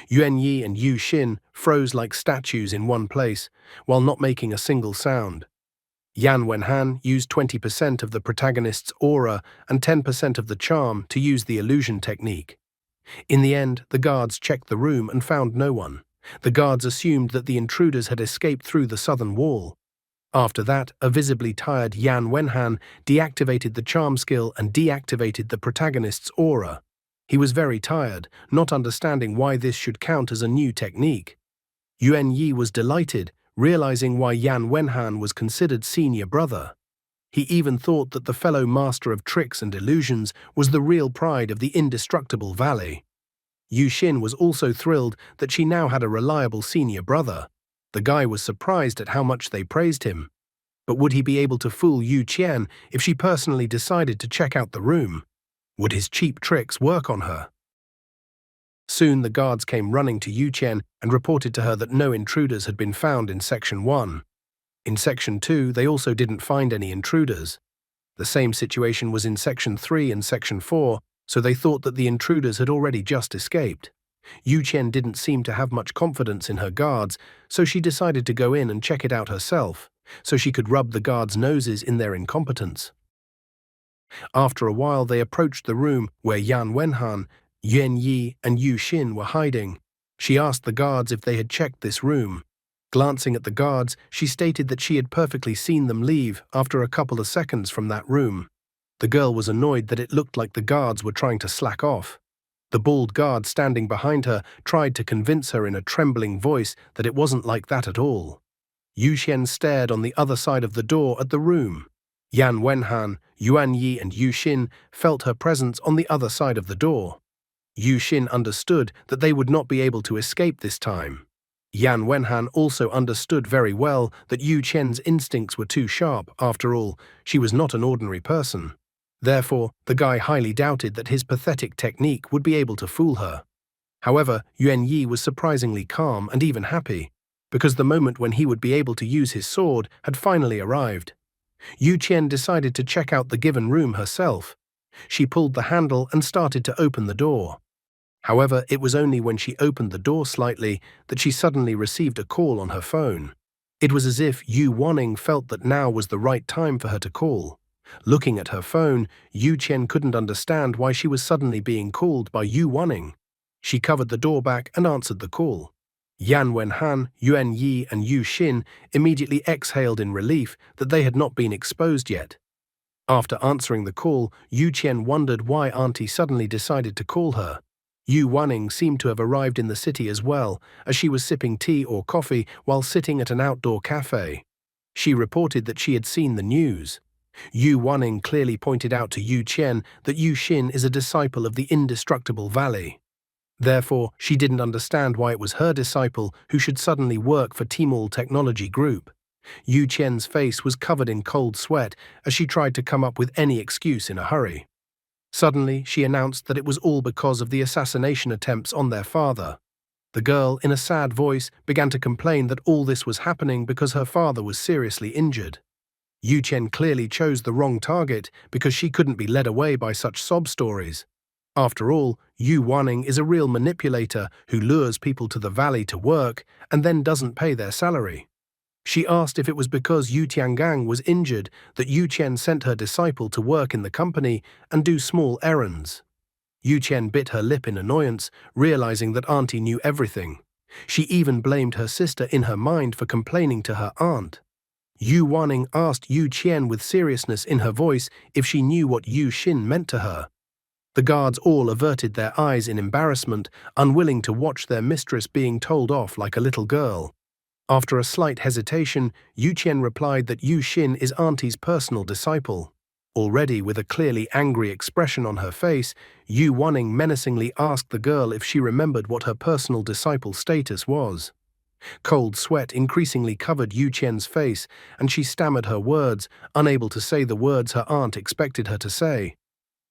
Yuan Yi and Yu Xin froze like statues in one place, while not making a single sound. Yan Wenhan used 20% of the protagonist's aura and 10% of the charm to use the illusion technique. In the end, the guards checked the room and found no one. The guards assumed that the intruders had escaped through the southern wall. After that, a visibly tired Yan Wenhan deactivated the charm skill and deactivated the protagonist's aura. He was very tired, not understanding why this should count as a new technique. Yuan Yi was delighted, realizing why Yan Wenhan was considered senior brother. He even thought that the fellow master of tricks and illusions was the real pride of the indestructible valley. Yu Xin was also thrilled that she now had a reliable senior brother. The guy was surprised at how much they praised him. But would he be able to fool Yu Qian if she personally decided to check out the room? Would his cheap tricks work on her? Soon the guards came running to Yu Qian and reported to her that no intruders had been found in Section 1. In Section 2, they also didn't find any intruders. The same situation was in Section 3 and Section 4, so they thought that the intruders had already just escaped. Yu Qian didn't seem to have much confidence in her guards, so she decided to go in and check it out herself, so she could rub the guards' noses in their incompetence. After a while, they approached the room where Yan Wenhan, Yuan Yi, and Yu Xin were hiding. She asked the guards if they had checked this room. Glancing at the guards, she stated that she had perfectly seen them leave after a couple of seconds from that room. The girl was annoyed that it looked like the guards were trying to slack off. The bald guard standing behind her tried to convince her in a trembling voice that it wasn't like that at all. Yu Xian stared on the other side of the door at the room. Yan Wenhan, Yuan Yi, and Yu Xin felt her presence on the other side of the door. Yu Xin understood that they would not be able to escape this time. Yan Wenhan also understood very well that Yu Qian's instincts were too sharp. After all, she was not an ordinary person. Therefore, the guy highly doubted that his pathetic technique would be able to fool her. However, Yuan Yi was surprisingly calm and even happy, because the moment when he would be able to use his sword had finally arrived. Yu Qian decided to check out the given room herself. She pulled the handle and started to open the door. However, it was only when she opened the door slightly that she suddenly received a call on her phone. It was as if Yu Wanning felt that now was the right time for her to call. Looking at her phone, Yu Qian couldn't understand why she was suddenly being called by Yu Wanning. She covered the door back and answered the call. Yan Wenhan, Yuan Yi, and Yu Xin immediately exhaled in relief that they had not been exposed yet. After answering the call, Yu Qian wondered why Auntie suddenly decided to call her. Yu Wanning seemed to have arrived in the city as well, as she was sipping tea or coffee while sitting at an outdoor cafe. She reported that she had seen the news. Yu Wanning clearly pointed out to Yu Qian that Yu Xin is a disciple of the indestructible valley. Therefore, she didn't understand why it was her disciple who should suddenly work for Tmall Technology Group. Yu Qian's face was covered in cold sweat as she tried to come up with any excuse in a hurry. Suddenly, she announced that it was all because of the assassination attempts on their father. The girl, in a sad voice, began to complain that all this was happening because her father was seriously injured. Yu Qian clearly chose the wrong target because she couldn't be led away by such sob stories. After all, Yu Wanning is a real manipulator who lures people to the valley to work and then doesn't pay their salary. She asked if it was because Yu Tiangang was injured that Yu Qian sent her disciple to work in the company and do small errands. Yu Qian bit her lip in annoyance, realizing that Auntie knew everything. She even blamed her sister in her mind for complaining to her aunt. Yu Wanning asked Yu Qian with seriousness in her voice if she knew what Yu Xin meant to her. The guards all averted their eyes in embarrassment, unwilling to watch their mistress being told off like a little girl. After a slight hesitation, Yu Qian replied that Yu Xin is Auntie's personal disciple. Already with a clearly angry expression on her face, Yu Wanning menacingly asked the girl if she remembered what her personal disciple status was. Cold sweat increasingly covered Yu Qian's face, and she stammered her words, unable to say the words her aunt expected her to say.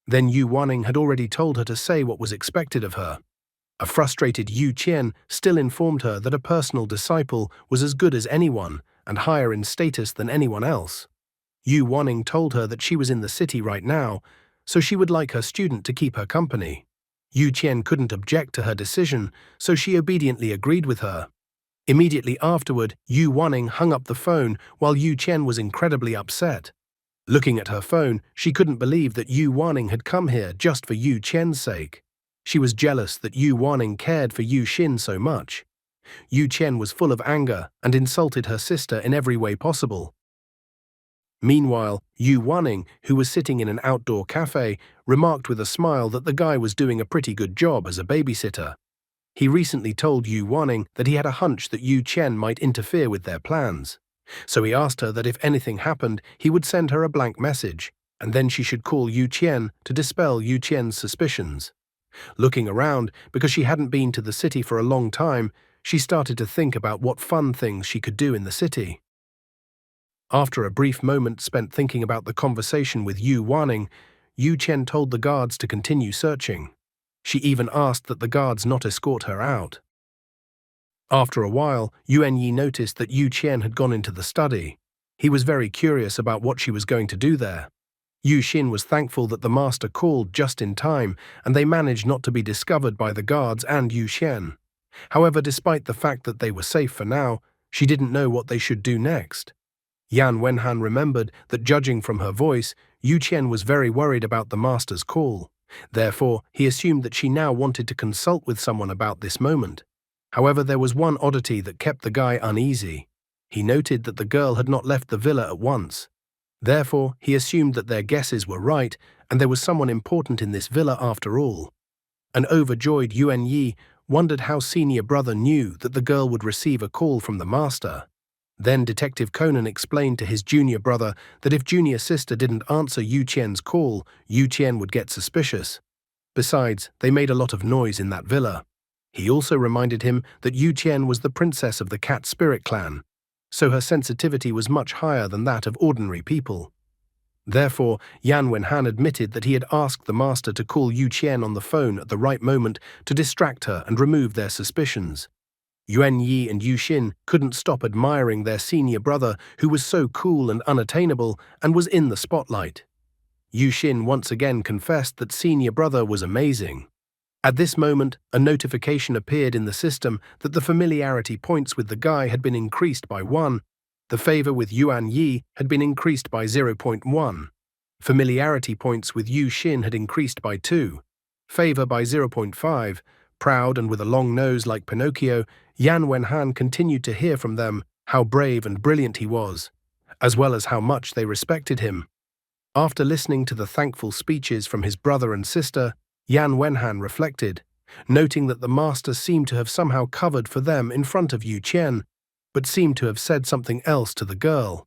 Then Yu Wanning had already told her to say what was expected of her. A frustrated Yu Qian still informed her that a personal disciple was as good as anyone and higher in status than anyone else. Yu Wanning told her that she was in the city right now, so she would like her student to keep her company. Yu Qian couldn't object to her decision, so she obediently agreed with her. Immediately afterward, Yu Wanning hung up the phone while Yu Qian was incredibly upset. Looking at her phone, she couldn't believe that Yu Wanning had come here just for Yu Qian's sake. She was jealous that Yu Wanning cared for Yu Xin so much. Yu Qian was full of anger and insulted her sister in every way possible. Meanwhile, Yu Wanning, who was sitting in an outdoor cafe, remarked with a smile that the guy was doing a pretty good job as a babysitter. He recently told Yu Wanning that he had a hunch that Yu Qian might interfere with their plans. So he asked her that if anything happened, he would send her a blank message, and then she should call Yu Qian to dispel Yu Qian's suspicions. Looking around, because she hadn't been to the city for a long time, she started to think about what fun things she could do in the city. After a brief moment spent thinking about the conversation with Yu Wanning, Yu Qian told the guards to continue searching. She even asked that the guards not escort her out. After a while, Yuan Yi noticed that Yu Qian had gone into the study. He was very curious about what she was going to do there. Yu Xin was thankful that the master called just in time, and they managed not to be discovered by the guards and Yu Qian. However, despite the fact that they were safe for now, she didn't know what they should do next. Yan Wenhan remembered that, judging from her voice, Yu Qian was very worried about the master's call. Therefore, he assumed that she now wanted to consult with someone about this moment. However, there was one oddity that kept the guy uneasy. He noted that the girl had not left the villa at once. Therefore, he assumed that their guesses were right, and there was someone important in this villa after all. An overjoyed Yuan Yi wondered how senior brother knew that the girl would receive a call from the master. Then Detective Conan explained to his junior brother that if junior sister didn't answer Yu Qian's call, Yu Qian would get suspicious. Besides, they made a lot of noise in that villa. He also reminded him that Yu Qian was the princess of the Cat Spirit clan, so her sensitivity was much higher than that of ordinary people. Therefore, Yan Wenhan admitted that he had asked the master to call Yu Qian on the phone at the right moment to distract her and remove their suspicions. Yuan Yi and Yu Xin couldn't stop admiring their senior brother, who was so cool and unattainable and was in the spotlight. Yu Xin once again confessed that senior brother was amazing. At this moment, a notification appeared in the system that the familiarity points with the guy had been increased by 1. The favor with Yuan Yi had been increased by 0.1. Familiarity points with Yu Xin had increased by 2. Favor by 0.5. Proud and with a long nose like Pinocchio, Yan Wenhan continued to hear from them how brave and brilliant he was, as well as how much they respected him. After listening to the thankful speeches from his brother and sister, Yan Wenhan reflected, noting that the master seemed to have somehow covered for them in front of Yu Qian, but seemed to have said something else to the girl.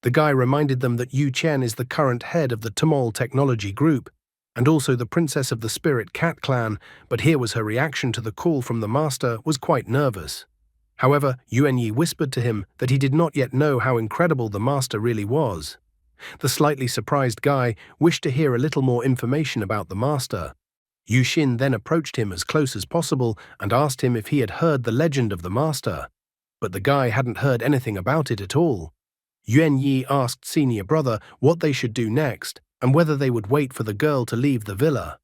The guy reminded them that Yu Qian is the current head of the Tamol Technology Group, and also the princess of the Spirit Cat clan, but here was her reaction to the call from the master was quite nervous. However, Yuan Yi whispered to him that he did not yet know how incredible the master really was. The slightly surprised guy wished to hear a little more information about the master. Yu Xin then approached him as close as possible and asked him if he had heard the legend of the master. But the guy hadn't heard anything about it at all. Yuan Yi asked senior brother what they should do next and whether they would wait for the girl to leave the villa.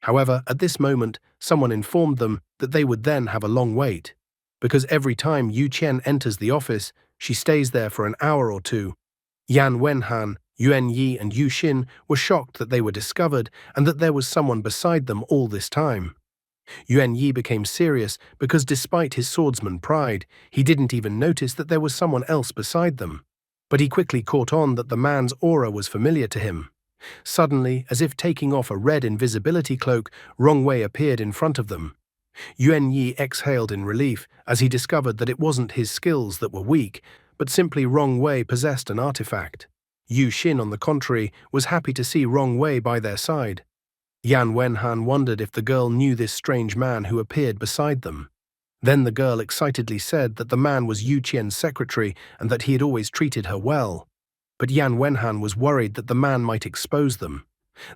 However, at this moment, someone informed them that they would then have a long wait, because every time Yu Qian enters the office, she stays there for an hour or two. Yan Wenhan, Yuan Yi and Yu Xin were shocked that they were discovered and that there was someone beside them all this time. Yuan Yi became serious because despite his swordsman pride, he didn't even notice that there was someone else beside them. But he quickly caught on that the man's aura was familiar to him. Suddenly, as if taking off a red invisibility cloak, Rong Wei appeared in front of them. Yuan Yi exhaled in relief as he discovered that it wasn't his skills that were weak, but simply Rong Wei possessed an artifact. Yu Xin, on the contrary, was happy to see Rong Wei by their side. Yan Wenhan wondered if the girl knew this strange man who appeared beside them. Then the girl excitedly said that the man was Yu Qian's secretary and that he had always treated her well. But Yan Wenhan was worried that the man might expose them.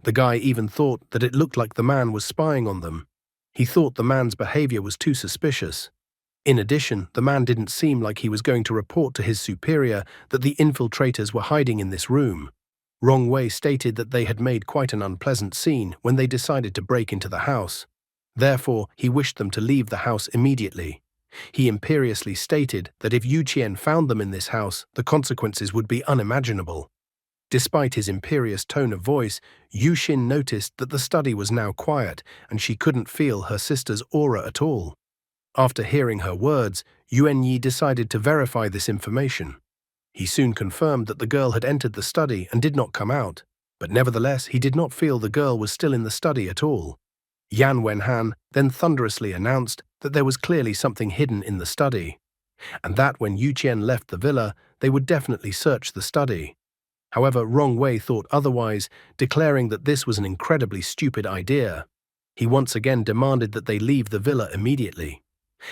The guy even thought that it looked like the man was spying on them. He thought the man's behavior was too suspicious. In addition, the man didn't seem like he was going to report to his superior that the infiltrators were hiding in this room. Rong Wei stated that they had made quite an unpleasant scene when they decided to break into the house. Therefore, he wished them to leave the house immediately. He imperiously stated that if Yu Qian found them in this house, the consequences would be unimaginable. Despite his imperious tone of voice, Yu Xin noticed that the study was now quiet and she couldn't feel her sister's aura at all. After hearing her words, Yuan Yi decided to verify this information. He soon confirmed that the girl had entered the study and did not come out, but nevertheless he did not feel the girl was still in the study at all. Yan Wenhan then thunderously announced that there was clearly something hidden in the study, and that when Yu Qian left the villa, they would definitely search the study. However, Rong Wei thought otherwise, declaring that this was an incredibly stupid idea. He once again demanded that they leave the villa immediately.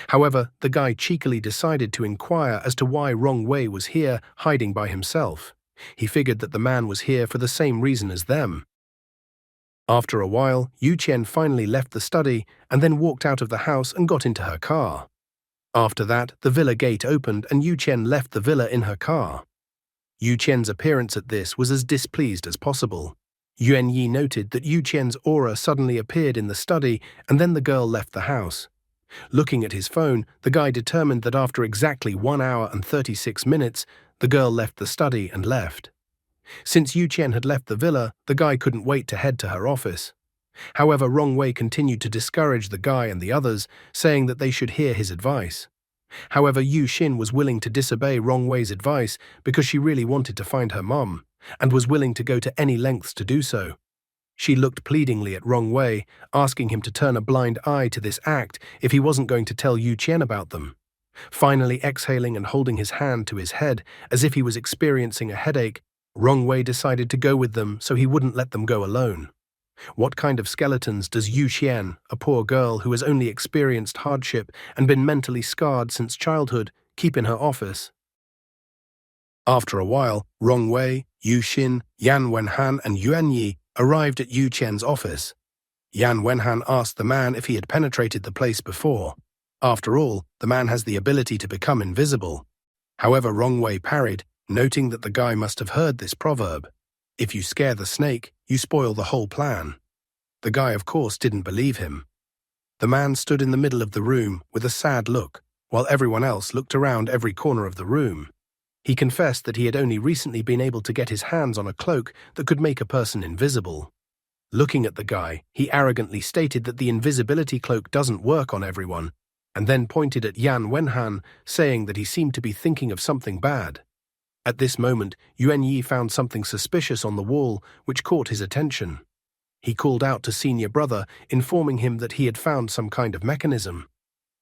However, the guy cheekily decided to inquire as to why Rong Wei was here hiding by himself. He figured that the man was here for the same reason as them. After a while, Yu Qian finally left the study and then walked out of the house and got into her car. After that, the villa gate opened and Yu Qian left the villa in her car. Yu Qian's appearance at this was as displeased as possible. Yuan Yi noted that Yu Qian's aura suddenly appeared in the study and then the girl left the house. Looking at his phone, the guy determined that after exactly 1 hour and 36 minutes, the girl left the study and left. Since Yu Qian had left the villa, the guy couldn't wait to head to her office. However, Rong Wei continued to discourage the guy and the others, saying that they should hear his advice. However, Yu Xin was willing to disobey Rong Wei's advice because she really wanted to find her mum, and was willing to go to any lengths to do so. She looked pleadingly at Rong Wei, asking him to turn a blind eye to this act if he wasn't going to tell Yu Qian about them. Finally exhaling and holding his hand to his head as if he was experiencing a headache, Rong Wei decided to go with them so he wouldn't let them go alone. What kind of skeletons does Yu Xian, a poor girl who has only experienced hardship and been mentally scarred since childhood, keep in her office? After a while, Rong Wei, Yu Xin, Yan Wenhan, and Yuan Yi arrived at Yu Qian's office. Yan Wenhan asked the man if he had penetrated the place before. After all, the man has the ability to become invisible. However, Rong Wei parried, noting that the guy must have heard this proverb. If you scare the snake, you spoil the whole plan. The guy, of course, didn't believe him. The man stood in the middle of the room with a sad look, while everyone else looked around every corner of the room. He confessed that he had only recently been able to get his hands on a cloak that could make a person invisible. Looking at the guy, he arrogantly stated that the invisibility cloak doesn't work on everyone, and then pointed at Yan Wenhan, saying that he seemed to be thinking of something bad. At this moment, Yuan Yi found something suspicious on the wall, which caught his attention. He called out to senior brother, informing him that he had found some kind of mechanism.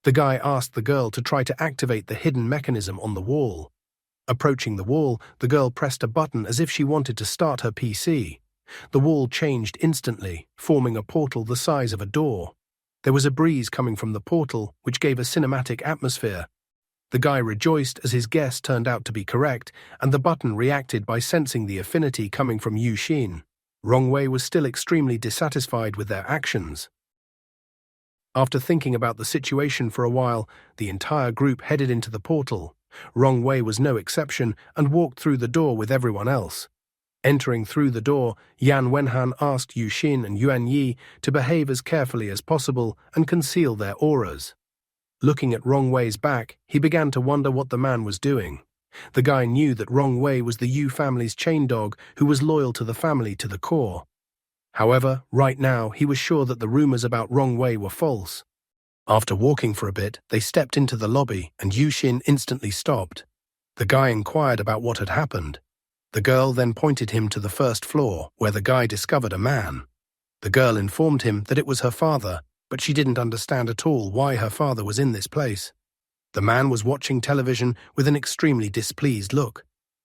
The guy asked the girl to try to activate the hidden mechanism on the wall. Approaching the wall, the girl pressed a button as if she wanted to start her PC. The wall changed instantly, forming a portal the size of a door. There was a breeze coming from the portal, which gave a cinematic atmosphere. The guy rejoiced as his guess turned out to be correct, and the button reacted by sensing the affinity coming from Yu Xin. Rong Wei was still extremely dissatisfied with their actions. After thinking about the situation for a while, the entire group headed into the portal. Rong Wei was no exception and walked through the door with everyone else. Entering through the door, Yan Wenhan asked Yu Xin and Yuan Yi to behave as carefully as possible and conceal their auras. Looking at Rong Wei's back, he began to wonder what the man was doing. The guy knew that Rong Wei was the Yu family's chain dog who was loyal to the family to the core. However, right now he was sure that the rumors about Rong Wei were false. After walking for a bit, they stepped into the lobby and Yu Xin instantly stopped. The guy inquired about what had happened. The girl then pointed him to the first floor, where the guy discovered a man. The girl informed him that it was her father, but she didn't understand at all why her father was in this place. The man was watching television with an extremely displeased look.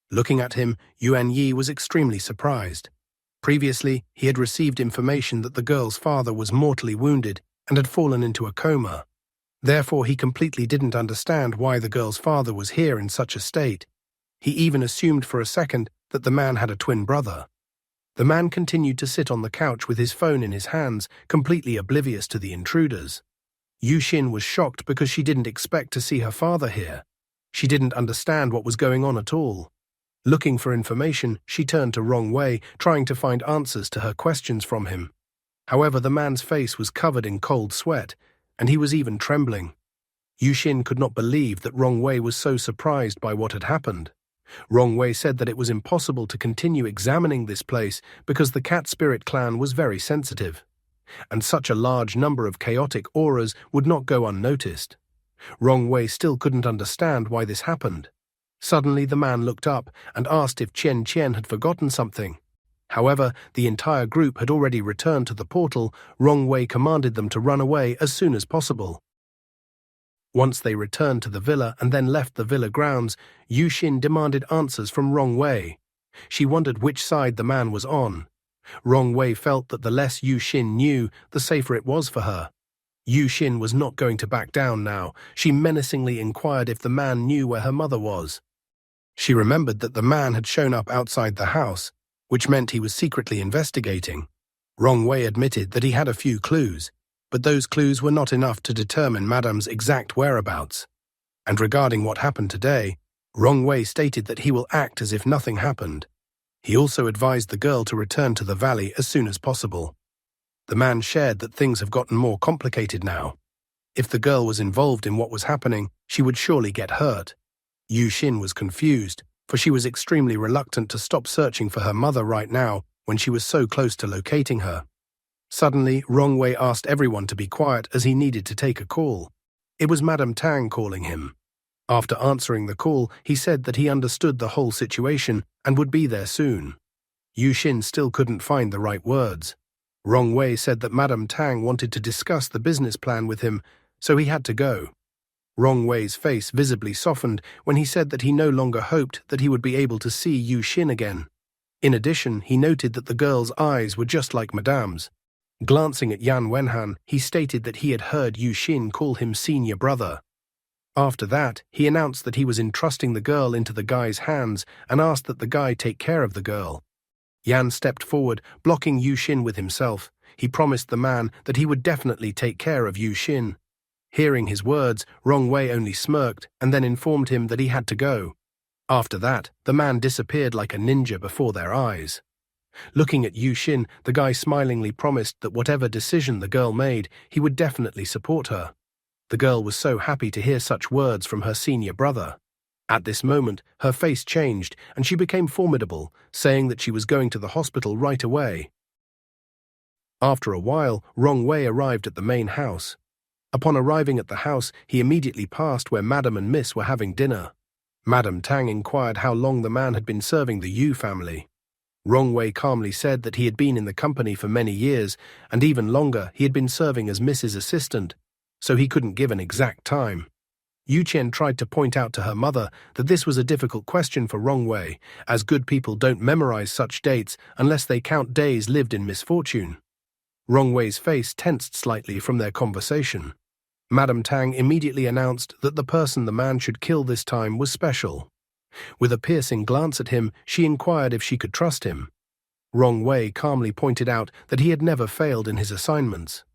Looking at him, Yuan Yi was extremely surprised. Previously, he had received information that the girl's father was mortally wounded and had fallen into a coma. Therefore, he completely didn't understand why the girl's father was here in such a state. He even assumed for a second that the man had a twin brother. The man continued to sit on the couch with his phone in his hands, completely oblivious to the intruders. Yu Xin was shocked because she didn't expect to see her father here. She didn't understand what was going on at all. Looking for information, she turned to Rong Wei, trying to find answers to her questions from him. However, the man's face was covered in cold sweat, and he was even trembling. Yu Xin could not believe that Rong Wei was so surprised by what had happened. Rong Wei said that it was impossible to continue examining this place because the Cat Spirit clan was very sensitive, and such a large number of chaotic auras would not go unnoticed. Rong Wei still couldn't understand why this happened. Suddenly the man looked up and asked if Qian Qian had forgotten something. However, the entire group had already returned to the portal. Rong Wei commanded them to run away as soon as possible. Once they returned to the villa and then left the villa grounds, Yu Xin demanded answers from Rong Wei. She wondered which side the man was on. Rong Wei felt that the less Yu Xin knew, the safer it was for her. Yu Xin was not going to back down now. She menacingly inquired if the man knew where her mother was. She remembered that the man had shown up outside the house, which meant he was secretly investigating. Rong Wei admitted that he had a few clues, but those clues were not enough to determine Madame's exact whereabouts. And regarding what happened today, Rong Wei stated that he will act as if nothing happened. He also advised the girl to return to the valley as soon as possible. The man shared that things have gotten more complicated now. If the girl was involved in what was happening, she would surely get hurt. Yu Xin was confused, for she was extremely reluctant to stop searching for her mother right now when she was so close to locating her. Suddenly, Rong Wei asked everyone to be quiet as he needed to take a call. It was Madame Tang calling him. After answering the call, he said that he understood the whole situation and would be there soon. Yu Xin still couldn't find the right words. Rong Wei said that Madame Tang wanted to discuss the business plan with him, so he had to go. Rong Wei's face visibly softened when he said that he no longer hoped that he would be able to see Yu Xin again. In addition, he noted that the girl's eyes were just like Madame's, Glancing at Yan Wenhan, he stated that he had heard Yu Xin call him senior brother. After that, he announced that he was entrusting the girl into the guy's hands and asked that the guy take care of the girl. Yan stepped forward, blocking Yu Xin with himself. He promised the man that he would definitely take care of Yu Xin. Hearing his words, Rong Wei only smirked and then informed him that he had to go. After that, the man disappeared like a ninja before their eyes. Looking at Yu Xin, the guy smilingly promised that whatever decision the girl made, he would definitely support her. The girl was so happy to hear such words from her senior brother. At this moment, her face changed and she became formidable, saying that she was going to the hospital right away. After a while, Rong Wei arrived at the main house. Upon arriving at the house, he immediately passed where Madam and Miss were having dinner. Madam Tang inquired how long the man had been serving the Yu family. Rong Wei calmly said that he had been in the company for many years, and even longer he had been serving as Mrs. Assistant, so he couldn't give an exact time. Yu Qian tried to point out to her mother that this was a difficult question for Rong Wei, as good people don't memorize such dates unless they count days lived in misfortune. Rong Wei's face tensed slightly from their conversation. Madam Tang immediately announced that the person the man should kill this time was special. With a piercing glance at him, she inquired if she could trust him. Rong Wei calmly pointed out that he had never failed in his assignments.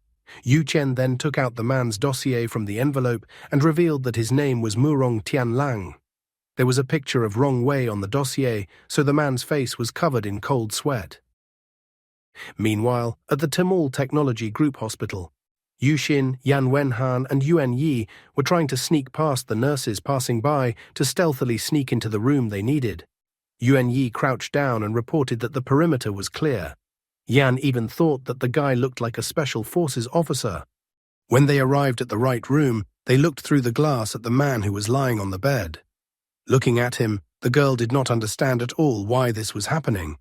Yu Qian then took out the man's dossier from the envelope and revealed that his name was Murong Tianlang. There was a picture of Rong Wei on the dossier, so the man's face was covered in cold sweat. Meanwhile, at the Timul Technology Group Hospital, Yu Xin, Yan Wenhan, and Yuan Yi were trying to sneak past the nurses passing by to stealthily sneak into the room they needed. Yuan Yi crouched down and reported that the perimeter was clear. Yan even thought that the guy looked like a special forces officer. When they arrived at the right room, they looked through the glass at the man who was lying on the bed. Looking at him, the girl did not understand at all why this was happening.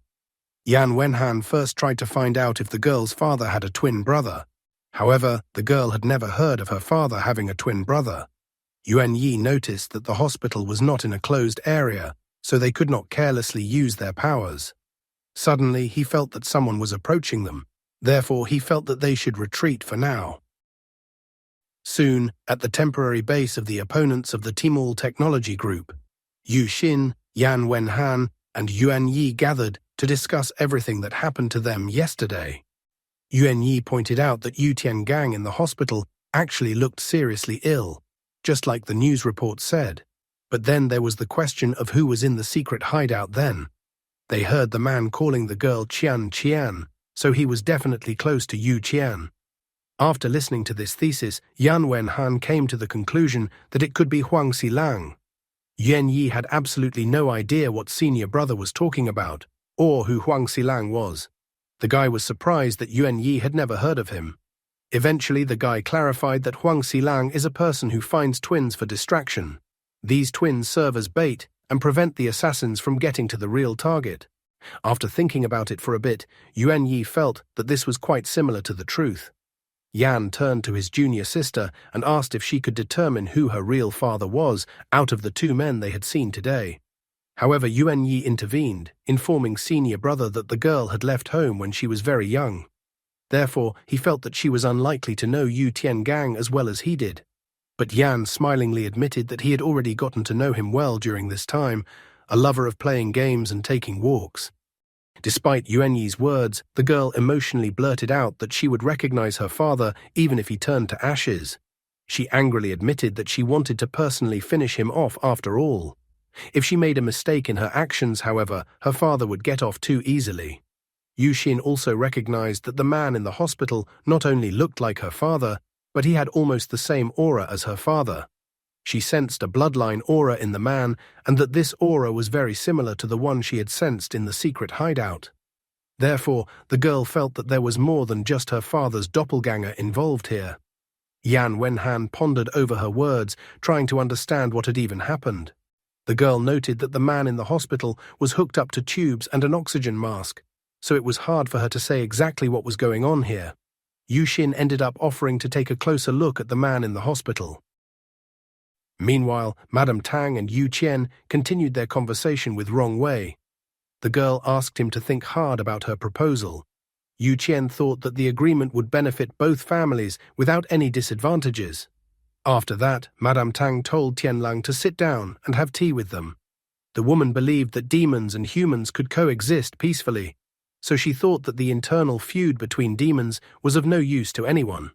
Yan Wenhan first tried to find out if the girl's father had a twin brother. However, the girl had never heard of her father having a twin brother. Yuan Yi noticed that the hospital was not in a closed area, so they could not carelessly use their powers. Suddenly, he felt that someone was approaching them. Therefore, he felt that they should retreat for now. Soon, at the temporary base of the opponents of the Timul Technology Group, Yu Xin, Yan Wenhan, and Yuan Yi gathered to discuss everything that happened to them yesterday. Yuan Yi pointed out that Yu Tiangang in the hospital actually looked seriously ill, just like the news report said. But then there was the question of who was in the secret hideout then. They heard the man calling the girl Qian, so he was definitely close to Yu Qian. After listening to this thesis, Yan Wenhan came to the conclusion that it could be Huang Xilang. Yuan Yi had absolutely no idea what senior brother was talking about, or who Huang Xilang was. The guy was surprised that Yuan Yi had never heard of him. Eventually, the guy clarified that Huang Xilang is a person who finds twins for distraction. These twins serve as bait and prevent the assassins from getting to the real target. After thinking about it for a bit, Yuan Yi felt that this was quite similar to the truth. Yan turned to his junior sister and asked if she could determine who her real father was out of the two men they had seen today. However, Yuan Yi intervened, informing senior brother that the girl had left home when she was very young. Therefore, he felt that she was unlikely to know Yu Tiangang as well as he did. But Yan smilingly admitted that he had already gotten to know him well during this time, a lover of playing games and taking walks. Despite Yuan Yi's words, the girl emotionally blurted out that she would recognize her father even if he turned to ashes. She angrily admitted that she wanted to personally finish him off after all. If she made a mistake in her actions, however, her father would get off too easily. Yu Xin also recognized that the man in the hospital not only looked like her father, but he had almost the same aura as her father. She sensed a bloodline aura in the man, and that this aura was very similar to the one she had sensed in the secret hideout. Therefore, the girl felt that there was more than just her father's doppelganger involved here. Yan Wenhan pondered over her words, trying to understand what had even happened. The girl noted that the man in the hospital was hooked up to tubes and an oxygen mask, so it was hard for her to say exactly what was going on here. Yu Xin ended up offering to take a closer look at the man in the hospital. Meanwhile, Madame Tang and Yu Qian continued their conversation with Rong Wei. The girl asked him to think hard about her proposal. Yu Qian thought that the agreement would benefit both families without any disadvantages. After that, Madame Tang told Tianlang to sit down and have tea with them. The woman believed that demons and humans could coexist peacefully, so she thought that the internal feud between demons was of no use to anyone.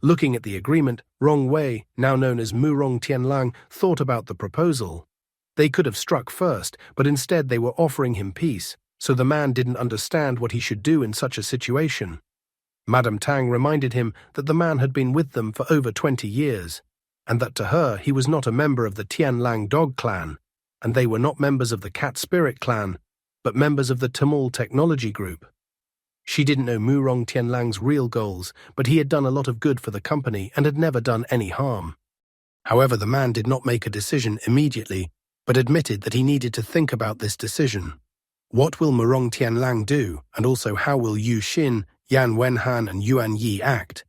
Looking at the agreement, Rong Wei, now known as Murong Tianlang, thought about the proposal. They could have struck first, but instead they were offering him peace, so the man didn't understand what he should do in such a situation. Madame Tang reminded him that the man had been with them for over 20 years, and that to her he was not a member of the Tianlang dog clan, and they were not members of the cat spirit clan, but members of the Tamil technology group. She didn't know Murong Tianlang's real goals, but he had done a lot of good for the company and had never done any harm. However, the man did not make a decision immediately, but admitted that he needed to think about this decision. What will Murong Tianlang do, and also how will Yu Xin, Yan Wenhan and Yuan Yi act?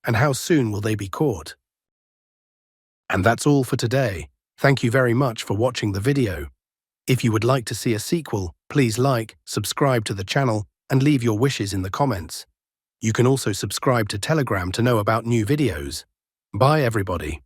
And how soon will they be caught? And that's all for today. Thank you very much for watching the video. If you would like to see a sequel, please like, subscribe to the channel, and leave your wishes in the comments. You can also subscribe to Telegram to know about new videos. Bye everybody.